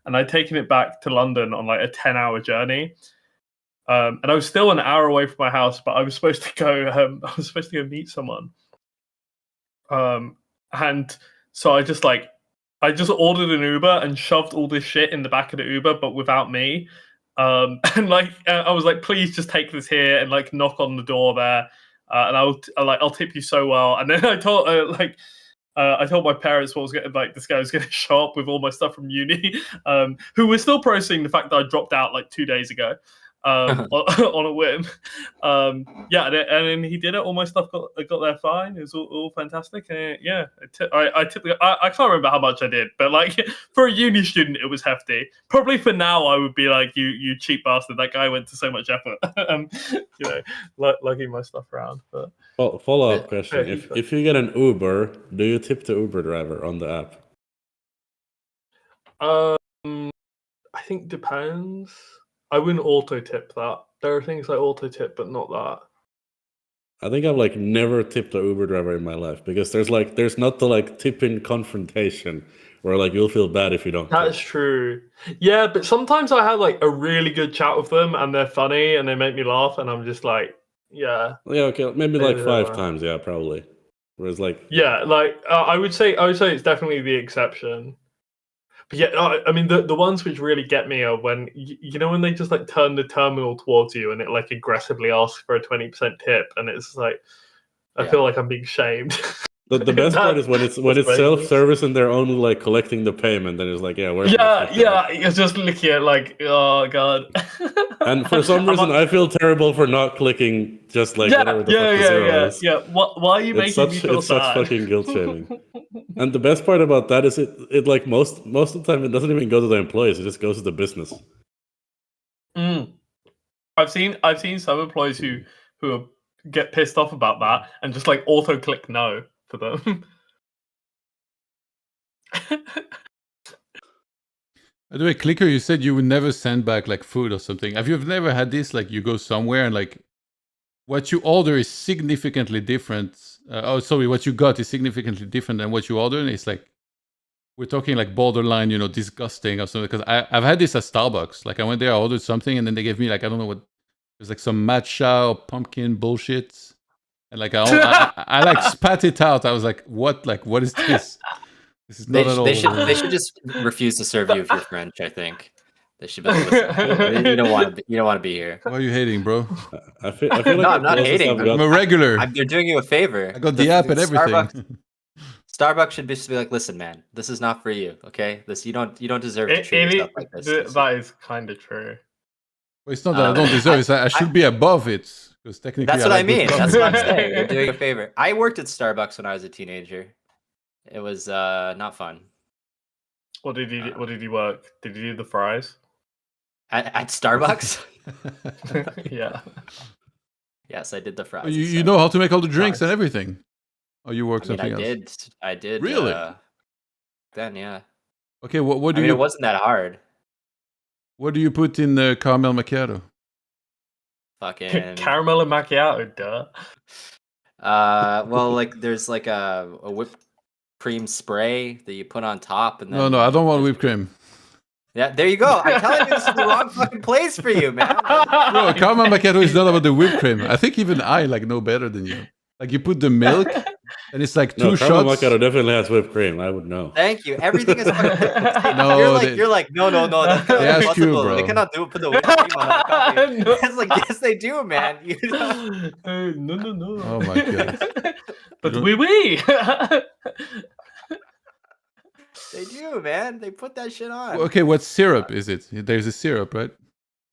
And I'd taken it back to London on a 10-hour journey. And I was still an hour away from my house, but I was supposed to go. I was supposed to go meet someone. And so I just ordered an Uber and shoved all this shit in the back of the Uber, but without me. And I was like, please just take this here and knock on the door there, and I'll tip you so well. And then I told my parents what was going this guy was going to show up with all my stuff from uni, who were still processing the fact that I dropped out 2 days ago. on a whim. Yeah, and then he did it. All my stuff got there fine. It was all fantastic. And yeah, I can't remember how much I did, but like for a uni student, it was hefty. Probably for now, I would be like, you cheap bastard. That guy went to so much effort. Lugging my stuff around. But follow-up question: if you get an Uber, do you tip the Uber driver on the app? I think depends. I wouldn't auto tip that. There are things I auto tip, but not that. I think I've like never tipped a Uber driver in my life because there's not the like tipping confrontation where like you'll feel bad if you don't. That's true. Yeah, but sometimes I have like a really good chat with them and they're funny and they make me laugh and I'm just like, yeah. Yeah, okay, maybe like 5 times, yeah, probably. Whereas like yeah, like I would say it's definitely the exception. But yeah, I mean the ones which really get me are when when they just like turn the terminal towards you and it like aggressively asks for a 20% tip and it's like I feel like I'm being shamed. The best part is when it's self-service and they're only like collecting the payment and it's like where's it's just looking at like oh god. And for some reason I feel terrible for not clicking just like whatever the fuck the zero is. Yeah. Why are you making me feel sad? It's such fucking guilt shaming. And the best part about that is it like most of the time it doesn't even go to the employees, it just goes to the business. I've seen some employees who get pissed off about that and just like auto click no for them. By the way, Clicker, you said you would never send back like food or something. Have you never had this? Like you go somewhere and like what you order is significantly different. What you got is significantly different than what you ordered. And it's like we're talking like borderline, disgusting or something. Because I've had this at Starbucks. Like I went there, I ordered something, and then they gave me like I don't know what. It was like some matcha or pumpkin bullshit. And like I like spat it out. I was like, what? Like what is this? This is not at all. They should just refuse to serve you if you're French. I think they should be like, listen, you don't want to be here. Why are you hating, bro? I feel like no, I'm not hating. I'm a regular. They're doing you a favor. I got the app and everything. Starbucks should just be like, listen, man, this is not for you. Okay, you don't deserve to treat stuff like this. That is kind of true. Well, it's not that I don't deserve it. I should be above it because technically. That's what I mean. That's what I'm saying. You're doing a favor. I worked at Starbucks when I was a teenager. It was not fun. What did you work? Did you do the fries? At Starbucks? Yeah. Yes, I did the fries. You know how to make all the drinks and everything. Oh, you work something else? I did. Really? Then, yeah. Okay, what do you... it wasn't that hard. What do you put in the caramel macchiato? Fucking... caramel and macchiato, duh. Well, like, there's like a whipped cream spray that you put on top. And then No, I don't want whipped cream. Yeah, there you go. I'm telling you, this is the wrong fucking place for you, man. Bro, caramel macchiato is not about the whipped cream. I think even I know better than you. Like you put the milk, and it's like two shots. Caramel macchiato definitely has whipped cream. I would know. Thank you. Everything is fucking No, you're like, no. They ask you, bro. They cannot put the whipped cream on that coffee. It's like, yes, they do, man. No. Oh my god. But oui. They do, man. They put that shit on. Okay, what syrup is it? There's a syrup, right?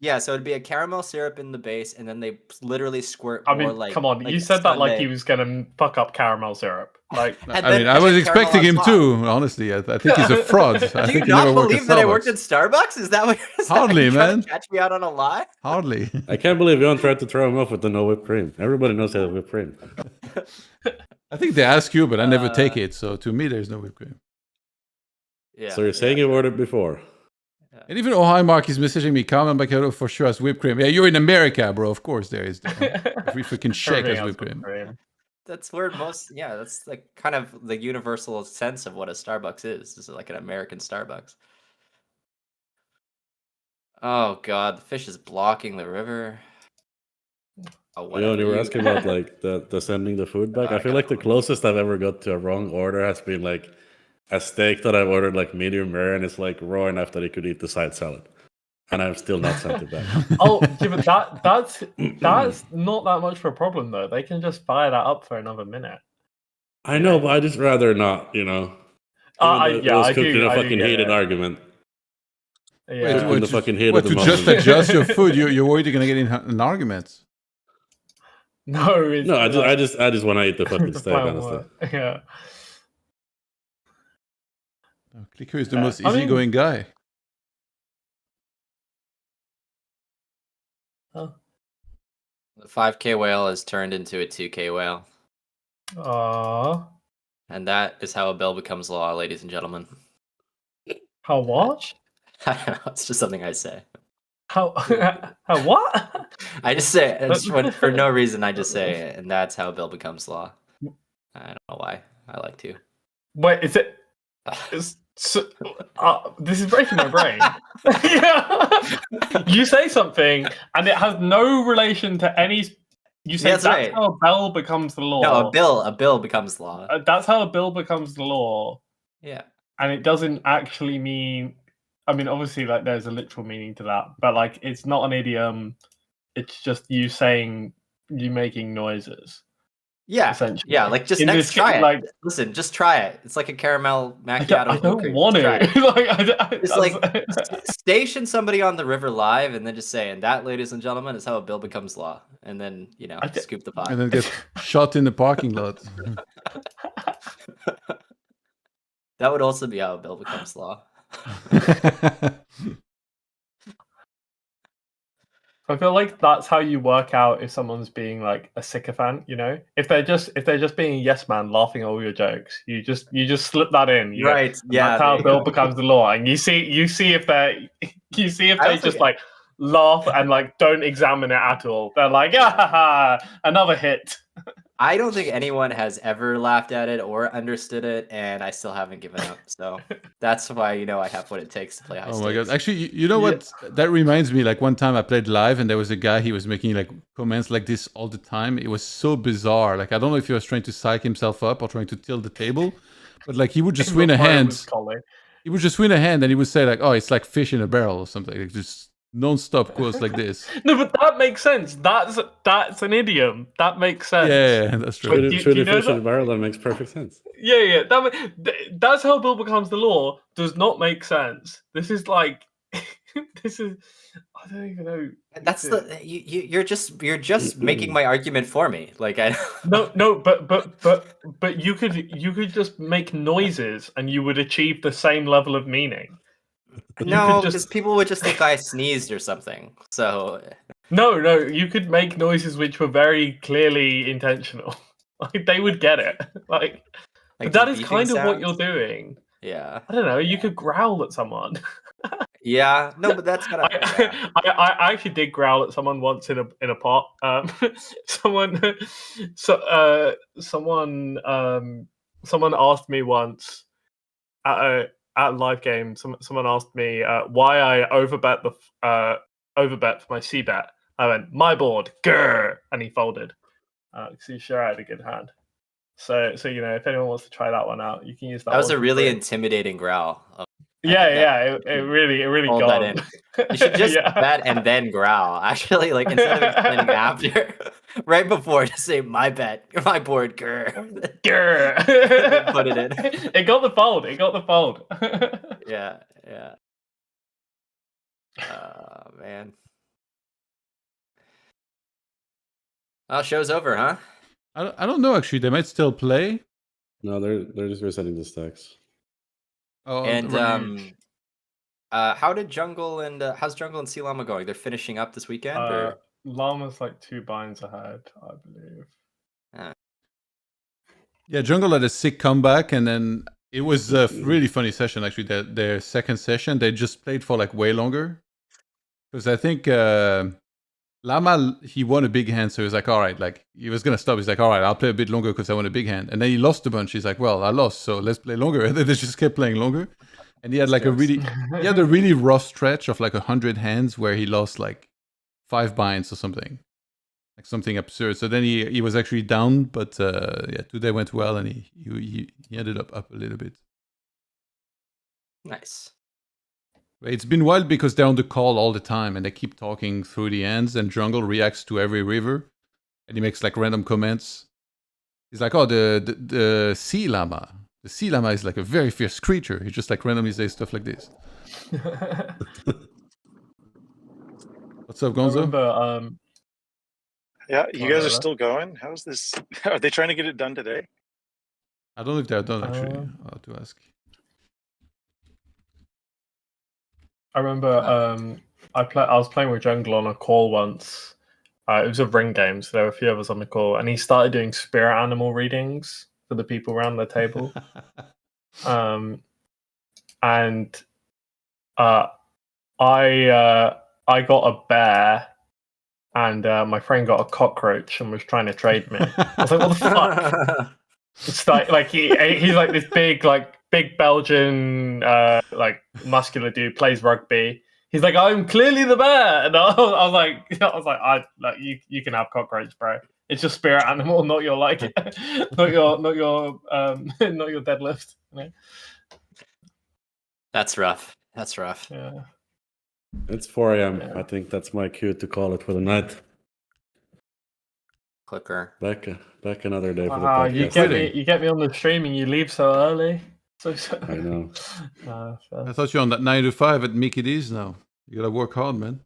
Yeah, so it'd be a caramel syrup in the base, and then they literally squirt more like... come on, you said that like he was gonna fuck up caramel syrup. Like, I was expecting him to, honestly. I think he's a fraud. Do you not believe that I worked at Starbucks? Is that what you're saying? Hardly, man. Catch me out on a lie? Hardly. I can't believe you don't try to throw him off with the no whipped cream. Everybody knows how to whipped cream. I think they ask you, but I never take it. So to me, there's no whipped cream. Yeah. So you're saying you've ordered before? And even Ohio Mark is messaging me, caramel macchiato for sure has whipped cream. Yeah, you're in America, bro. Of course there is. Every freaking shake has whipped cream. That's where that's like kind of the universal sense of what a Starbucks is. This is like an American Starbucks. Oh god, the fish is blocking the river. Oh, you were asking about like the sending the food back. I feel like the closest I've ever got to a wrong order has been like a steak that I've ordered like medium rare and it's like raw enough that it could eat the side salad, and I've still not sent it back. Oh, yeah, but that's not that much of a problem though. They can just fire that up for another minute. I know, but I just rather not, I do. Fucking heated argument. Yeah. in the fucking heat What, of the to just moment. adjust your foot? You're worried you're gonna get in an argument. No, it's No, I just want to eat the fucking the steak, plan honestly. work. Yeah. No, Clicker is the Yeah, most I mean- easygoing guy. Oh. The 5K whale has turned into a 2K whale. Aww. And that is how a bill becomes law, ladies and gentlemen. How what? I don't know, it's just something I say. How how what? I just say it. It's for no reason. I just say it, and that's how a bill becomes law. I don't know why. I like to. Wait, is it? This is breaking my brain. You say something, and it has no relation to any. You say That's that's right. how a bill becomes the law. No, a bill becomes law. That's how a bill becomes the law, Yeah. and it doesn't actually mean. I mean, obviously, like there's a literal meaning to that, but like it's not an idiom. It's just you making noises. Yeah. Essentially. Yeah, like just In next this try case, it. like- Listen, just try it. It's like a caramel macchiato. I don't cream. want Try to. it. Like, It's like station somebody on the river live and then just say, and that, ladies and gentlemen, is how a bill becomes law. And then, scoop the pot. And then get shot in the parking lot. That would also be how a bill becomes law. I feel like that's how you work out if someone's being like a sycophant, you know? If they're just being a yes man laughing at all your jokes, you just slip that in. You know? Right. Yeah. That's how a bill becomes the law. And you see if they just like laugh and like don't examine it at all. They're like, yeah, another hit. I don't think anyone has ever laughed at it or understood it, and I still haven't given up. So that's why I have what it takes to play high Oh stakes. my god! Actually, you know what? That reminds me. Like one time I played live, and there was a guy. He was making like comments like this all the time. It was so bizarre. Like I don't know if he was trying to psych himself up or trying to tilt the table, but like he would just win a hand. He would just win a hand, and he would say like, "Oh, it's like fish in a barrel" or something. Like just non-stop quotes like this. No, but that makes sense. That's an idiom. That makes sense. Yeah, that's true. But True you know fish in that- a barrel, that makes perfect sense. Yeah. That's how a bill becomes the law. Does not make sense. This is like, this is. I don't even know. That's you're just making my argument for me. Like I. No, but you could just make noises and you would achieve the same level of meaning. No, because people would just think I sneezed or something. So. No, you could make noises which were very clearly intentional. Like they would get it. Like but that is kind of what you're doing. Yeah. I don't know. You could growl at someone. Yeah. No, but that's kind of. I actually did growl at someone once in a pot. Someone asked me once at a live game. Someone asked me why I overbet for my C bet. I went, my board, grr, and he folded. Because he's sure I had a good hand. So if anyone wants to try that one out, you can use that. That was a really intimidating growl. Yeah, it really hold got that in. You should just bet and then growl. Actually, like instead of explaining after, right before, just say my bet, my board, grr. Put it in. It got the fold. Yeah. Oh man. Oh, show's over, huh? I don't know. Actually, they might still play. No, they're just resetting the stacks. Oh, And how's Jungle and Sea Llama going? They're finishing up this weekend, or Llama's like 2 binds ahead, I believe. yeah, Jungle had a sick comeback, and then it was a really funny session. Actually, their second session, they just played for like way longer, because I think Llama, he won a big hand, so he was like, all right, like he was gonna stop. He's like, all right, I'll play a bit longer because I won a big hand, and then he lost a bunch. He's like, well, I lost, so let's play longer. And then they just kept playing longer, and he had like a really rough stretch of like 100 hands where he lost like 5 binds or something, like something absurd. So then he was actually down, but yeah, today went well, and he ended up a little bit. nice. It's been wild because they're on the call all the time and they keep talking through the ends, and Jungle reacts to every river and he makes like random comments. He's like, oh, the sea llama. The sea llama is like a very fierce creature. He just like randomly says stuff like this. What's up, I Gonzo? remember, Yeah, you guys are brother. still going. How's this? Are they trying to get it done today? I don't know if they're done actually. I'll have to ask. I remember I was playing with Jungle on a call once. It was a ring game, so there were a few of us on the call, and he started doing spirit animal readings for the people around the table. And I got a bear, and my friend got a cockroach and was trying to trade me. I was like, what the fuck? It's like he's like this big Belgian like muscular dude, plays rugby. He's like, I'm clearly the bear, and I was like, you can have cockroach, bro. It's your spirit animal, not your not your not your deadlift. You know? That's rough. That's rough. Yeah. It's 4 a.m. Yeah. I think that's my cue to call it for the night. Clicker. Back another day for the Wow, podcast. you get me on the stream and you leave so early. So I know. I thought you're on that 9 to 5 at Mickey D's now. You gotta work hard, man.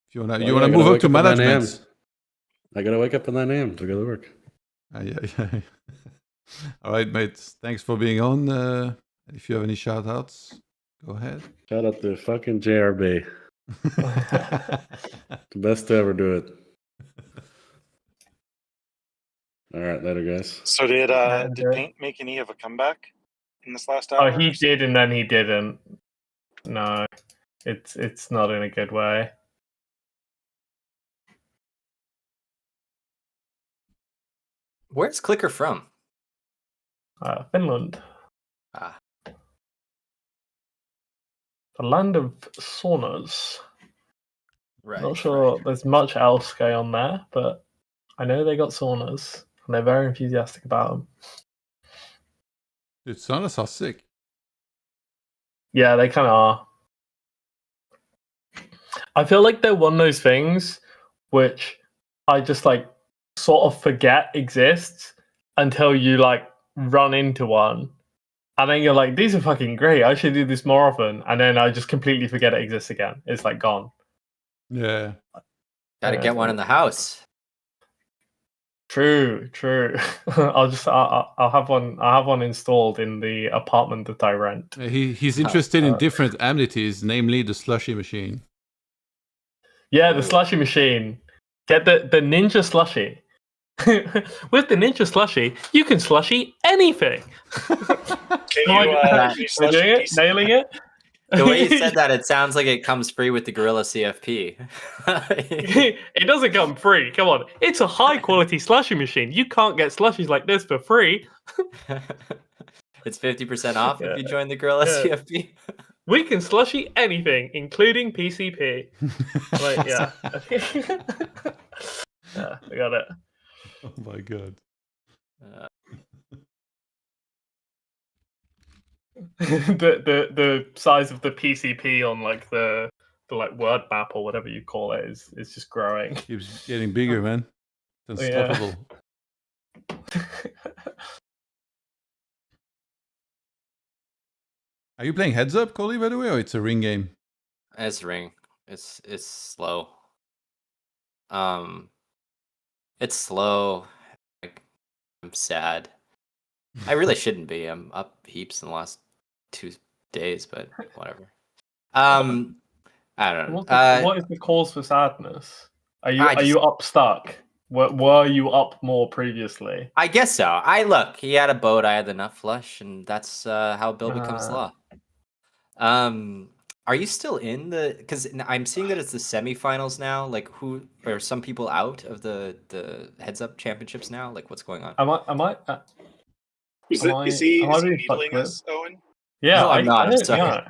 If you wanna, Well, you yeah, wanna I move gotta up to wake up at 9 management. I gotta wake up at 9 a.m. to go to work. Yeah. All right, mate. Thanks for being on. If you have any shout outs, go ahead. Shout out to fucking JRB. The best to ever do it. All right, later, guys. So did Paint make any of a comeback in this last Oh, hour? he did, and then he didn't. No, it's not in a good way. Where's Clicker from? Finland, Ah, the land of saunas. right. Not sure there's much else going on there, but I know they got saunas, and they're very enthusiastic about them. Dude, saunas are sick. Yeah, they kind of are. I feel like they're one of those things which I just like sort of forget exists until you like run into one. And then you're like, these are fucking great. I should do this more often. And then I just completely forget it exists again. It's like gone. Yeah. Gotta get one in the house. True. I'll have one installed in the apartment that I rent. He's interested in different amenities, namely the slushy machine. Yeah, the slushy machine. Get the ninja slushy. With the ninja slushy, you can slushy anything. Can you doing it? Nailing it? The way you said that, it sounds like it comes free with the Gorilla CFP. It doesn't come free. Come on. It's a high quality slushy machine. You can't get slushies like this for free. It's 50% off if you join the Gorilla CFP. We can slushy anything, including PCP. Like, yeah. Yeah, we got it. Oh my god. The size of the PCP on like the like word map or whatever you call it is just growing. Keeps getting bigger, man. It's unstoppable. Are you playing heads up, Coley, by the way, or it's a ring game? It's ring. It's slow. It's slow. Like, I'm sad. I really shouldn't be. I'm up heaps in the last 2 days, but whatever. I don't know. What is the cause for sadness? Are you up stuck? Were you up more previously? I guess so. Look, he had a boat, I had the nut flush, and that's how Bill becomes law. Are you still in the? Because I'm seeing that it's the semifinals now. Like, who are some people out of the heads up championships now? Like, what's going on? Is he needling us, Owen? Yeah, no, I'm not. I'm sorry.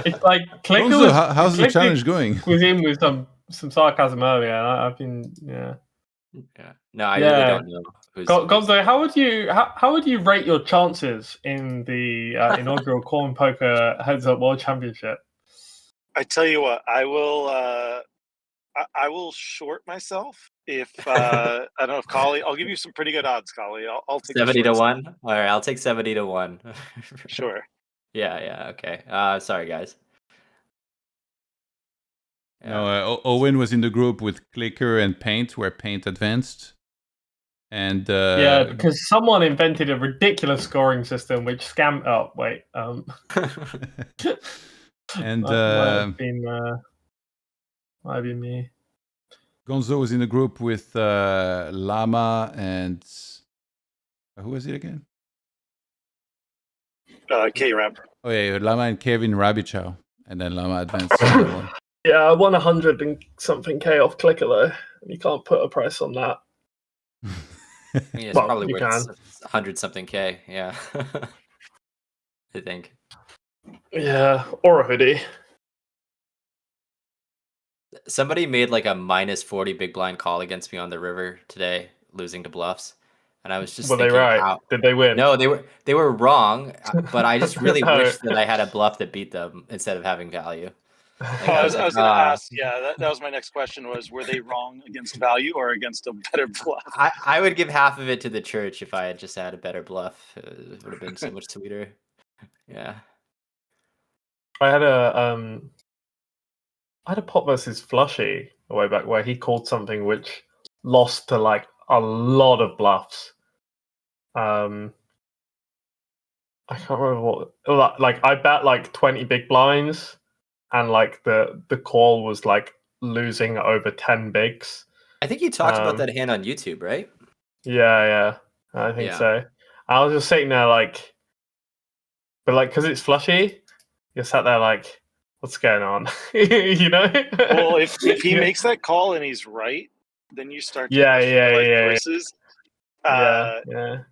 It's like how's the challenge going? Was in with some sarcasm earlier. I've been Yeah. No, I really don't know. Gonzo, how would you rate your chances in the inaugural CoinPoker Heads Up World Championship? I tell you what, I will I will short myself if I don't know if Kali. I'll give you some pretty good odds, Kali. I'll take the 70 to short side. 1. All right, I'll take 70 to 1. Sure. Yeah. Okay. Sorry, guys. No, Owen was in the group with Clicker and Paint, where Paint advanced. And yeah, because someone invented a ridiculous scoring system which scammed. Oh wait, and might have been me. Gonzo was in the group with Llama and who was it again? K-Rab. Oh yeah, Llama and Kevin Rabichow, and then Llama advanced to the one. Yeah, I won 100 and something K off Clicker though. You can't put a price on that. I mean, it's Well, probably you worth can. 100 something K. Yeah. I think. Yeah, or a hoodie. Somebody made like a -40 big blind call against me on the river today, losing to bluffs. And I was just Were they thinking, right? how... Did they win? No, they were wrong, but I just really Oh. wish that I had a bluff that beat them instead of having value. Like, I was going to ask. Yeah, that was my next question. Were they wrong against value or against a better bluff? I would give half of it to the church if I had just had a better bluff. It would have been so much sweeter. Yeah. I had a pot versus Flushy a way back where he called something which lost to like a lot of bluffs. I can't remember what. Like I bet like 20 big blinds, and like the call was like losing over 10 bigs. I think you talked about that hand on YouTube, right? Yeah, I think so. I was just sitting there like, but like because it's Flushy, you're sat there like, what's going on? You know? Well, if he makes that call and he's right, then you start to question your life choices. Yeah.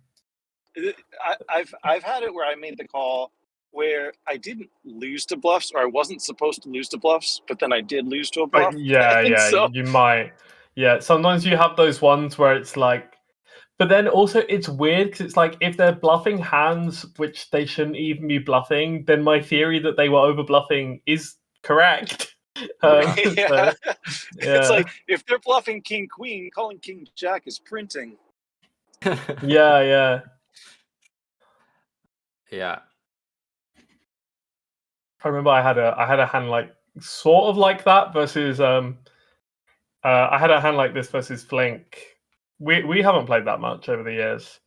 I've had it where I made the call where I didn't lose to bluffs, or I wasn't supposed to lose to bluffs, but then I did lose to a bluff. Yeah, you might. Yeah, sometimes you have those ones where it's like, but then also it's weird because it's like if they're bluffing hands which they shouldn't even be bluffing, then my theory that they were over bluffing is correct. It's like if they're bluffing king queen, calling king jack is printing. Yeah. I remember I had a hand like sort of like that versus I had a hand like this versus Flink. We haven't played that much over the years.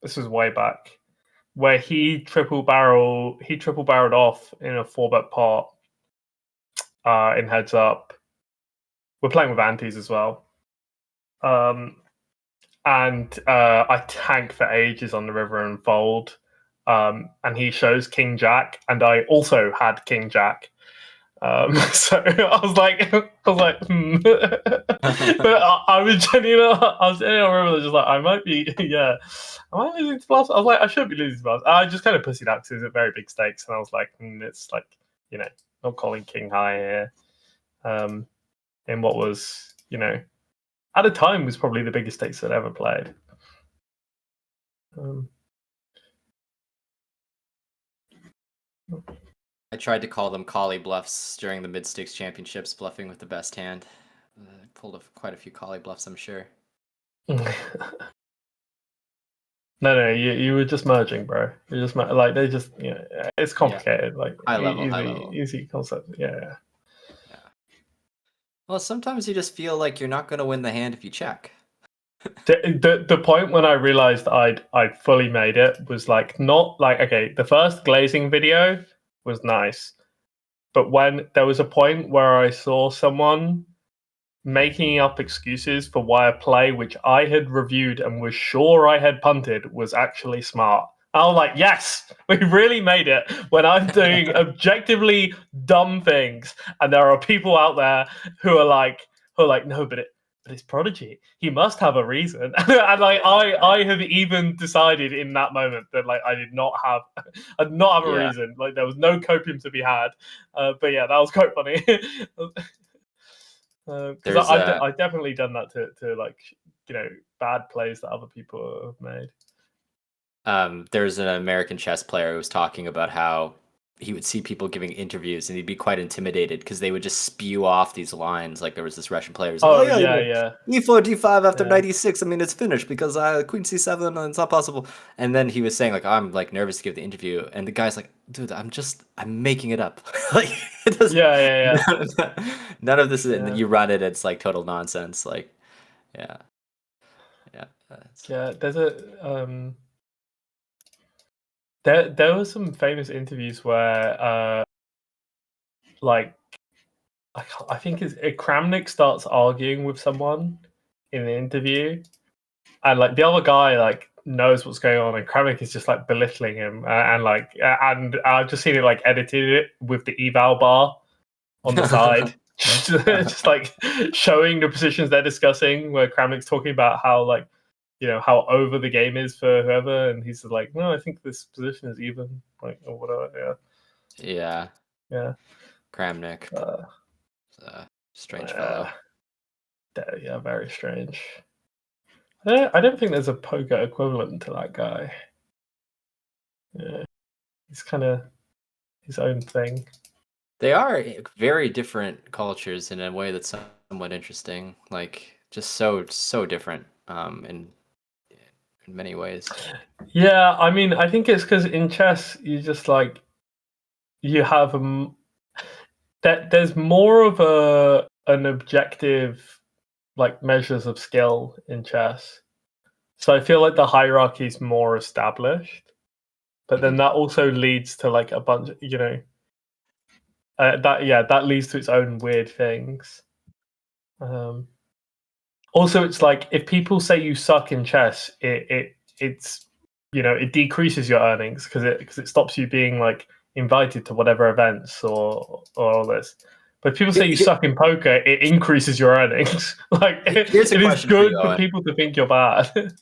This was way back where he triple barreled off in a 4-bet pot in heads up. We're playing with antes as well. And I tank for ages on the river and fold. And he shows King Jack, and I also had King Jack. So I was like, but I was genuinely, I remember just like, I might be losing to bluffs. I was like, I should be losing to bluffs. I just kind of pussied out because it's at very big stakes, and I was like, it's like, not calling King high here. In what was, at the time was probably the biggest stakes I'd ever played. I tried to call them collie bluffs during the mid-stakes championships, bluffing with the best hand. Pulled quite a few collie bluffs, I'm sure. No, you were just merging, bro. You're just like they just, it's complicated. Yeah. Like high level, easy concept. Yeah. Well, sometimes you just feel like you're not going to win the hand if you check. The point when I realized I'd fully made it was like not like, okay, the first glazing video was nice, but when there was a point where I saw someone making up excuses for why a play which I had reviewed and was sure I had punted was actually smart. I was like, yes, we really made it when I'm doing objectively dumb things, and there are people out there who are like, no, but it's Prodigy. He must have a reason. And like I have even decided in that moment that like I did not have a reason. Like there was no copium to be had. But yeah, that was quite funny. Because I definitely done that to like bad plays that other people have made. There's an American chess player who was talking about how he would see people giving interviews and he'd be quite intimidated because they would just spew off these lines. Like there was this Russian player who's like, yeah. E4, D5 after Yeah. 96. I mean, it's finished because Queen C7 and it's not possible. And then he was saying like, I'm like nervous to give the interview. And the guy's like, dude, I'm making it up. Like, it doesn't, Yeah. none of this is, Yeah. you run it, it's like total nonsense. Like, yeah. Yeah, there's a there were some famous interviews where like I think Kramnik starts arguing with someone in the interview, and like the other guy like knows what's going on, and Kramnik is just like belittling him, and I've just seen it like edited it with the eval bar on the side. Just like showing the positions they're discussing, where Kramnik's talking about how like, you know, how over the game is for whoever, and he's like, no, I think this position is even, like, or whatever. Yeah. Kramnik. Strange fellow. Yeah, very strange. I don't think there's a poker equivalent to that guy. Yeah, he's kind of his own thing. They are very different cultures in a way that's somewhat interesting. Like just so different in many ways. Yeah, I mean, I think it's because in chess you just like you have there's more of an objective like measures of skill in chess. So I feel like the hierarchy is more established, but then that also leads to like a bunch, you know, that leads to its own weird things. Also, it's like if people say you suck in chess, it's you know, it decreases your earnings because it stops you being like invited to whatever events or all this. But if people say you suck in poker, it increases your earnings. Like it is good for people to think you're bad.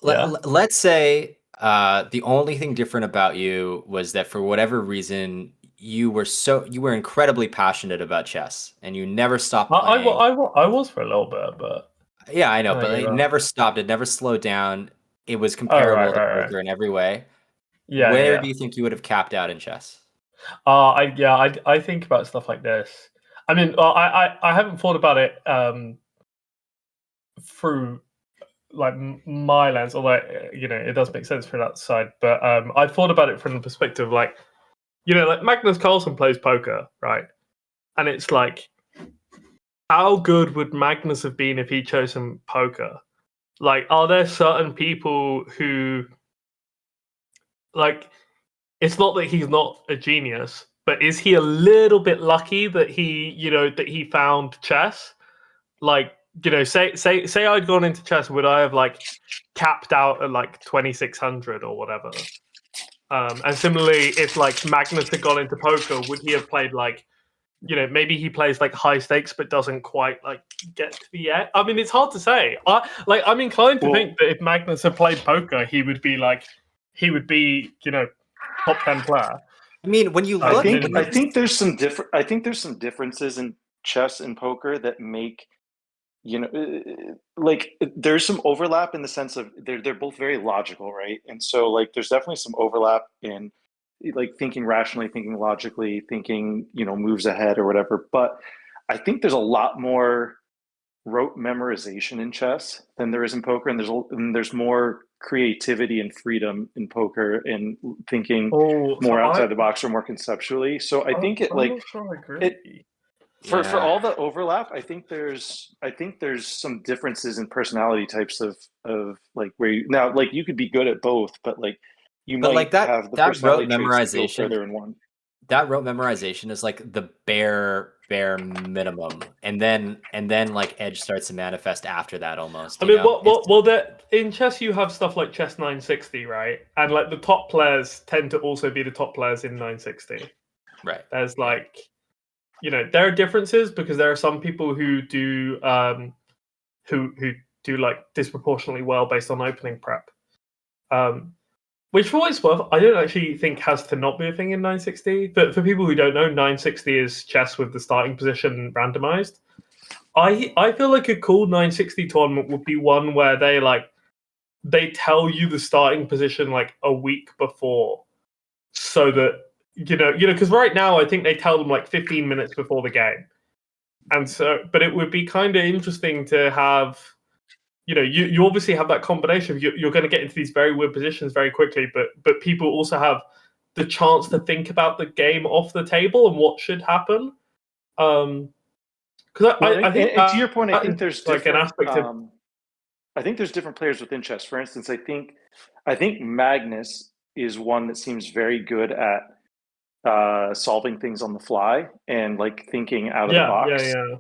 Let's say the only thing different about you was that for whatever reason you were incredibly passionate about chess and you never stopped playing. I was for a little bit, but yeah, I know, but it never stopped. It never slowed down. It was comparable to poker in every way. Yeah. Where do you think you would have capped out in chess? I think about stuff like this. I mean, I haven't thought about it through like my lens, although you know it does make sense from that side. But I thought about it from the perspective, like, you know, like Magnus Carlsen plays poker, right? And it's like, how good would Magnus have been if he chose some poker? Like, are there certain people who, like, it's not that he's not a genius, but is he a little bit lucky that he found chess? Like, you know, say I'd gone into chess, would I have like capped out at like 2600 or whatever? And similarly, if like Magnus had gone into poker, would he have played like, you know, maybe he plays like high stakes but doesn't quite like get to the end? I mean, it's hard to say. I'm inclined to think that if Magnus had played poker, he would be, you know, top 10 player. I mean, when you look, I think there's some differences in chess and poker that make, you know, like there's some overlap in the sense of they're both very logical, right? And so like there's definitely some overlap in like thinking rationally, thinking logically, thinking, you know, moves ahead or whatever. But I think there's a lot more rote memorization in chess than there is in poker, and there's more creativity and freedom in poker and thinking more outside the box or more conceptually. So I think for all the overlap, I think there's some differences in personality types of like where you, now like you could be good at both, but like you might like have the personality traits to go further in one. That rote memorization is like the bare minimum, and then like edge starts to manifest after that almost. I mean, that in chess you have stuff like chess 960, right? And like the top players tend to also be the top players in 960. Right. There's like, you know, there are differences because there are some people who do who do like disproportionately well based on opening prep. Which, for what it's worth, I don't actually think has to not be a thing in 960. But for people who don't know, 960 is chess with the starting position randomized. I feel like a cool 960 tournament would be one where they tell you the starting position like a week before, so that because right now I think they tell them like 15 minutes before the game, and so, but it would be kind of interesting to have, you obviously have that combination of you're going to get into these very weird positions very quickly, but people also have the chance to think about the game off the table and what should happen. Because I think, and to your point, I think there's like an aspect of. I think there's different players within chess. For instance, I think Magnus is one that seems very good at solving things on the fly and like thinking out of the box. Yeah.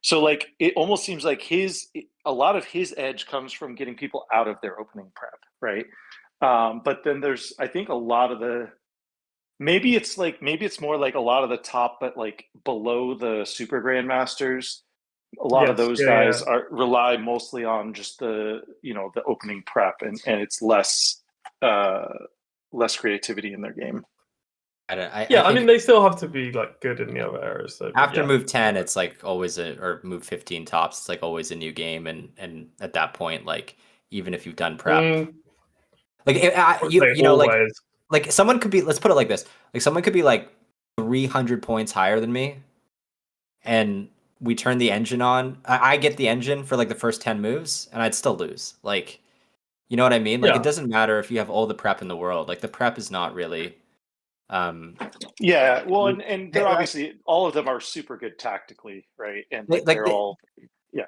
So like it almost seems like a lot of his edge comes from getting people out of their opening prep, right? But then there's, I think, a lot of the maybe it's more like a lot of the top, but like below the super grandmasters. A lot of those guys rely mostly on just the the opening prep, and it's less creativity in their game. I mean, they still have to be like good in the other areas. So, after move 10, it's like always or move 15 tops. It's like always a new game, and at that point, like even if you've done prep, like someone could be. Let's put it like this: like someone could be like 300 points higher than me, and we turn the engine on. I get the engine for like the first 10 moves, and I'd still lose. Like, you know what I mean? Like, it doesn't matter if you have all the prep in the world. Like, the prep is not really. Yeah, well, and they're obviously all of them are super good tactically, right? And they're all,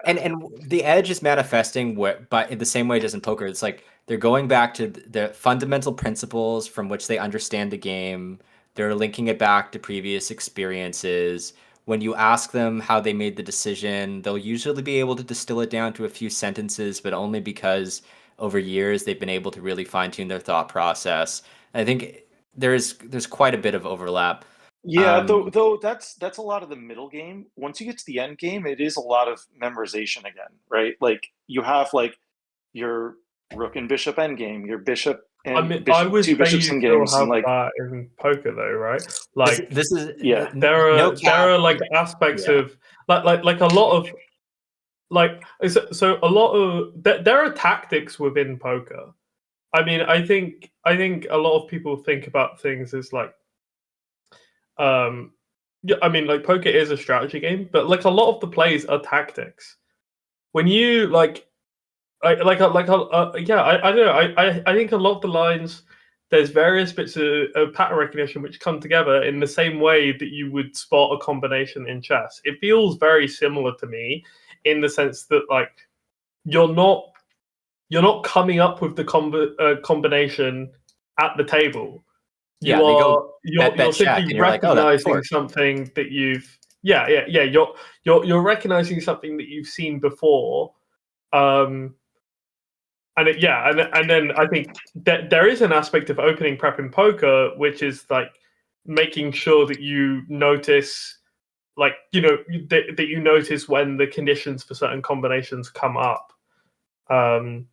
And the edge is manifesting, but in the same way it does in poker. It's like they're going back to the fundamental principles from which they understand the game. They're linking it back to previous experiences. When you ask them how they made the decision, they'll usually be able to distill it down to a few sentences, but only because over years they've been able to really fine-tune their thought process. And I think there's quite a bit of overlap. Yeah, though that's a lot of the middle game. Once you get to the end game, it is a lot of memorization again, right? Like you have like your rook and bishop end game, your bishop and two bishops in games, and like that in poker though, right? Like this is there are like aspects of like a lot of like so a lot of there are tactics within poker. I mean, I think a lot of people think about things as like yeah, I mean, like poker is a strategy game, but like a lot of the plays are tactics. When you I don't know. I think a lot of the lines, there's various bits of pattern recognition which come together in the same way that you would spot a combination in chess. It feels very similar to me in the sense that like you're not coming up with the combination at the table. You're simply recognizing something that you've you're recognizing something that you've seen before. And then I think that there is an aspect of opening prep in poker, which is like making sure that you notice, like that you notice when the conditions for certain combinations come up. I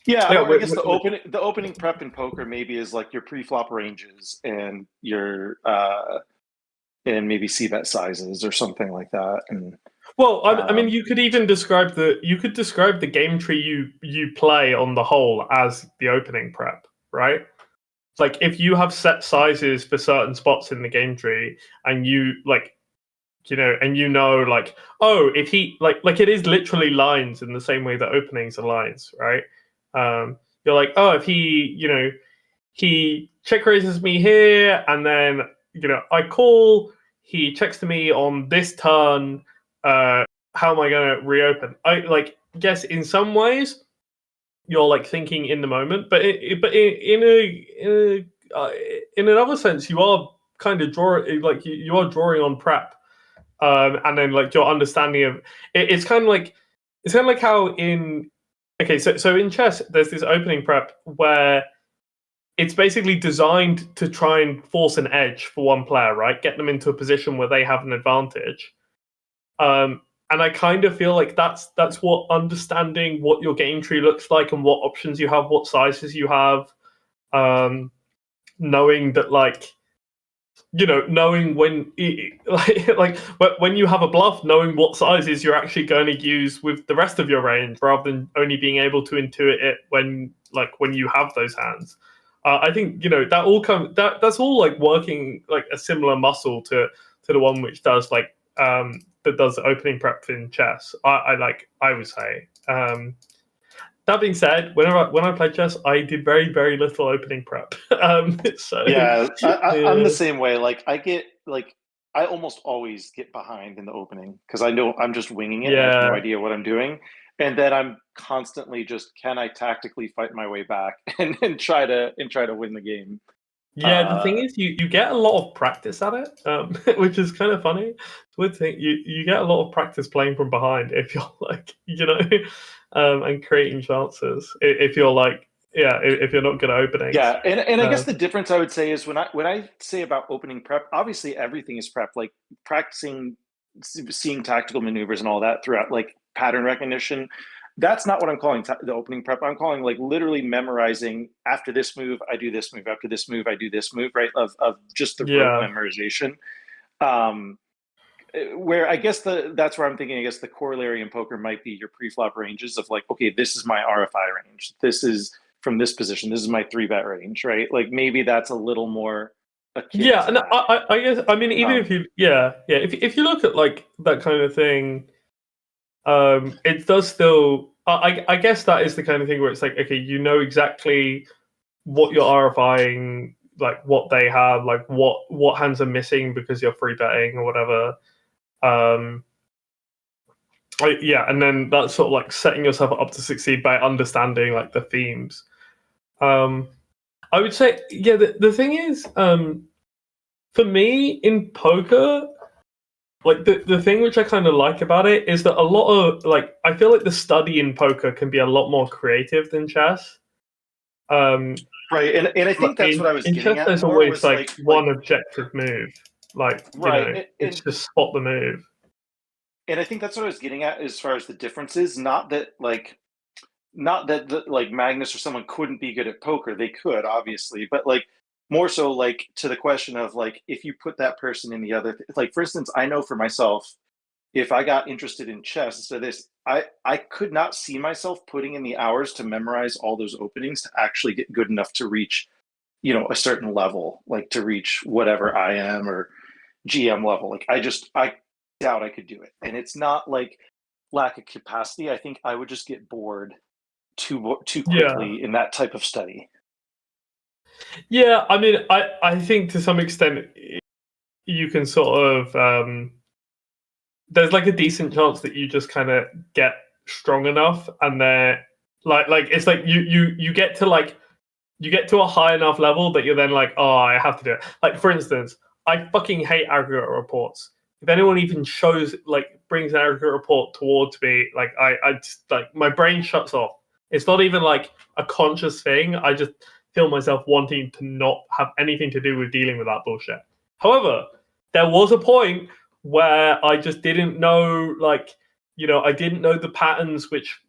guess the opening prep in poker maybe is like your pre-flop ranges and your and maybe c-bet sizes or something like that. And well, I mean, you could even describe the game tree you play on the whole as the opening prep, right? Like if you have set sizes for certain spots in the game tree, and you like, like, oh, if he like it is literally lines in the same way that openings are lines, right? You're like, oh, if he check raises me here, and then I call, he checks to me on this turn. How am I going to reopen? I like guess in some ways you're like thinking in the moment, but in another sense you are kind of drawing on prep, and then like your understanding of it, it's kind of like how in so in chess there's this opening prep where it's basically designed to try and force an edge for one player, right? Get them into a position where they have an advantage. And I kind of feel like that's what understanding what your game tree looks like and what options you have, what sizes you have, knowing that knowing when when you have a bluff, knowing what sizes you're actually going to use with the rest of your range, rather than only being able to intuit it when you have those hands. I think that all that's all like working like a similar muscle to the one which does like that does opening prep in chess. I would say. That being said, when I played chess, I did very, very little opening prep. So yeah, I'm the same way. Like I almost always get behind in the opening because I know I'm just winging it. I have no idea what I'm doing, and then I'm constantly just, can I tactically fight my way back and try to win the game. Yeah, the thing is, you get a lot of practice at it, which is kind of funny. It's a weird thing. You get a lot of practice playing from behind if you're like, and creating chances. If you're like, if you're not good at openings. Yeah, and I guess the difference I would say is when I say about opening prep, obviously everything is prep. Like practicing, seeing tactical maneuvers and all that throughout, like pattern recognition. That's not what I'm calling the opening prep. I'm calling like literally memorizing. After this move, I do this move. After this move, I do this move. Right, of just the rote memorization. Where I guess that's where I'm thinking. I guess the corollary in poker might be your pre-flop ranges of like, okay, this is my RFI range. This is from this position. This is my 3-bet range. Right, like maybe that's a little more. Yeah, and I guess even if you if you look at like that kind of thing. It does still. I guess that is the kind of thing where it's like, okay, you know exactly what you're RFIing, like what they have, like what hands are missing because you're free betting or whatever. And then that's sort of like setting yourself up to succeed by understanding like the themes. I would say, the thing is, for me in poker. Like the thing which I kind of like about it is that a lot of like I feel like the study in poker can be a lot more creative than chess. Right, and I think that's what I was getting chess, at. There's always like one objective move, like it's just spot the move. And I think that's what I was getting at as far as the differences. Not that like Magnus or someone couldn't be good at poker. They could, obviously, but like more so like to the question of like if you put that person in the other like for instance, I know for myself, if I got interested in chess instead of this, I could not see myself putting in the hours to memorize all those openings to actually get good enough to reach, a certain level, like to reach whatever IM or GM level. Like I doubt I could do it. And it's not like lack of capacity. I think I would just get bored too quickly in that type of study. Yeah, I mean, I think to some extent you can sort of there's like a decent chance that you just kind of get strong enough, and then like it's like you get to a high enough level that you're then like, oh, I have to do it. Like for instance, I fucking hate aggregate reports. If anyone even brings an aggregate report towards me, like I just like my brain shuts off. It's not even like a conscious thing. I just feel myself wanting to not have anything to do with dealing with that bullshit. However, there was a point where I just didn't know, I didn't know the patterns which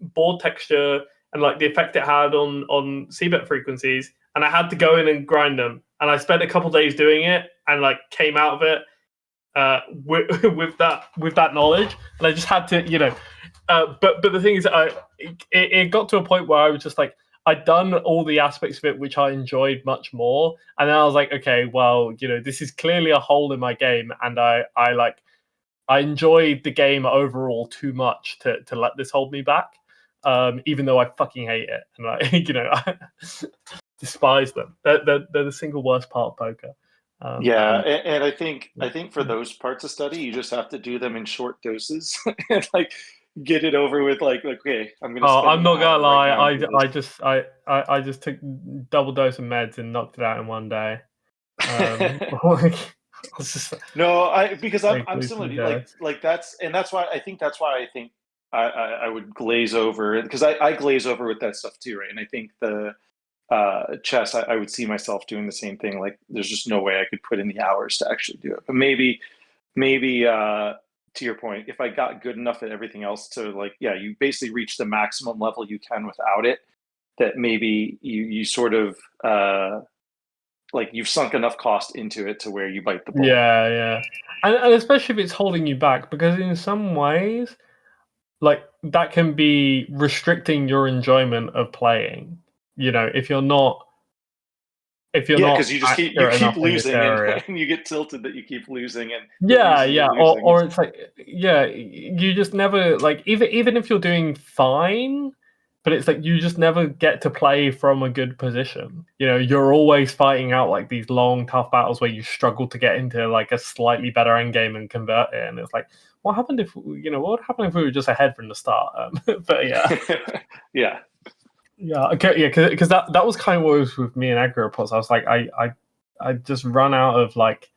board texture and like the effect it had on c-bet frequencies, and I had to go in and grind them. And I spent a couple days doing it, and like came out of it with that knowledge, and I just had to, but the thing is, it got to a point where I was just like, I'd done all the aspects of it which I enjoyed much more, and then I was like, okay, well, this is clearly a hole in my game, and I enjoyed the game overall too much to let this hold me back, even though I fucking hate it, and I despise them. They're the single worst part of poker. And I think for those parts of study, you just have to do them in short doses and like get it over with. Like okay, I'm gonna. I'm not gonna lie. I just took double dose of meds and knocked it out in one day. Because I'm similar to you. Like that's why I think I would glaze over, because I glaze over with that stuff too, right? And I think the chess, I would see myself doing the same thing. Like there's just no way I could put in the hours to actually do it. But maybe to your point, if I got good enough at everything else to you basically reach the maximum level you can without it, that maybe you sort of you've sunk enough cost into it to where you bite the bullet. Yeah. And especially if it's holding you back, because in some ways, like that can be restricting your enjoyment of playing. If you're not if you're Yeah, not because you just keep losing and you get tilted that you keep losing and losing. Or it's like you just never like even if you're doing fine, but it's like you just never get to play from a good position. You're always fighting out like these long tough battles where you struggle to get into like a slightly better endgame and convert it, and it's like what happened if what would happen if we were just ahead from the start? But yeah. Yeah, okay, yeah, because that was kind of what was with me and aggro reports. I was like, I just run out of like,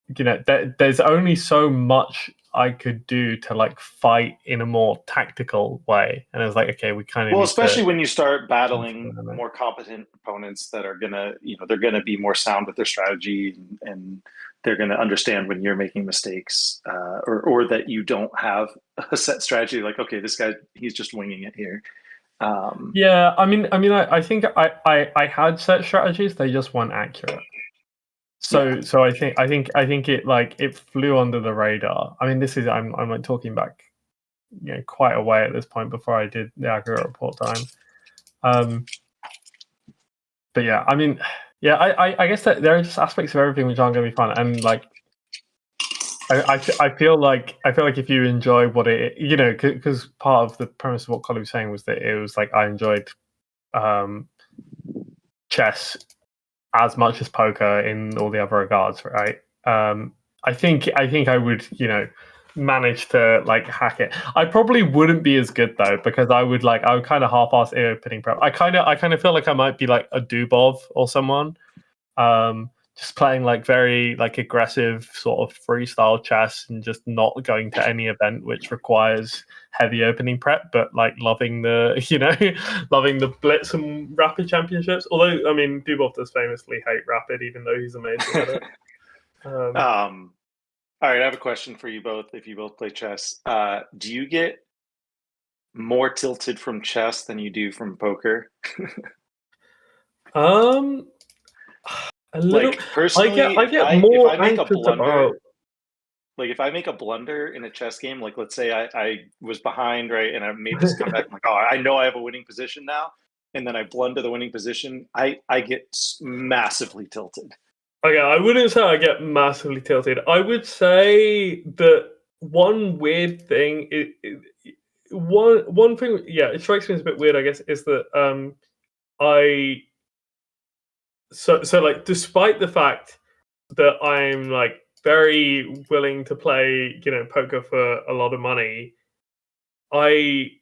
there's only so much I could do to like fight in a more tactical way, and I was like, okay, we kind of especially when you start battling more competent opponents that are gonna, they're gonna be more sound with their strategy and they're gonna understand when you're making mistakes, or that you don't have a set strategy. Like, okay, this guy, he's just winging it here. Yeah, I mean, I think I had set strategies; they just weren't accurate. So I think it like it flew under the radar. I mean, I'm like talking back, quite a way at this point before I did the aggro report time. But yeah, I mean, yeah, I guess that there are just aspects of everything which aren't going to be fun, and like. I feel like if you enjoy what it because part of the premise of what Colin was saying was that it was like I enjoyed chess as much as poker in all the other regards, right? I think I would manage to like hack it. I probably wouldn't be as good though because I would kind of half-ass opening prep. I kind of feel like I might be like a Dubov or someone. Just playing like very like aggressive sort of freestyle chess and just not going to any event which requires heavy opening prep, but like loving the loving the blitz and rapid championships. Although I mean Dubov does famously hate rapid, even though he's amazing at it. All right, I have a question for you both. If you both play chess, do you get more tilted from chess than you do from poker? A little. Like personally, I get more if I make a anxious blunder, about. like if I make a blunder in a chess game, like let's say I was behind, right, and I made this comeback, I'm like, oh, I know I have a winning position now, and then I blunder the winning position, I get massively tilted. Okay, I wouldn't say I get massively tilted. I would say that one weird thing one thing, it strikes me as a bit weird, I guess, is that so like despite the fact that I'm like very willing to play, poker for a lot of money, I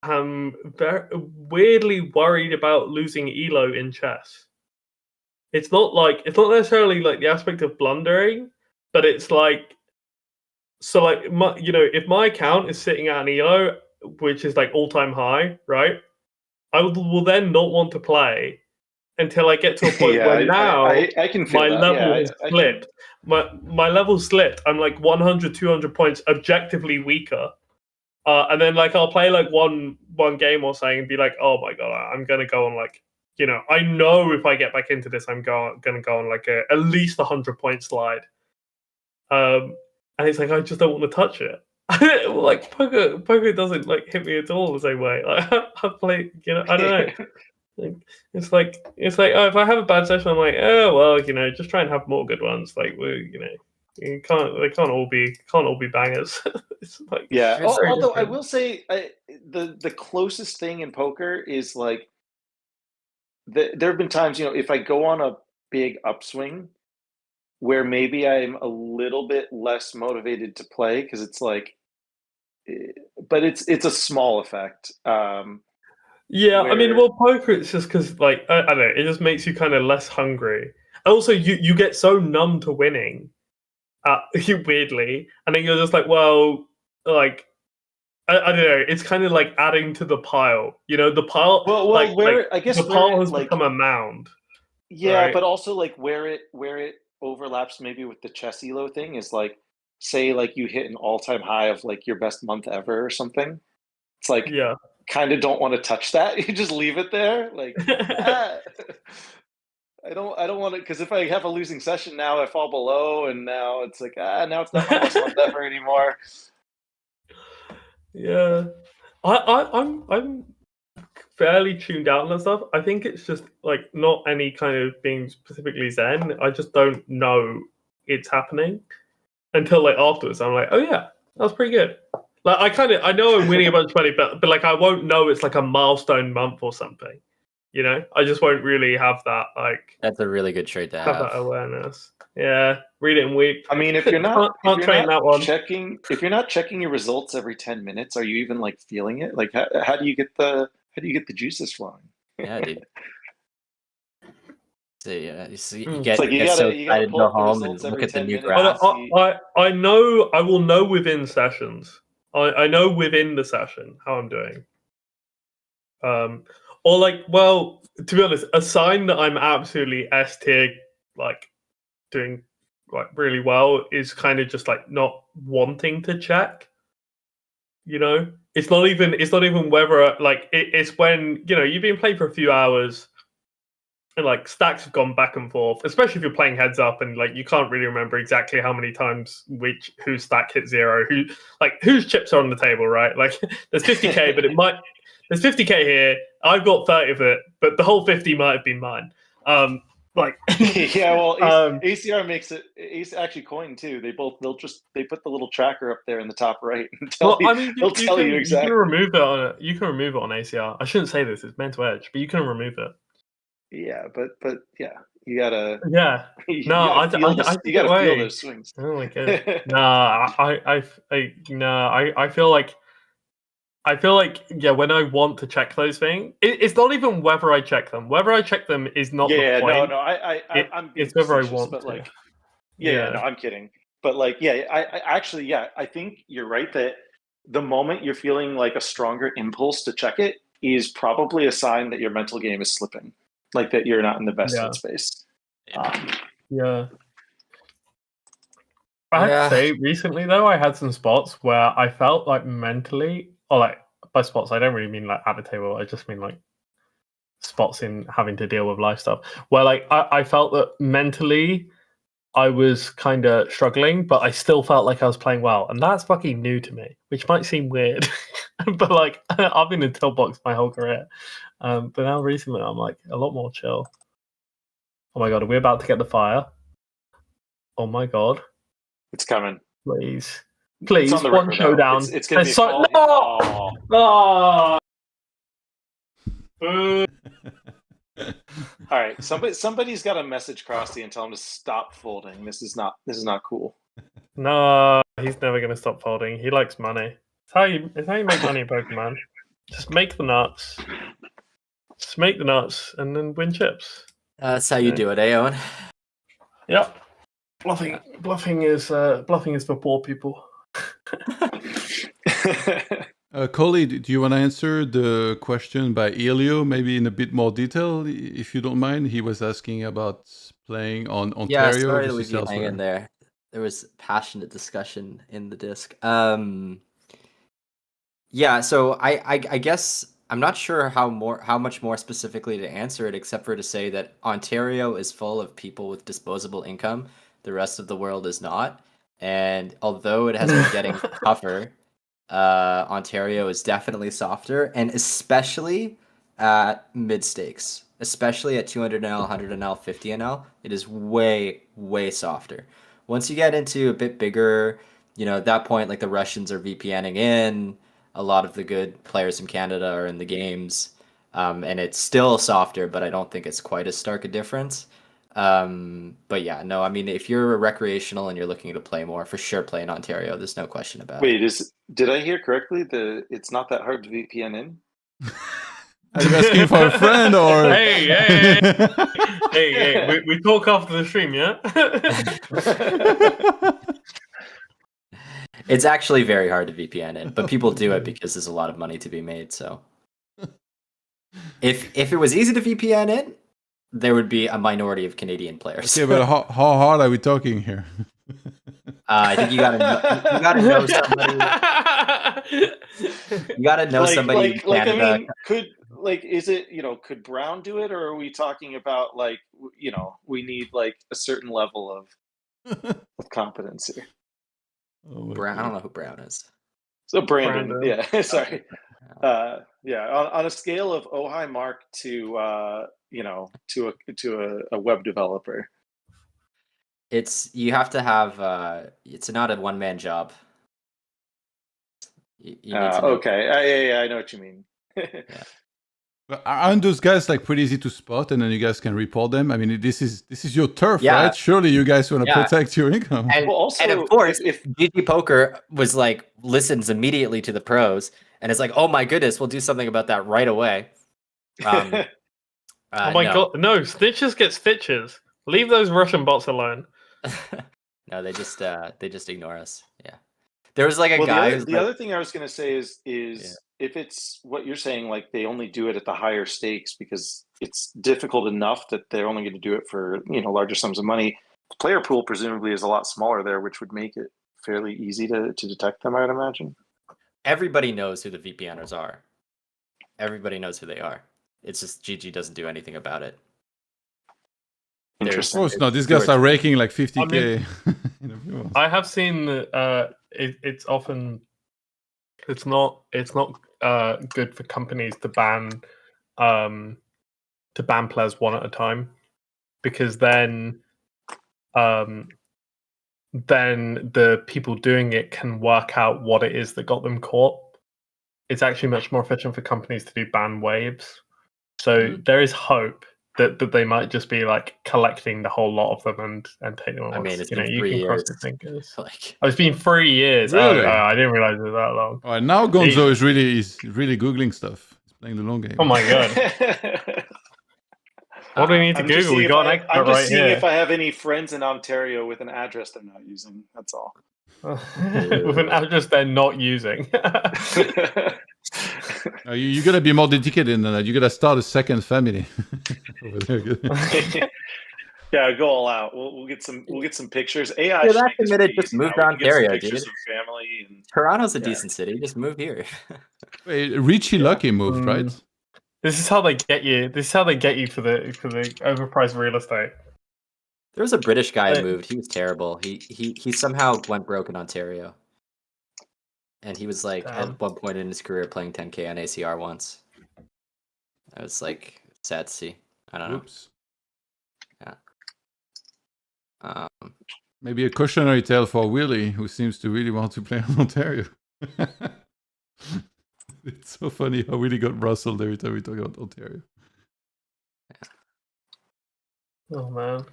am very weirdly worried about losing elo in chess. It's not necessarily like the aspect of blundering, but it's like if my account is sitting at an elo which is like all-time high, right? I will then not want to play until I get to a point where now I can feel my that. level has slipped. My level slipped. I'm like 100, 200 points objectively weaker. And then like I'll play like one game or something and be like, oh my god, I'm gonna go on like I know if I get back into this, I'm gonna go on like at least 100-point slide. And it's like I just don't want to touch it. Like poker doesn't like hit me at all the same way. Like I play, I don't know. It's like oh, if I have a bad session, I'm like, oh well, just try and have more good ones. Like they can't all be bangers. It's like although I will say the closest thing in poker is like there have been times if I go on a big upswing where maybe I'm a little bit less motivated to play because it's like, but it's a small effect. Yeah, I mean, well, poker, it's just because, like, I don't know, it just makes you kind of less hungry. Also, you get so numb to winning, weirdly, and then you're just like, well, like, I don't know, it's kind of like adding to the pile. The pile. Well, I guess the pile has become a mound. Yeah, right? but also like where it overlaps maybe with the chess elo thing is like, say like you hit an all-time high of like your best month ever or something. It's like kind of don't want to touch that. You just leave it there. Like I don't want to, because if I have a losing session now, I fall below, and now it's like now it's not my best month ever anymore. Yeah, I'm fairly tuned out and stuff. I think it's just like not any kind of being specifically zen. I just don't know it's happening until like afterwards. I'm like, oh yeah, that was pretty good. Like I know I'm winning a bunch of money, but like I won't know it's like a milestone month or something. You know, I just won't really have that like. That's a really good trait to have that awareness. Yeah, read it in week. I mean, if you're not checking your results every 10 minutes, are you even like feeling it? Like, how do you get the juices flowing? Yeah, dude. So yeah, you It's like you get so gotta excited to pull go up the home and results look every at the 10 new minutes. graph. I know I will know within sessions. I know within the session how I'm doing. Or like, well, to be honest, a sign that I'm absolutely S tier, like doing like really well, is kind of just like not wanting to check. You know, it's not even whether like it's when you've been playing for a few hours and like stacks have gone back and forth, especially if you're playing heads up and like you can't really remember exactly how many times whose stack hit zero, whose chips are on the table, right? Like there's 50k, but there's 50k here. I've got 30 of it, but the whole 50 might have been mine. Yeah, well, ACR makes it. Actually, Coin too. They put the little tracker up there in the top right and tell you. They'll tell you exactly. You can remove it on it. You can remove it on ACR. I shouldn't say this. It's meant to edge, but you can remove it. Yeah, but yeah, you gotta. Yeah. You gotta feel those swings. I don't like it. I feel like yeah, when I want to check those things, it's not even whether I check them. Whether I check them is not the point. No, I'm being it's whether I facetious, want but to. like, no, I'm kidding. But like, I actually, I think you're right that the moment you're feeling like a stronger impulse to check it is probably a sign that your mental game is slipping, like that you're not in the best headspace. Yeah. I have to say, recently though, I had some spots where I felt like mentally, or like by spots, I don't really mean like at the table. I just mean like spots in having to deal with life stuff. Where like I felt that mentally, I was kind of struggling, but I still felt like I was playing well, and that's fucking new to me, which might seem weird, but like I've been in tilt box my whole career, but now recently I'm like a lot more chill. Oh my god, are we about to get the fire? Oh my god. It's coming. Please, one showdown. It's gonna be no. All right, somebody's got to message Krusty and tell him to stop folding. This is not cool. No, he's never gonna stop folding. He likes money. It's how you make money in Pokemon. Just make the nuts. Just make the nuts and then win chips. That's how you do it, Owen? Yep. Bluffing is for poor people. Coley, do you want to answer the question by Elio, maybe in a bit more detail, if you don't mind? He was asking about playing on Ontario. Yeah, sorry to versus leave you elsewhere. hanging there. There was passionate discussion in the disc. Yeah, so I guess I'm not sure how much more specifically to answer it, except for to say that Ontario is full of people with disposable income. The rest of the world is not. And although it has been getting tougher, Ontario is definitely softer, and especially at mid stakes, especially at 200 NL, 100 NL, 50 NL, it is way, way softer. Once you get into a bit bigger, at that point, like the Russians are VPNing in, a lot of the good players from Canada are in the games, and it's still softer, but I don't think it's quite as stark a difference. But yeah, no, I mean, if you're a recreational and you're looking to play more, for sure play in Ontario. There's no question about it. Wait, did I hear correctly? It's not that hard to VPN in? Are you asking for a friend or? Hey, we talk after the stream, yeah? It's actually very hard to VPN in, but people do it because there's a lot of money to be made. So if it was easy to VPN in, there would be a minority of Canadian players. Okay, but how hard are we talking here? I think you gotta know somebody. You gotta know somebody in Canada. I mean, is it, could Brown do it, or are we talking about we need like a certain level of competency? Brown, I don't know who Brown is. So Brandon. Yeah, sorry. Yeah, on a scale of oh hi Mark to to a web developer. You have to have it's not a one-man job. You need to know. Okay, I know what you mean. Yeah. But aren't those guys like pretty easy to spot, and then you guys can report them? I mean, this is your turf, Yeah. right? Surely you guys want to Yeah. protect your income. And, Well, also, and of course, if GG Poker was like listens immediately to the pros, and it's like, oh my goodness, we'll do something about that right away. Oh my god, no! Snitches get stitches. Leave those Russian bots alone. No, they just ignore us. Yeah, there was like a guy. The other thing I was going to say is if it's what you're saying, like they only do it at the higher stakes because it's difficult enough that they're only going to do it for larger sums of money. The player pool presumably is a lot smaller there, which would make it fairly easy to detect them, I would imagine. Everybody knows who the VPNers are. Everybody knows who they are. It's just GG doesn't do anything about it. Of course not. These guys are raking like 50K. I have seen that it's often it's not good for companies to ban players one at a time, because then the people doing it can work out what it is that got them caught. It's actually much more efficient for companies to do ban waves. So there is hope that they might just be like collecting the whole lot of them and take them. I mean, it's you been you 3 can years. cross your fingers. Like, It's been 3 years. Really? Oh, I didn't realize it was that long. All right, now Gonzo is really googling stuff. He's playing the long game. Oh my god! What do we need to Google? We got an expert I'm just right seeing here. if I have any friends in Ontario with an address they're not using. That's all. With an address they're not using. You gotta be more dedicated than that. You gotta start a second family. Over there. Yeah, go all out. We'll get some pictures. AI. You're that committed. Just move to Ontario, dude. Pictures of family. And, Toronto's a decent city. Just move here. Wait, Richie Lucky moved, right? This is how they get you. This is how they get you for the overpriced real estate. There was a British guy who moved. He was terrible. He somehow went broke in Ontario. And he was like at one point in his career playing 10K on ACR once. I was like sad to see. I don't know. Oops. Yeah. Maybe a cautionary tale for Willie, who seems to really want to play in Ontario. It's so funny how Willie got rustled every time we talk about Ontario. Oh man.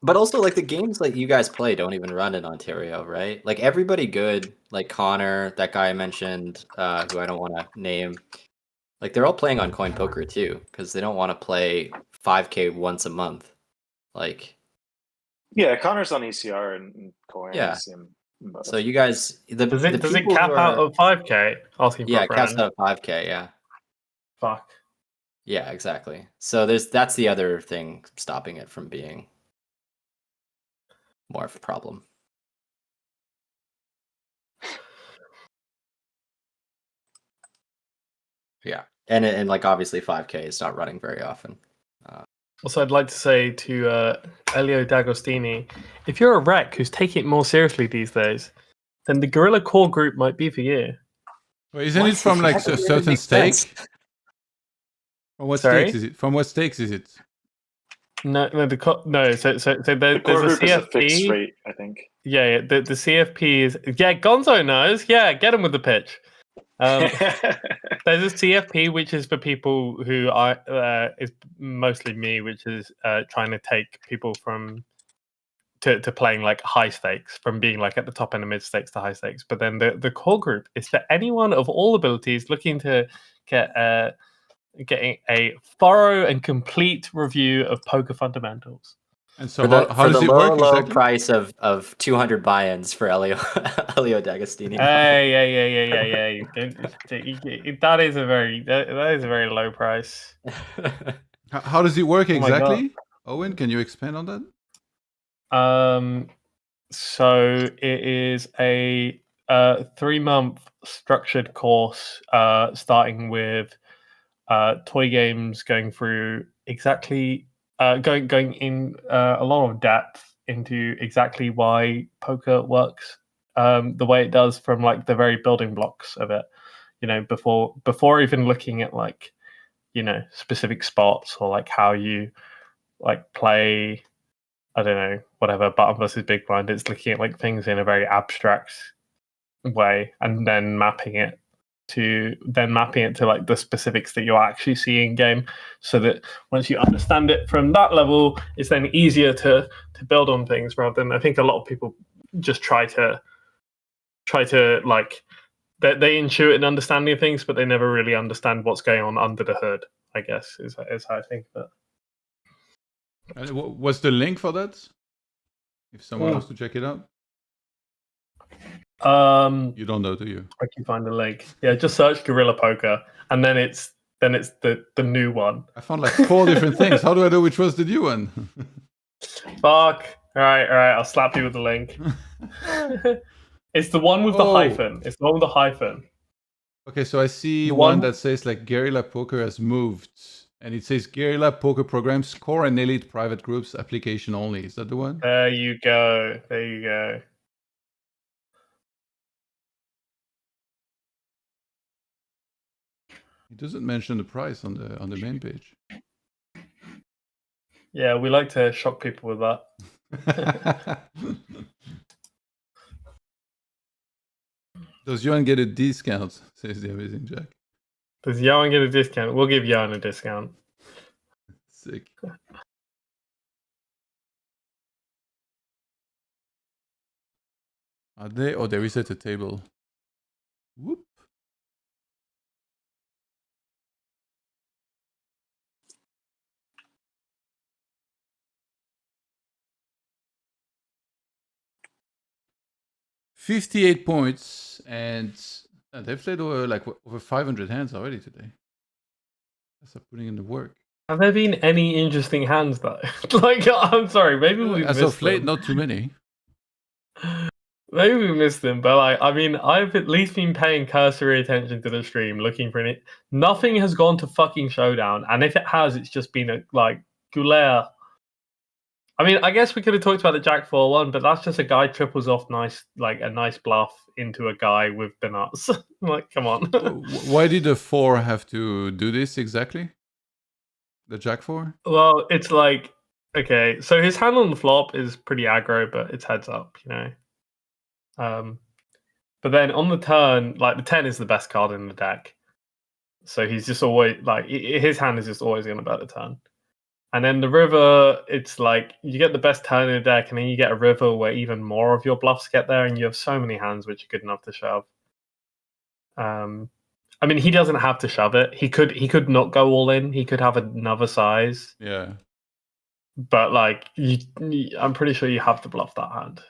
But also, like, the games like you guys play don't even run in Ontario, right? Like, everybody good, like Connor, that guy I mentioned, who I don't want to name, like, they're all playing on CoinPoker too, because they don't want to play 5K once a month. Like, yeah, Connor's on ECR and Coin. Yeah. So you guys, does it cap out of 5K? Yeah, it caps out of 5K. Yeah. Fuck. Yeah, exactly. So that's the other thing stopping it from being more of a problem. Yeah, and like obviously 5K is not running very often. Also, I'd like to say to Elio D'Agostini, if you're a rec who's taking it more seriously these days, then the Guerrilla Core group might be for you. Well, isn't it from like a certain stake? From what stakes is it? From what stakes is it? No. So there's a CFP. Fixed rate, I think. Yeah. The CFP is Gonzo knows. Yeah, get him with the pitch. There's a CFP which is for people who is mostly me, which is trying to take people from to playing like high stakes, from being like at the top end of mid stakes to high stakes. But then the core group is for anyone of all abilities looking to getting a thorough and complete review of poker fundamentals. And so how does it work low exactly? price of 200 buy-ins for Elio D'Agostini. Yeah. That is a very low price. How does it work exactly? Owen, can you expand on that? So it is a 3-month structured course, starting with toy games, going through exactly going in a lot of depth into exactly why poker works the way it does, from like the very building blocks of it. before even looking at like, specific spots or like how you like play, I don't know, whatever, button versus big blind. It's looking at like things in a very abstract way and then mapping it to like the specifics that you're actually seeing in game, so that once you understand it from that level, it's then easier to build on things, rather than, I think a lot of people just try to like they intuit an understanding of things, but they never really understand what's going on under the hood, I guess is how I think of it. What's the link for that? If someone wants to check it out? You don't know, do you? I can find the link. Yeah, just search Gorilla Poker, and then it's the new one. I found like 4 different things. How do I know which was the new one? Fuck. All right. I'll slap you with the link. It's the one with the hyphen. It's the one with the hyphen. Okay, so I see one that says like Guerrilla Poker has moved, and it says Guerrilla Poker programs, core and elite private groups, application only. Is that the one? There you go. It doesn't mention the price on the main page. Yeah, we like to shock people with that. Does Johan get a discount? Says the amazing Jack. Does Johan get a discount? We'll give Johan a discount. Sick. Are they? Oh, they reset the table. Whoop. $58 points, and they've played over 500 hands already today. That's putting in the work. Have there been any interesting hands though? Like, I'm sorry, maybe we as of late, not too many. Maybe we missed them, but like, I mean, I've at least been paying cursory attention to the stream, looking for it. Nothing has gone to fucking showdown, and if it has, it's just been a like Goulaire. I mean, I guess we could have talked about the Jack 4-1, but that's just a guy triples off a nice bluff into a guy with the nuts. Like, come on. Why did the 4 have to do this exactly? The Jack 4? Well, it's like, okay, so his hand on the flop is pretty aggro, but it's heads up, But then on the turn, like the 10 is the best card in the deck. So he's just always, like, his hand is just always going to bet the turn. And then the river, it's like you get the best turn in the deck, and then you get a river where even more of your bluffs get there, and you have so many hands which are good enough to shove. I mean, he doesn't have to shove it. He could not go all in. He could have another size. Yeah. But like, I'm pretty sure you have to bluff that hand.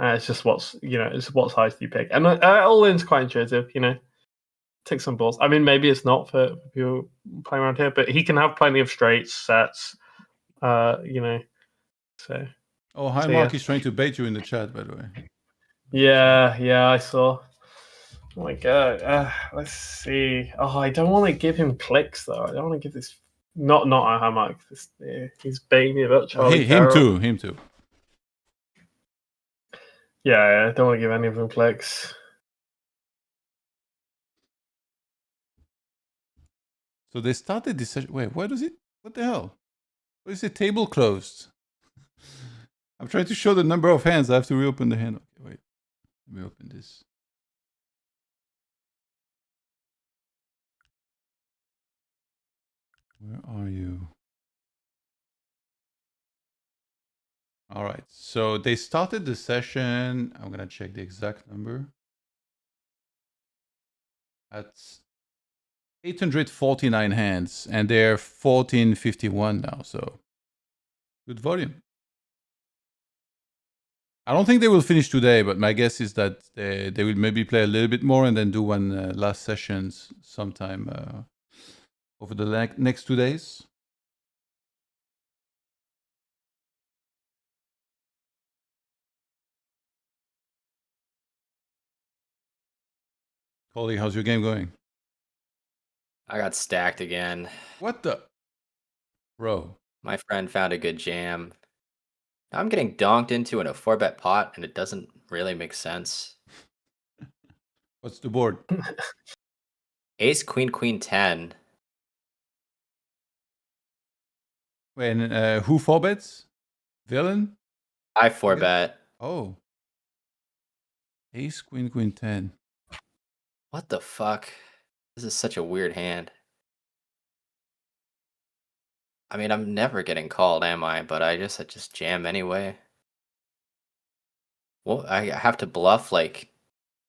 It's just it's what size do you pick, and all in's quite intuitive. Take some balls. I mean, maybe it's not for people playing around here, but he can have plenty of straights, sets, So. Oh, hi, so, Mark. yeah. He's trying to bait you in the chat, by the way. Yeah, I saw. Oh my god. Let's see. Oh, I don't want to give him clicks though. I don't want to give this. Not hi, Mark. He's baiting me about Charlie. Him too. Yeah, I don't want to give any of them clicks. So they started this session. Wait, what the hell? What is it? Table closed. I'm trying to show the number of hands. I have to reopen the hand. Okay, wait. Let me open this. Where are you? All right. So they started the session. I'm going to check the exact number. At 849 hands, and they're 1451 now, so good volume. I don't think they will finish today, but my guess is that they will maybe play a little bit more and then do one last sessions sometime over the next 2 days. Coley, how's your game going? I got stacked again. What the? Bro. My friend found a good jam. I'm getting donked into in a 4-bet pot, and it doesn't really make sense. What's the board? Ace, queen, queen, 10. Wait, and who 4-bets? Villain? I 4-bet. Oh. Ace, queen, queen, 10. What the fuck? This is such a weird hand. I mean, I'm never getting called, am I? But I just jam anyway. Well, I have to bluff like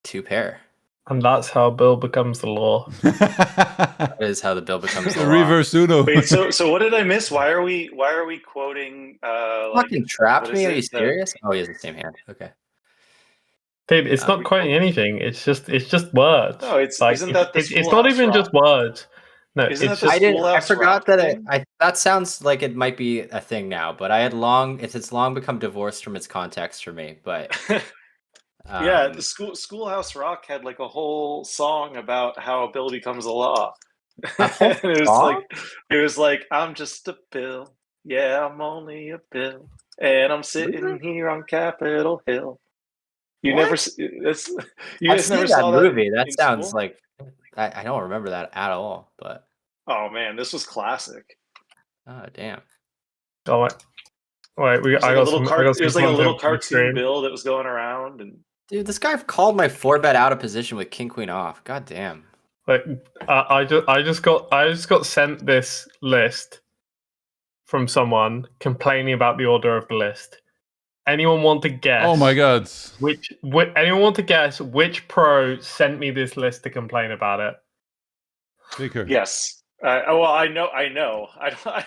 2 pair. And that's how Bill becomes the law. That is how the bill becomes the law. Reverse Uno. Wait, so what did I miss? Why are we quoting Fucking trapped what me? is Are you it? serious? Oh, he has the same hand. Okay. Dude, it's not quoting anything. It's just words. No, it's like, isn't that the it's not Schoolhouse even Rock? just words. No, Isn't it's that the just I Schoolhouse forgot Rock that thing? that sounds like it might be a thing now, but it's long become divorced from its context for me. But yeah, the Schoolhouse Rock had like a whole song about how a bill becomes a law. it was like I'm just a bill. Yeah, I'm only a bill, and I'm sitting here on Capitol Hill. You What? never, that's, you I've guys seen never that saw movie. that That in sounds school? like I don't remember that at all. But Oh man, this was classic. oh damn. oh wait, It was like a little content for the cartoon stream. bill that was going around, and Dude, this guy called my 4-bet out of position with king queen off. God damn. Like, I just got sent this list from someone complaining about the order of the list. Anyone want to guess? Oh my god. Anyone want to guess which pro sent me this list to complain about it? Vicker. yes. Well, I know. I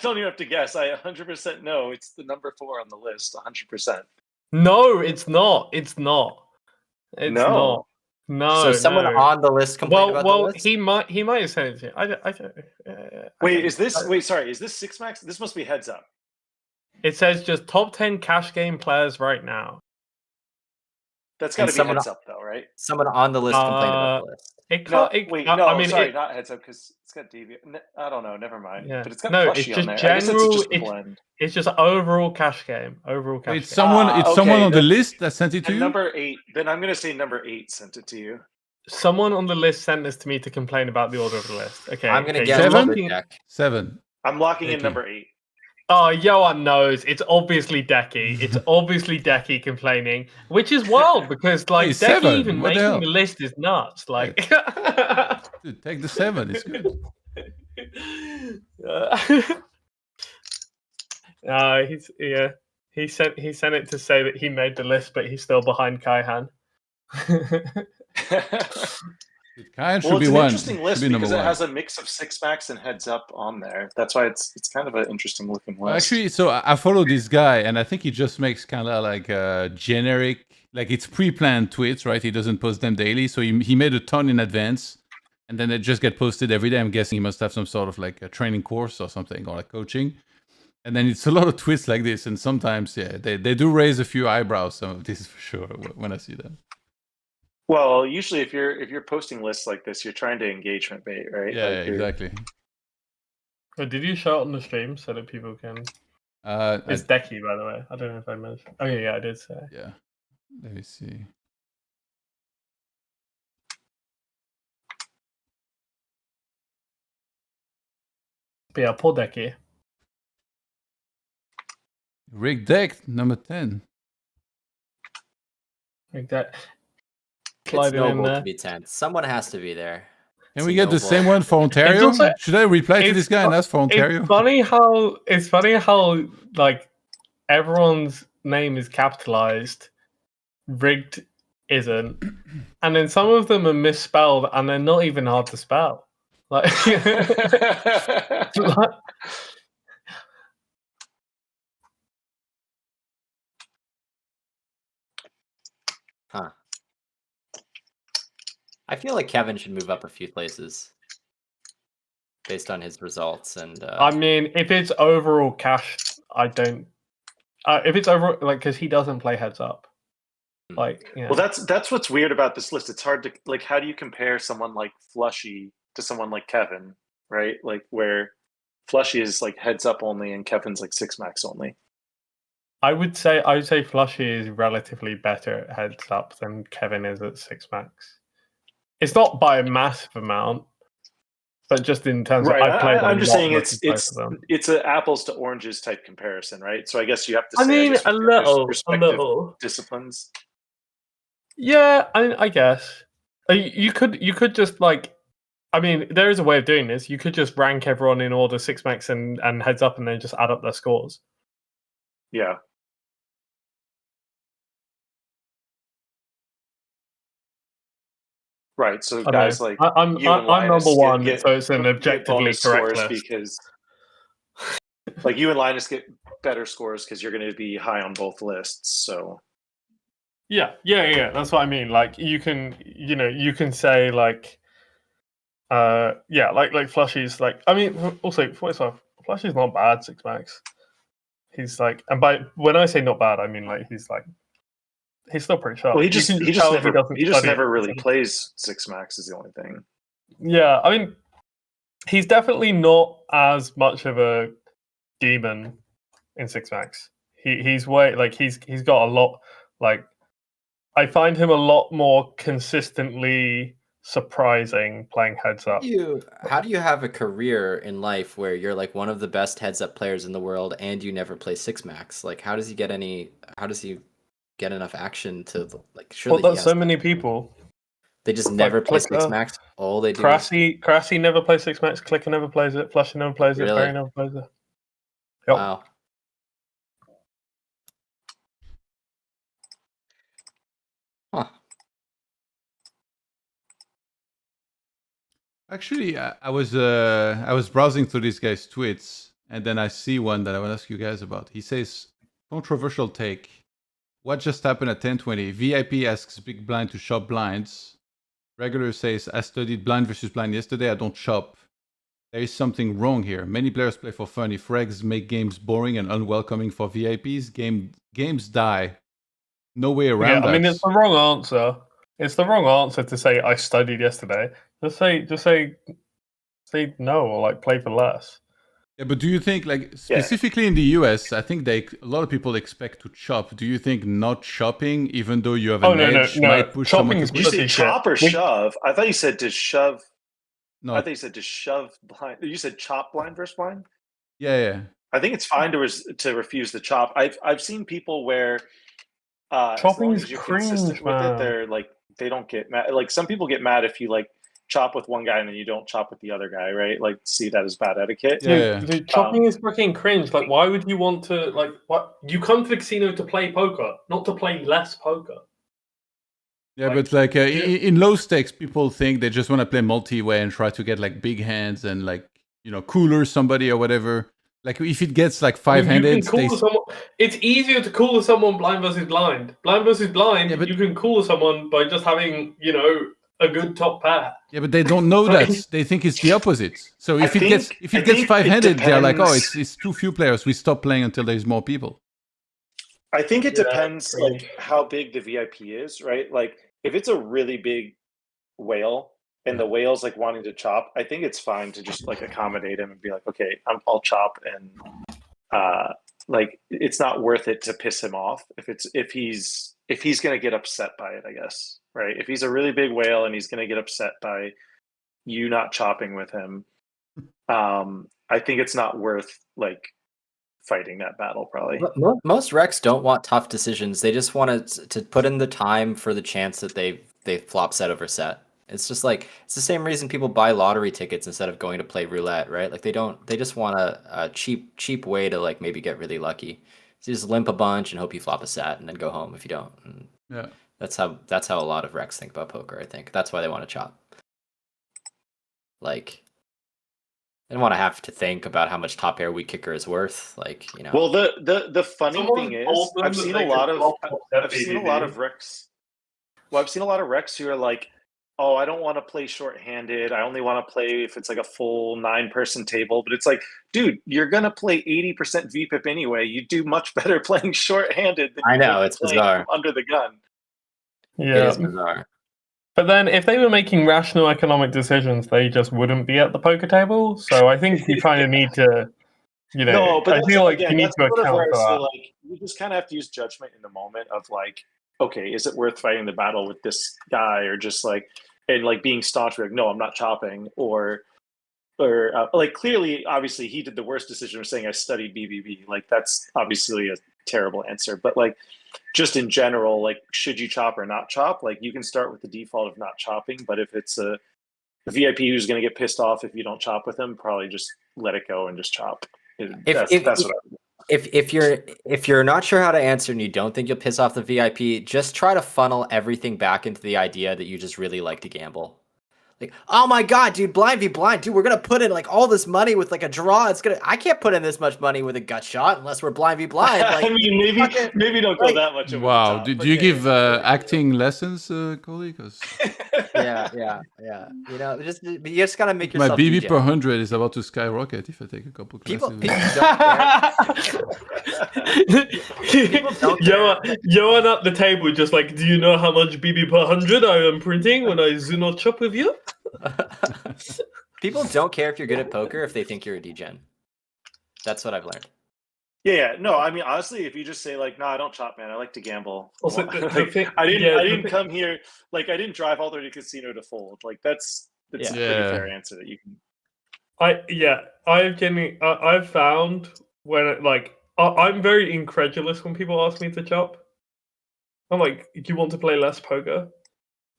don't even have to guess. I 100% know it's the number 4 on the list. 100%. No, it's not. It's not. It's No. not. No. So someone no. on the list complained about the list? he might have sent it to you. I don't. Wait, is this? Wait, sorry. Is this 6max? This must be heads up. It says just top 10 cash game players right now. That's got to be heads up, though, right? Someone on the list complained about the list. It No, can't. wait, I no, mean, sorry, not heads up because it's got deviant. I don't know. Never mind. Yeah. But it's got No, plushy it's on just there. I guess general. it's just a blend. It's just overall cash game. Overall cash Wait, game. someone Okay, on the then- list that sent it to And you? number 8. Then I'm going to say number 8 sent it to you. Someone on the list sent this to me to complain about the order of the list. Okay. I'm gonna okay, guess you're Seven? looking- Deck. 7. I'm locking in Decky. number 8. Oh, Johan knows. It's obviously Decky. It's obviously Decky complaining, which is wild because like Hey, Decky 7, even what the making hell? the list is nuts. Like, Dude, take the 7. It's good. He sent it to say that he made the list, but he's still behind Kaihan. Dude, Kyan should Well, be it's an one. interesting Should list be number because it 1. has a mix of 6max and heads up on there. That's why it's kind of an interesting looking list. Well, actually, so I follow this guy, and I think he just makes kind of like a generic, like it's pre-planned tweets, right? He doesn't post them daily, so he made a ton in advance, and then they just get posted every day. I'm guessing he must have some sort of like a training course or something, or like coaching. And then it's a lot of tweets like this, and sometimes, yeah, they do raise a few eyebrows. Some of this for sure when I see them. Well, usually if you're posting lists like this, you're trying to engagement bait, right? Yeah, Like yeah, exactly. Oh, did you show it on the stream so that people can? It's Decky, by the way. I don't know if I mentioned. Oh yeah, I did say. Yeah. Let me see. But yeah, poor Decky. Rick Deck, number 10. Like that. It's Slide it in noble there. to be 10th. Someone has to be there. Can we get the same one for It's Ontario? also- Should I reply to it's this guy and ask for Ontario? It's funny how like everyone's name is capitalized, rigged isn't, and then some of them are misspelled and they're not even hard to spell. Like, Huh. I feel like Kevin should move up a few places based on his results. And I mean, if it's overall cash, I don't. If it's overall, like, because he doesn't play heads up. Like, you know. Well, that's what's weird about this list. It's hard to like. How do you compare someone like Flushy to someone like Kevin, right? Like where Flushy is like heads up only and Kevin's like 6max only. I would say Flushy is relatively better at heads up than Kevin is at 6max. It's not by a massive amount, but just in terms Right. of I'm just saying it's an apples to oranges type comparison, right? So I guess you have to I say mean, there's a respective little. disciplines. Yeah, I guess you could just like, I mean, there is a way of doing this. You could just rank everyone in order 6-max and heads up, and then just add up their scores. Yeah. Right. So guys like I'm you and I'm Linus number one, get, so it's an get objectively bonus correct scores list. because like you and Linus get better scores because you're going to be high on both lists. So Yeah. That's what I mean. Like you can say like, like Flushy's like. I mean, also Flushy's not bad 6-max. He's like, and by when I say not bad, I mean like he's still pretty sharp. well, he just never really doesn't. plays 6-max is the only thing. Yeah, I mean, he's definitely not as much of a demon in 6-max. He's way like he's got a lot. Like I find him a lot more consistently surprising playing heads up. How do you have a career in life where you're like one of the best heads up players in the world and you never play 6-max? Like how does he get enough action to like surely Well, that's so many people. They just never play 6-max. All they do Kraci never plays 6-max, Clicker never plays it, Flushy never plays it, Really? Barry never plays it. Yep. Wow. Huh. Actually, I was browsing through this guy's tweets, and then I see one that I want to ask you guys about. He says, controversial take. What just happened at 10:20? VIP asks Big Blind to shop blinds. Regular says, I studied blind versus blind yesterday. I don't shop. There is something wrong here. Many players play for fun. If regs make games boring and unwelcoming for VIPs, games die. No way around that. I mean, it's the wrong answer. It's the wrong answer to say I studied yesterday. Just say no, or like play for less. Yeah, but do you think, like, specifically in the US, I think a lot of people expect to chop. Do you think not chopping, even though you have an edge, might push someone to Did you say chop or shove? I thought you said to shove. No, I thought you said to shove blind. You said chop blind versus blind. Yeah. I think it's fine to refuse the chop. I've seen people where chopping is cringe, with it, they're like they don't get mad. Like some people get mad if you like chop with one guy and then you don't chop with the other guy, right? Like see that as bad etiquette. Dude, chopping is freaking cringe. Like, why would you want to what? You come to the casino to play poker, not to play less poker. Yeah, but like in low stakes, people think they just want to play multi-way and try to get like big hands and like cooler somebody or whatever. Like if it gets like 5-handed, it's easier to cooler someone blind versus blind. Blind versus blind, yeah, but you can cooler someone by just having a good top pair. Yeah, but they don't know that. They think it's the opposite. So if it gets 5-handed, they're like, oh, it's too few players. We stop playing until there's more people. I think it depends like how big the VIP is, right? Like if it's a really big whale and the whale's like wanting to chop, I think it's fine to just like accommodate him and be like, okay, I'll chop, and like it's not worth it to piss him off if he's gonna get upset by it, I guess, right? If he's a really big whale and he's gonna get upset by you not chopping with him, I think it's not worth like fighting that battle. Probably most recs don't want tough decisions. They just want to put in the time for the chance that they flop set over set. It's just like it's the same reason people buy lottery tickets instead of going to play roulette, right? Like they just want a cheap way to like maybe get really lucky. So you just limp a bunch and hope you flop a set and then go home if you don't. And yeah, that's how a lot of recs think about poker. I think that's why they want to chop. Like they don't want to have to think about how much top pair weak kicker is worth. Like Well, the funny thing is, I've seen a lot of recs. Well, I've seen a lot of recs who are like, oh, I don't want to play short-handed. I only want to play if it's like a full 9-person table. But it's like, dude, you're going to play 80% VPIP anyway. You do much better playing short-handed than I know, it's bizarre. Under the gun. Yeah. It is bizarre. But then if they were making rational economic decisions, they just wouldn't be at the poker table. So I think you kind of need to, No, but I feel like you need to account for that. Like, you just kind of have to use judgment in the moment of like, okay, is it worth fighting the battle with this guy, or just like, and like being staunch, like, no, I'm not chopping, or or like clearly, obviously, he did the worst decision of saying I studied BBB. Like that's obviously a terrible answer. But like, just in general, like, should you chop or not chop? Like, you can start with the default of not chopping. But if it's a VIP who's going to get pissed off if you don't chop with him, probably just let it go and just chop. That's what I would do. If you're not sure how to answer and you don't think you'll piss off the VIP, just try to funnel everything back into the idea that you just really like to gamble. Like, oh my god, dude, blind v blind, dude, we're gonna put in like all this money with like a draw. I can't put in this much money with a gut shot unless we're blind v blind. Like, I mean, maybe don't go that much over Wow, the top. do you give acting lessons, Coley? Because yeah. You know, you just gotta make my yourself. BB DJ. per 100 is about to skyrocket if I take a couple classes. People don't care. Johan at the table just like, do you know how much BB per 100 I am printing when I do not chop with you? People don't care if you're good at poker if they think you're a degen. That's what I've learned. Yeah, no, I mean, honestly, if you just say like, no, I don't chop, man. I like to gamble. Also, I didn't come here, like, I didn't drive all the way to casino to fold. Like, that's a pretty fair answer that you can. I've found when I'm very incredulous when people ask me to chop. I'm like, do you want to play less poker?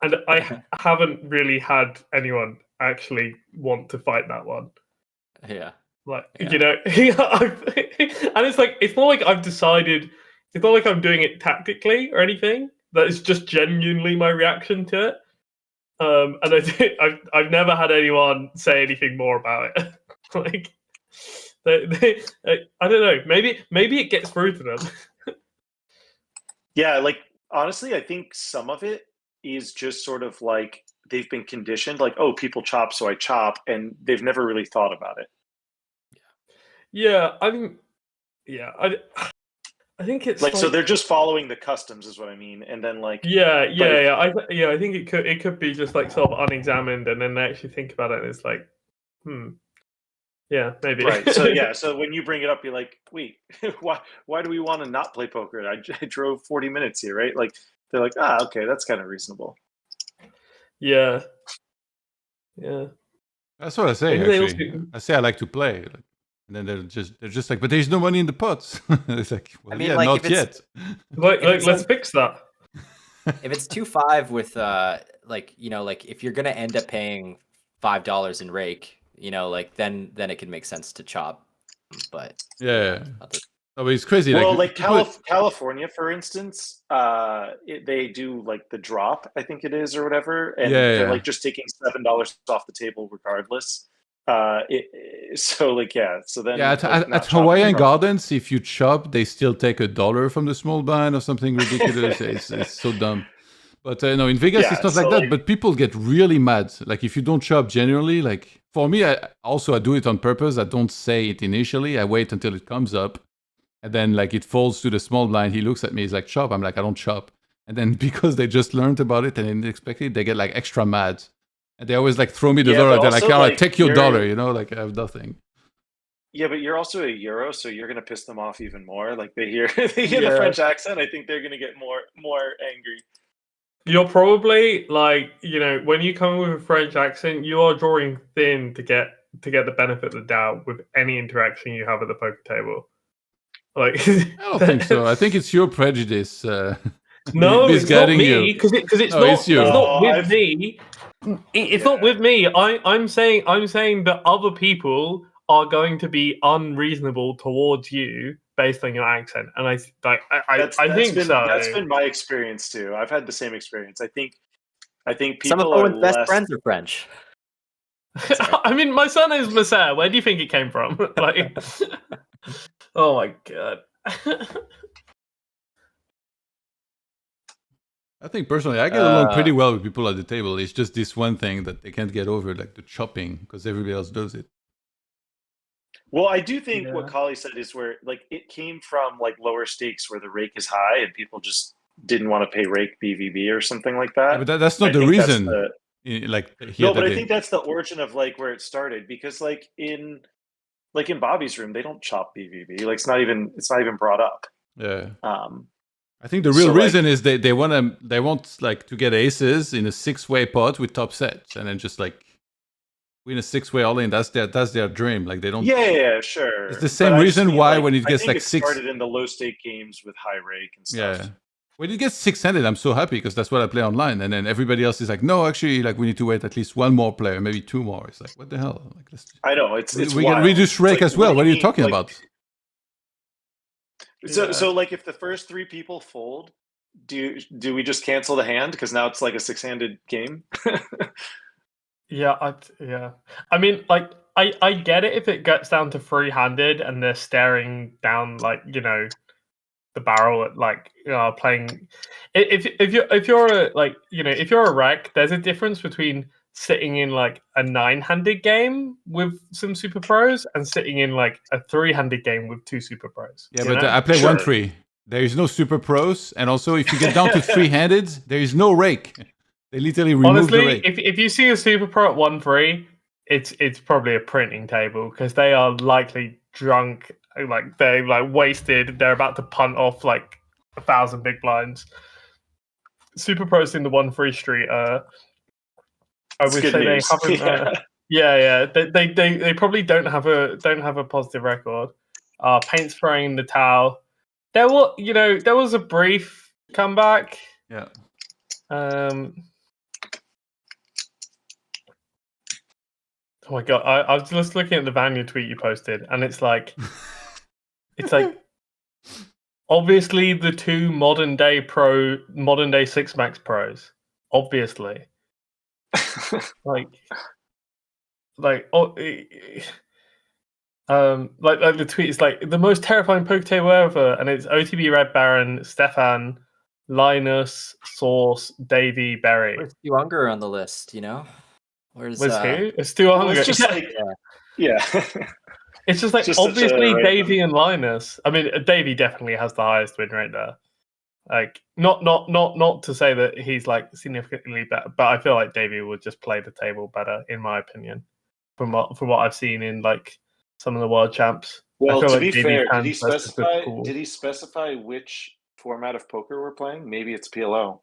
And I haven't really had anyone actually want to fight that one. Yeah. Like, you know, and it's like, it's not like I've decided, it's not like I'm doing it tactically or anything. That is just genuinely my reaction to it. And I've never had anyone say anything more about it. Like, I don't know, maybe it gets through to them. Yeah, like, honestly, I think some of it is just sort of like they've been conditioned, like, oh, people chop, so I chop, and they've never really thought about it. Yeah, I think it's like so they're just following the customs, is what I mean, and then like I think it could be just like sort of unexamined, and then they actually think about it, and it's like, yeah, maybe. Right. So yeah, so when you bring it up, you're like, wait, why do we want to not play poker? I drove 40 minutes here, right? Like they're like, okay, that's kind of reasonable. Yeah. That's what I say. Actually, I say I like to play. Like, and then they're just like, but there's no money in the pots. It's like, well, not yet. Let's fix that. If it's 2-5 with like, you know, like if you're gonna end up paying $5 in rake, you know, like then it can make sense to chop. But yeah. Oh, but it's crazy. Well, like California, for instance, they do like the drop, I think it is, or whatever, and they're like just taking $7 off the table regardless. So then at Hawaiian Gardens, if you chop, they still take $1 from the small blind or something ridiculous. it's so dumb. But no, in Vegas it's not like that. But people get really mad. Like if you don't chop generally, like for me, I do it on purpose. I don't say it initially. I wait until it comes up, and then like it falls to the small blind. He looks at me. He's like, chop. I'm like, I don't chop. And then because they just learned about it and didn't expect it, they get like extra mad. And they always like throw me the dollar. They're like, I take your dollar, you know, like I have nothing. Yeah, but you're also a Euro, so you're gonna piss them off even more. Like they hear the French accent, I think they're gonna get more angry. You're probably like, you know, when you come with a French accent, you are drawing thin to get the benefit of the doubt with any interaction you have at the poker table. Like, I don't think so. I think it's your prejudice. No, it's not me, because it's not with me. It's not with me. I'm saying that other people are going to be unreasonable towards you based on your accent, and I think so. That's been my experience too. I've had the same experience. I think people some of Owen's best friends are French. I mean, my son is Masser. Where do you think it came from? Like, oh my god. I think personally, I get along pretty well with people at the table. It's just this one thing that they can't get over, like the chopping, because everybody else does it. Well, I do think what Kali said is where like it came from like lower stakes where the rake is high and people just didn't want to pay rake BVB or something like that. Yeah, but that's not the reason. I think that's the origin of like where it started, because like in Bobby's room they don't chop BVB. Like it's not even brought up. Yeah. I think the real reason is they want like to get aces in a 6-way pot with top sets, and then just like win a 6-way all in. That's their dream. Like they don't. Yeah, sure. It's the same But I just reason mean, why like, when it I gets think like it 6. started in the low stake games with high rake and stuff. Yeah. When it gets 6-handed, I'm so happy because that's what I play online. And then everybody else is like, no, actually, like we need to wait at least one more player, maybe 2 more. It's like, what the hell? Like, I know it's we wild. can reduce rake like, as well. What are you mean? talking Like, about? So like if the first 3 people fold, do we just cancel the hand because now it's like a 6-handed game? Yeah, I mean, like, I get it if it gets down to 3-handed and they're staring down, like, you know, the barrel at, like, playing. If you're a, like, you know, if you're a rec, there's a difference between sitting in like a 9-handed game with some super pros and sitting in like a 3-handed game with 2 super pros. Yeah, you but know? I play Sure. 1-3. There is no super pros, and also if you get down to 3-handed, there is no rake. They literally remove the Honestly, rake. if you see a super pro at 1-3, it's probably a printing table because they are likely drunk, like they're like wasted. They're about to punt off like 1,000 big blinds. Super pros in the 1-3 street. I It's would good say news. they haven't. Yeah. They probably don't have a positive record. Paint spraying the towel. There was a brief comeback. Yeah. Oh my god! I was just looking at the Vanya tweet you posted, and it's like obviously the 2 modern day 6-max pros, obviously, like the tweet is like the most terrifying poker table ever, and it's OTB, Red Baron, Stefan, Linus, Source, Davey, Berry. Where's Stu Unger on the list? You know, where's who? It's Stu Well, Unger. it's just like yeah. It's just like Just such a obviously random- Davey and Linus. I mean, Davey definitely has the highest win rate there. Like, not to say that he's like significantly better, but I feel like Davey would just play the table better, in my opinion, from what I've seen in like some of the world champs. Well, feel to like be Davey fair, can versus Liverpool. did he specify which format of poker we're playing? Maybe it's PLO.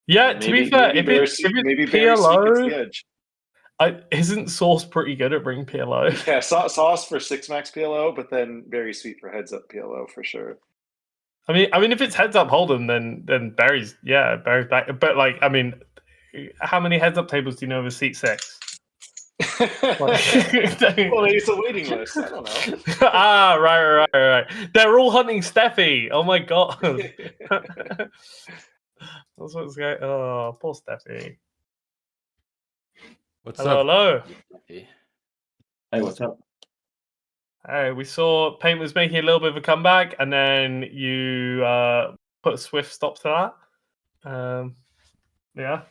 Yeah, to be fair, if it's PLO, isn't Source pretty good at bringing PLO? Yeah, Sauce for 6-max PLO, but then very sweet for heads up PLO for sure. I mean, if it's heads up Hold'em, then Barry's back. But like, I mean, how many heads up tables do you know with seat 6? Well, it's a waiting list. I don't know. Right. They're all hunting Steffi. Oh my god. That's what's going. Oh, poor Steffi. What's Hello, up? hello. Hey, what's up? Hey, we saw Paint was making a little bit of a comeback, and then you put a swift stop to that. Yeah.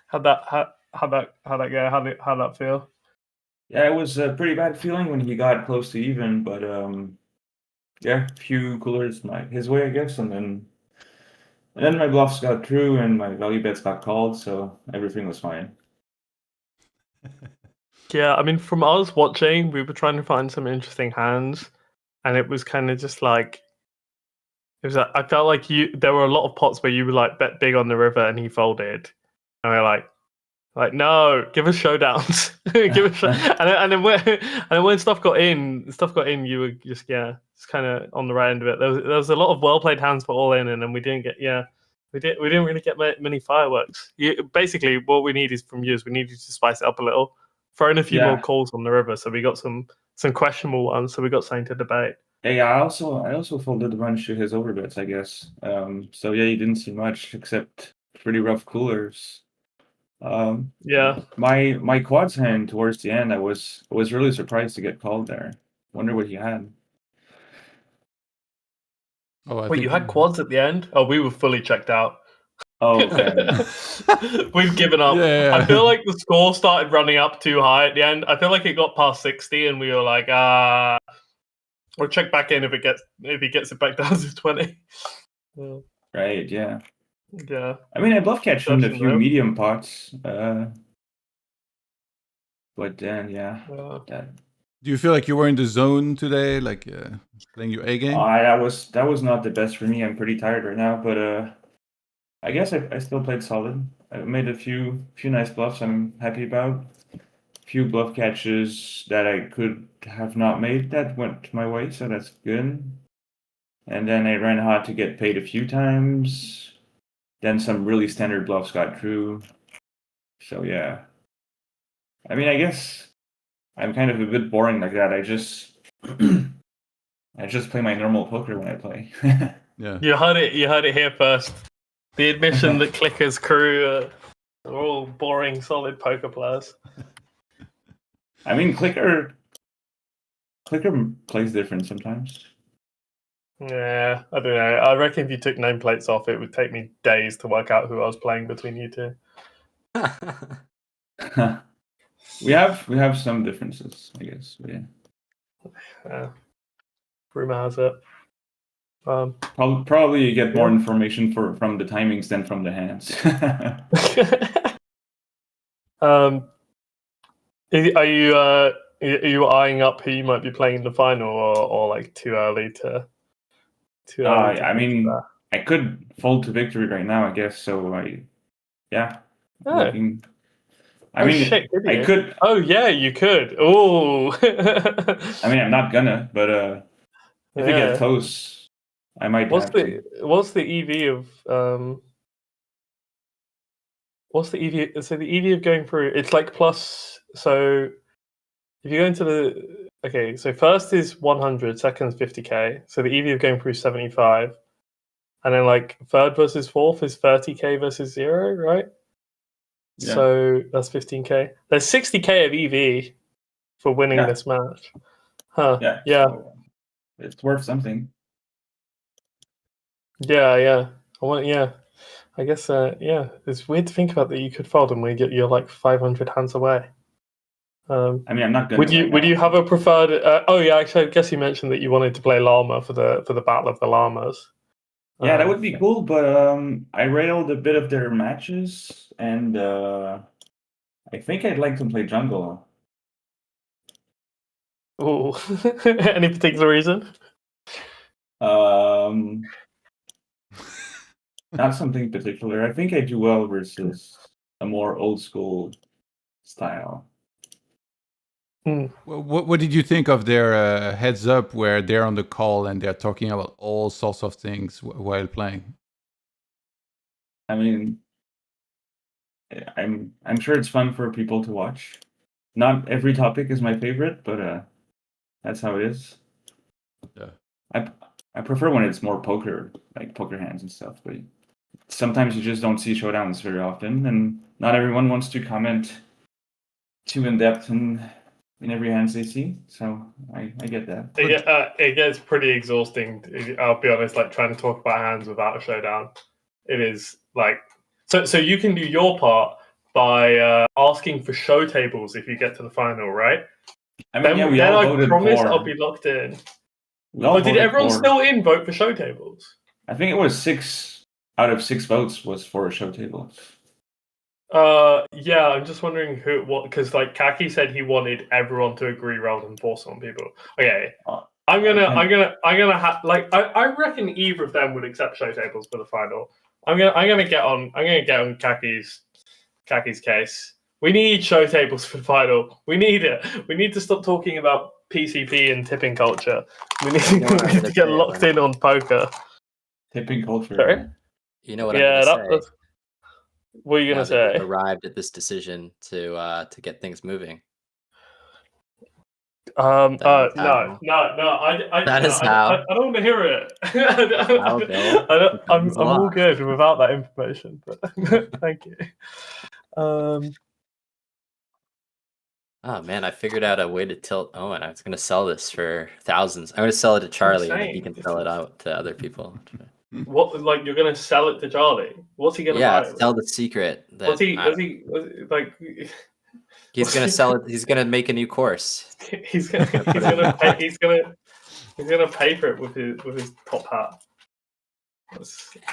How'd that go? How'd that feel? Yeah, it was a pretty bad feeling when he got close to even, but yeah, a few coolers his way, I guess, and then my bluffs got through and my value bets got called, so everything was fine. Yeah, I mean, from us watching, we were trying to find some interesting hands, and it was kind of just like I felt like there were a lot of pots where you were like bet big on the river and he folded, and we're like no, give us showdowns, and then when stuff got in, you were just kind of on the right end of it. There was a lot of well played hands for all in, and then we didn't really get many fireworks. Basically, what we need is from you is we need you to spice it up a little, throw in a few more calls on the river, so we got some questionable ones, so we got something to debate. Yeah, I also folded a bunch of his overbets, I guess. So yeah, you didn't see much except pretty rough coolers. Yeah. My quads hand towards the end, I was really surprised to get called there. Wonder what he had. Oh, Wait, you had quads at the end? Oh, we were fully checked out. Oh, okay. We've given up. Yeah. I feel like the score started running up too high at the end. I feel like it got past 60, and we were like, we'll check back in if he gets it back down to 20. Right, yeah. Yeah. I mean, I bluff catch in a few medium pots, but then Do you feel like you were in the zone today, like playing your A game? That was not the best for me. I'm pretty tired right now, but I guess I still played solid. I made a few nice bluffs I'm happy about. A few bluff catches that I could have not made that went my way, so that's good. And then I ran hot to get paid a few times. Then some really standard bluffs got through. So yeah. I mean, I guess I'm kind of a bit boring like that. I just play my normal poker when I play. Yeah. You heard it here first. The admission that Clicker's crew are all boring, solid poker players. I mean, Clicker plays different sometimes. Yeah, I don't know. I reckon if you took nameplates off, it would take me days to work out who I was playing between you two. we have some differences, I guess. But yeah. Rumor has it. Probably you get more information from the timings than from the hands. Are you eyeing up who you might be playing in the final, or like too early to? I mean, I could fold to victory right now, I guess. So yeah. Oh. Shit, I could. Oh yeah, you could. Oh. I mean, I'm not gonna, but if it gets close, I might. What's the EV of What's the EV? So the EV of going through, it's like plus. So if you go into the so first is 100, second is 50k. So the EV of going through is 75, and then like third versus fourth is 30k versus 0, right? Yeah. So that's 15k. There's 60k of EV for winning this match. Huh? Yeah. So it's worth something. Yeah. I guess. It's weird to think about that you could fold and you're like 500 hands away. I mean, I'm not gonna. Would you have a preferred? Actually, I guess you mentioned that you wanted to play Llama for the Battle of the Llamas. Yeah, that would be cool, but I railed a bit of their matches, and I think I'd like to play jungle. Oh, any particular reason? Not something particular. I think I do well versus a more old school style. What did you think of their heads up where they're on the call and they're talking about all sorts of things while playing? I mean, I'm sure it's fun for people to watch. Not every topic is my favorite, but that's how it is. Yeah. I prefer when it's more poker, like poker hands and stuff, but sometimes you just don't see showdowns very often, and not everyone wants to comment too in depth in every hands they see. So I get that. It gets pretty exhausting. I'll be honest, like trying to talk about hands without a showdown. It is like so you can do your part by asking for show tables if you get to the final, right? I mean, then I promise I'll be locked in. But did everyone still vote for show tables? I think it was 6 out of 6 votes was for show tables. Yeah, I'm just wondering because like Kaki said he wanted everyone to agree rather than force on people. Okay, I'm gonna I reckon either of them would accept show tables for the final. I'm gonna get on Kaki's case. We need show tables for the final. We need it. We need to stop talking about PCP and tipping culture. We need to get locked in on poker. Tipping culture. Sorry? You know what I'm gonna say? What are you gonna say? Arrived at this decision to get things moving. No. I don't want to hear it. I'm all good without that information, but thank you. Oh man, I figured out a way to tilt Owen. I was gonna sell this for thousands. I'm gonna sell it to Charlie, and he can sell it out to other people. What? Like you're gonna sell it to Charlie? What's he gonna buy? Yeah, sell the secret. What's he like? He's gonna sell it. He's gonna make a new course. He's gonna pay for it with his top hat.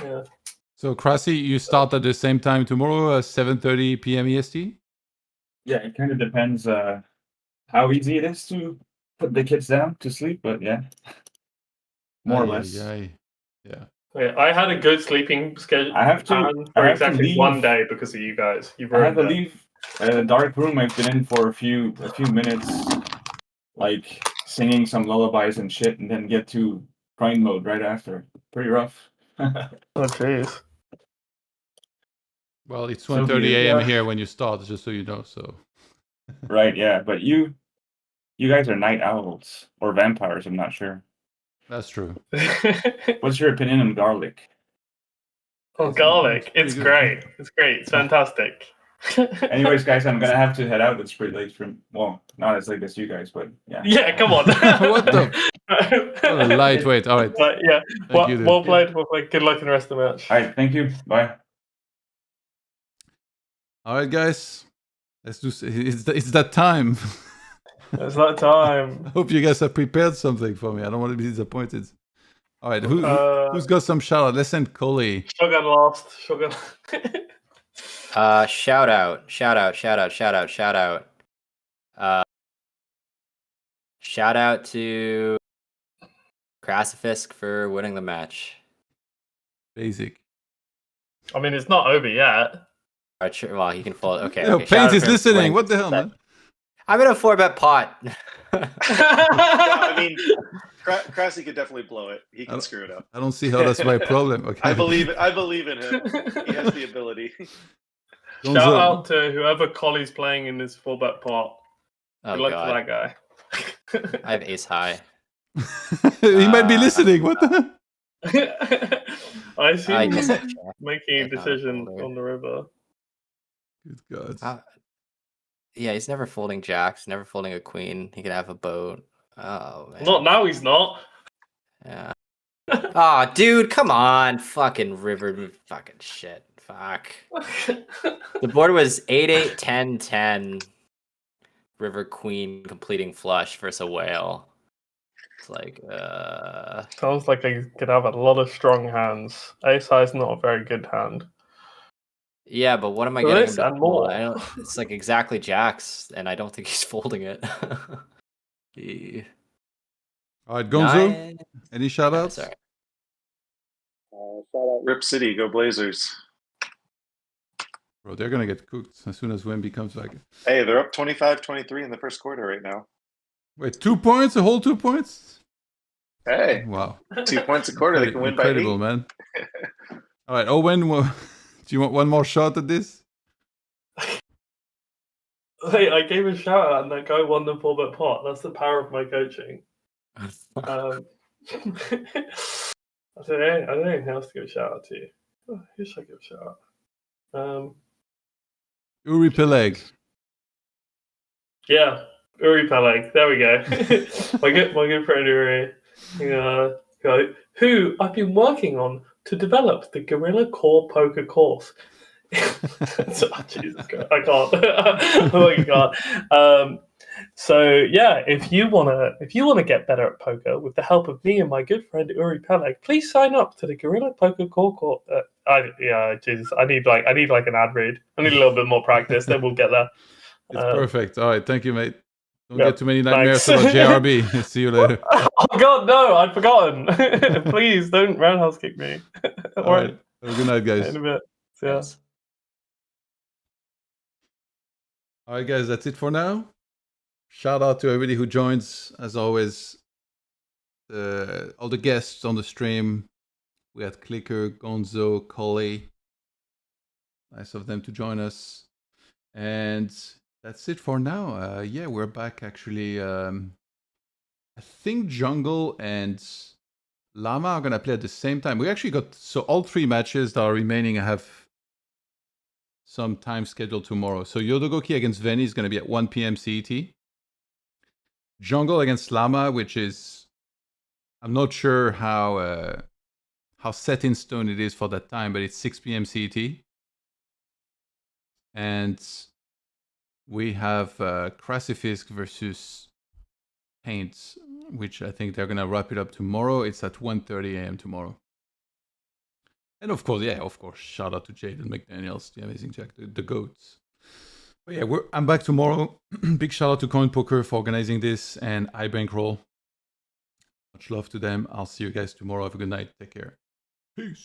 Yeah. So Kraci, you start at the same time tomorrow, 7:30 p.m. EST. Yeah, it kind of depends how easy it is to put the kids down to sleep, but yeah, more or less. Yeah. I had a good sleeping schedule. I have to for exactly 1 day because of you guys. I have to leave Dark room. I've been in for a few minutes, like singing some lullabies and shit, and then get to grind mode right after. Pretty rough. Oh jeez. Well, it's So 1:30 a.m. yeah. here when you start, just so you know. So Right, yeah, but you guys are night owls or vampires. I'm not sure. that's true. What's your opinion on garlic? Oh, garlic. It's It's pretty great. It's great. It's fantastic. Anyways, guys, I'm gonna have to head out. It's pretty late from, well, not as late as you guys, but yeah. Yeah, come on. What the? What a lightweight. All right. But yeah, Thank you, dude. well played. Well played. Good luck in the rest of the match. All right, thank you. Bye. All right, guys. Let's do. It's that time. It's that time. I hope you guys have prepared something for me. I don't want to be disappointed. All right, who's got some shout out? Let's send Coley. Shotgun last. Shotgun. Shout out. Shout out to KraciFisk for winning the match. Basic. I mean, it's not over yet. Well, he can fold. Okay. Yo, okay. Paint is listening. What the hell, man? I'm in a 4-bet pot. I mean, Krasi could definitely blow it. He can screw it up. I don't see how that's my problem. Okay. I believe in him. He has the ability. Shout out to whoever Colley's playing in this 4-bet pot. Oh, Good luck God. to that guy. I have ace high. He might be listening. What the? I see him guess I making a decision on the river. Good God. Yeah, he's never folding jacks, never folding a queen. He could have a boat. Oh, man. Not now, he's not. Yeah. Oh, dude, come on. Fucking river. Fucking shit. Fuck. The board was 8-8, 10-10. River queen completing flush versus a whale. It's like, Sounds like I could have a lot of strong hands. Ace high is not a very good hand. yeah, but what am I Well, getting this him to and fold? more. It's like exactly jacks, and I don't think he's folding it. Yeah. All right, Gonzo. Nine. Any shout outs? Sorry. Shout out Rip City, go Blazers. Bro, they're going to get cooked as soon as Wemby comes back. Hey, they're up 25-23 in the first quarter right now. Wait, 2 points? A whole 2 points? Hey, Wow. 2 points a quarter. They can win by 8. Incredible, man. All right, Owen, do you want one more shot at this? Hey, I gave a shout out and that guy won the 4-bet pot. That's the power of my coaching. I don't know anything else to give a shout out to you. Oh, who should I give a shout out? Uri Peleg. Yeah, Uri Peleg. There we go. my good friend Uri. Who I've been working on to develop the Gorilla Core Poker course. Jesus Christ, I can't. Oh my God. So yeah, if you wanna get better at poker with the help of me and my good friend Uri Peleg, please sign up to the Gorilla Poker Core. Jesus, I need like an ad read. I need a little bit more practice. Then we'll get there. It's perfect. All right, thank you, mate. Don't Yeah, get too many nightmares thanks. about JRB. See you later. Oh God, no! I'd forgotten. Please don't roundhouse kick me. All right. Have a good night, guys. In a bit. Yeah. Yes. All right, guys, that's it for now. Shout out to everybody who joins, as always. All the guests on the stream. We had Clicker, Gonzo, Coley. Nice of them to join us. And that's it for now. Yeah, we're back actually. I think Jungle and Llama are going to play at the same time. We actually got, so all 3 matches that are remaining have some time scheduled tomorrow. So Yodogoki against Veni is going to be at 1 p.m. CET. Jungle against Llama, which is, I'm not sure how set in stone it is for that time, but it's 6 p.m. CET. And we have KraciFisk versus Paint, which I think they're going to wrap it up tomorrow. It's at 1:30 a.m. tomorrow. And of course, shout out to Jaden McDaniels, the amazing Jack, the GOATs. But yeah, I'm back tomorrow. Big shout out to CoinPoker for organizing this and iBankroll. Much love to them. I'll see you guys tomorrow. Have a good night. Take care. Peace.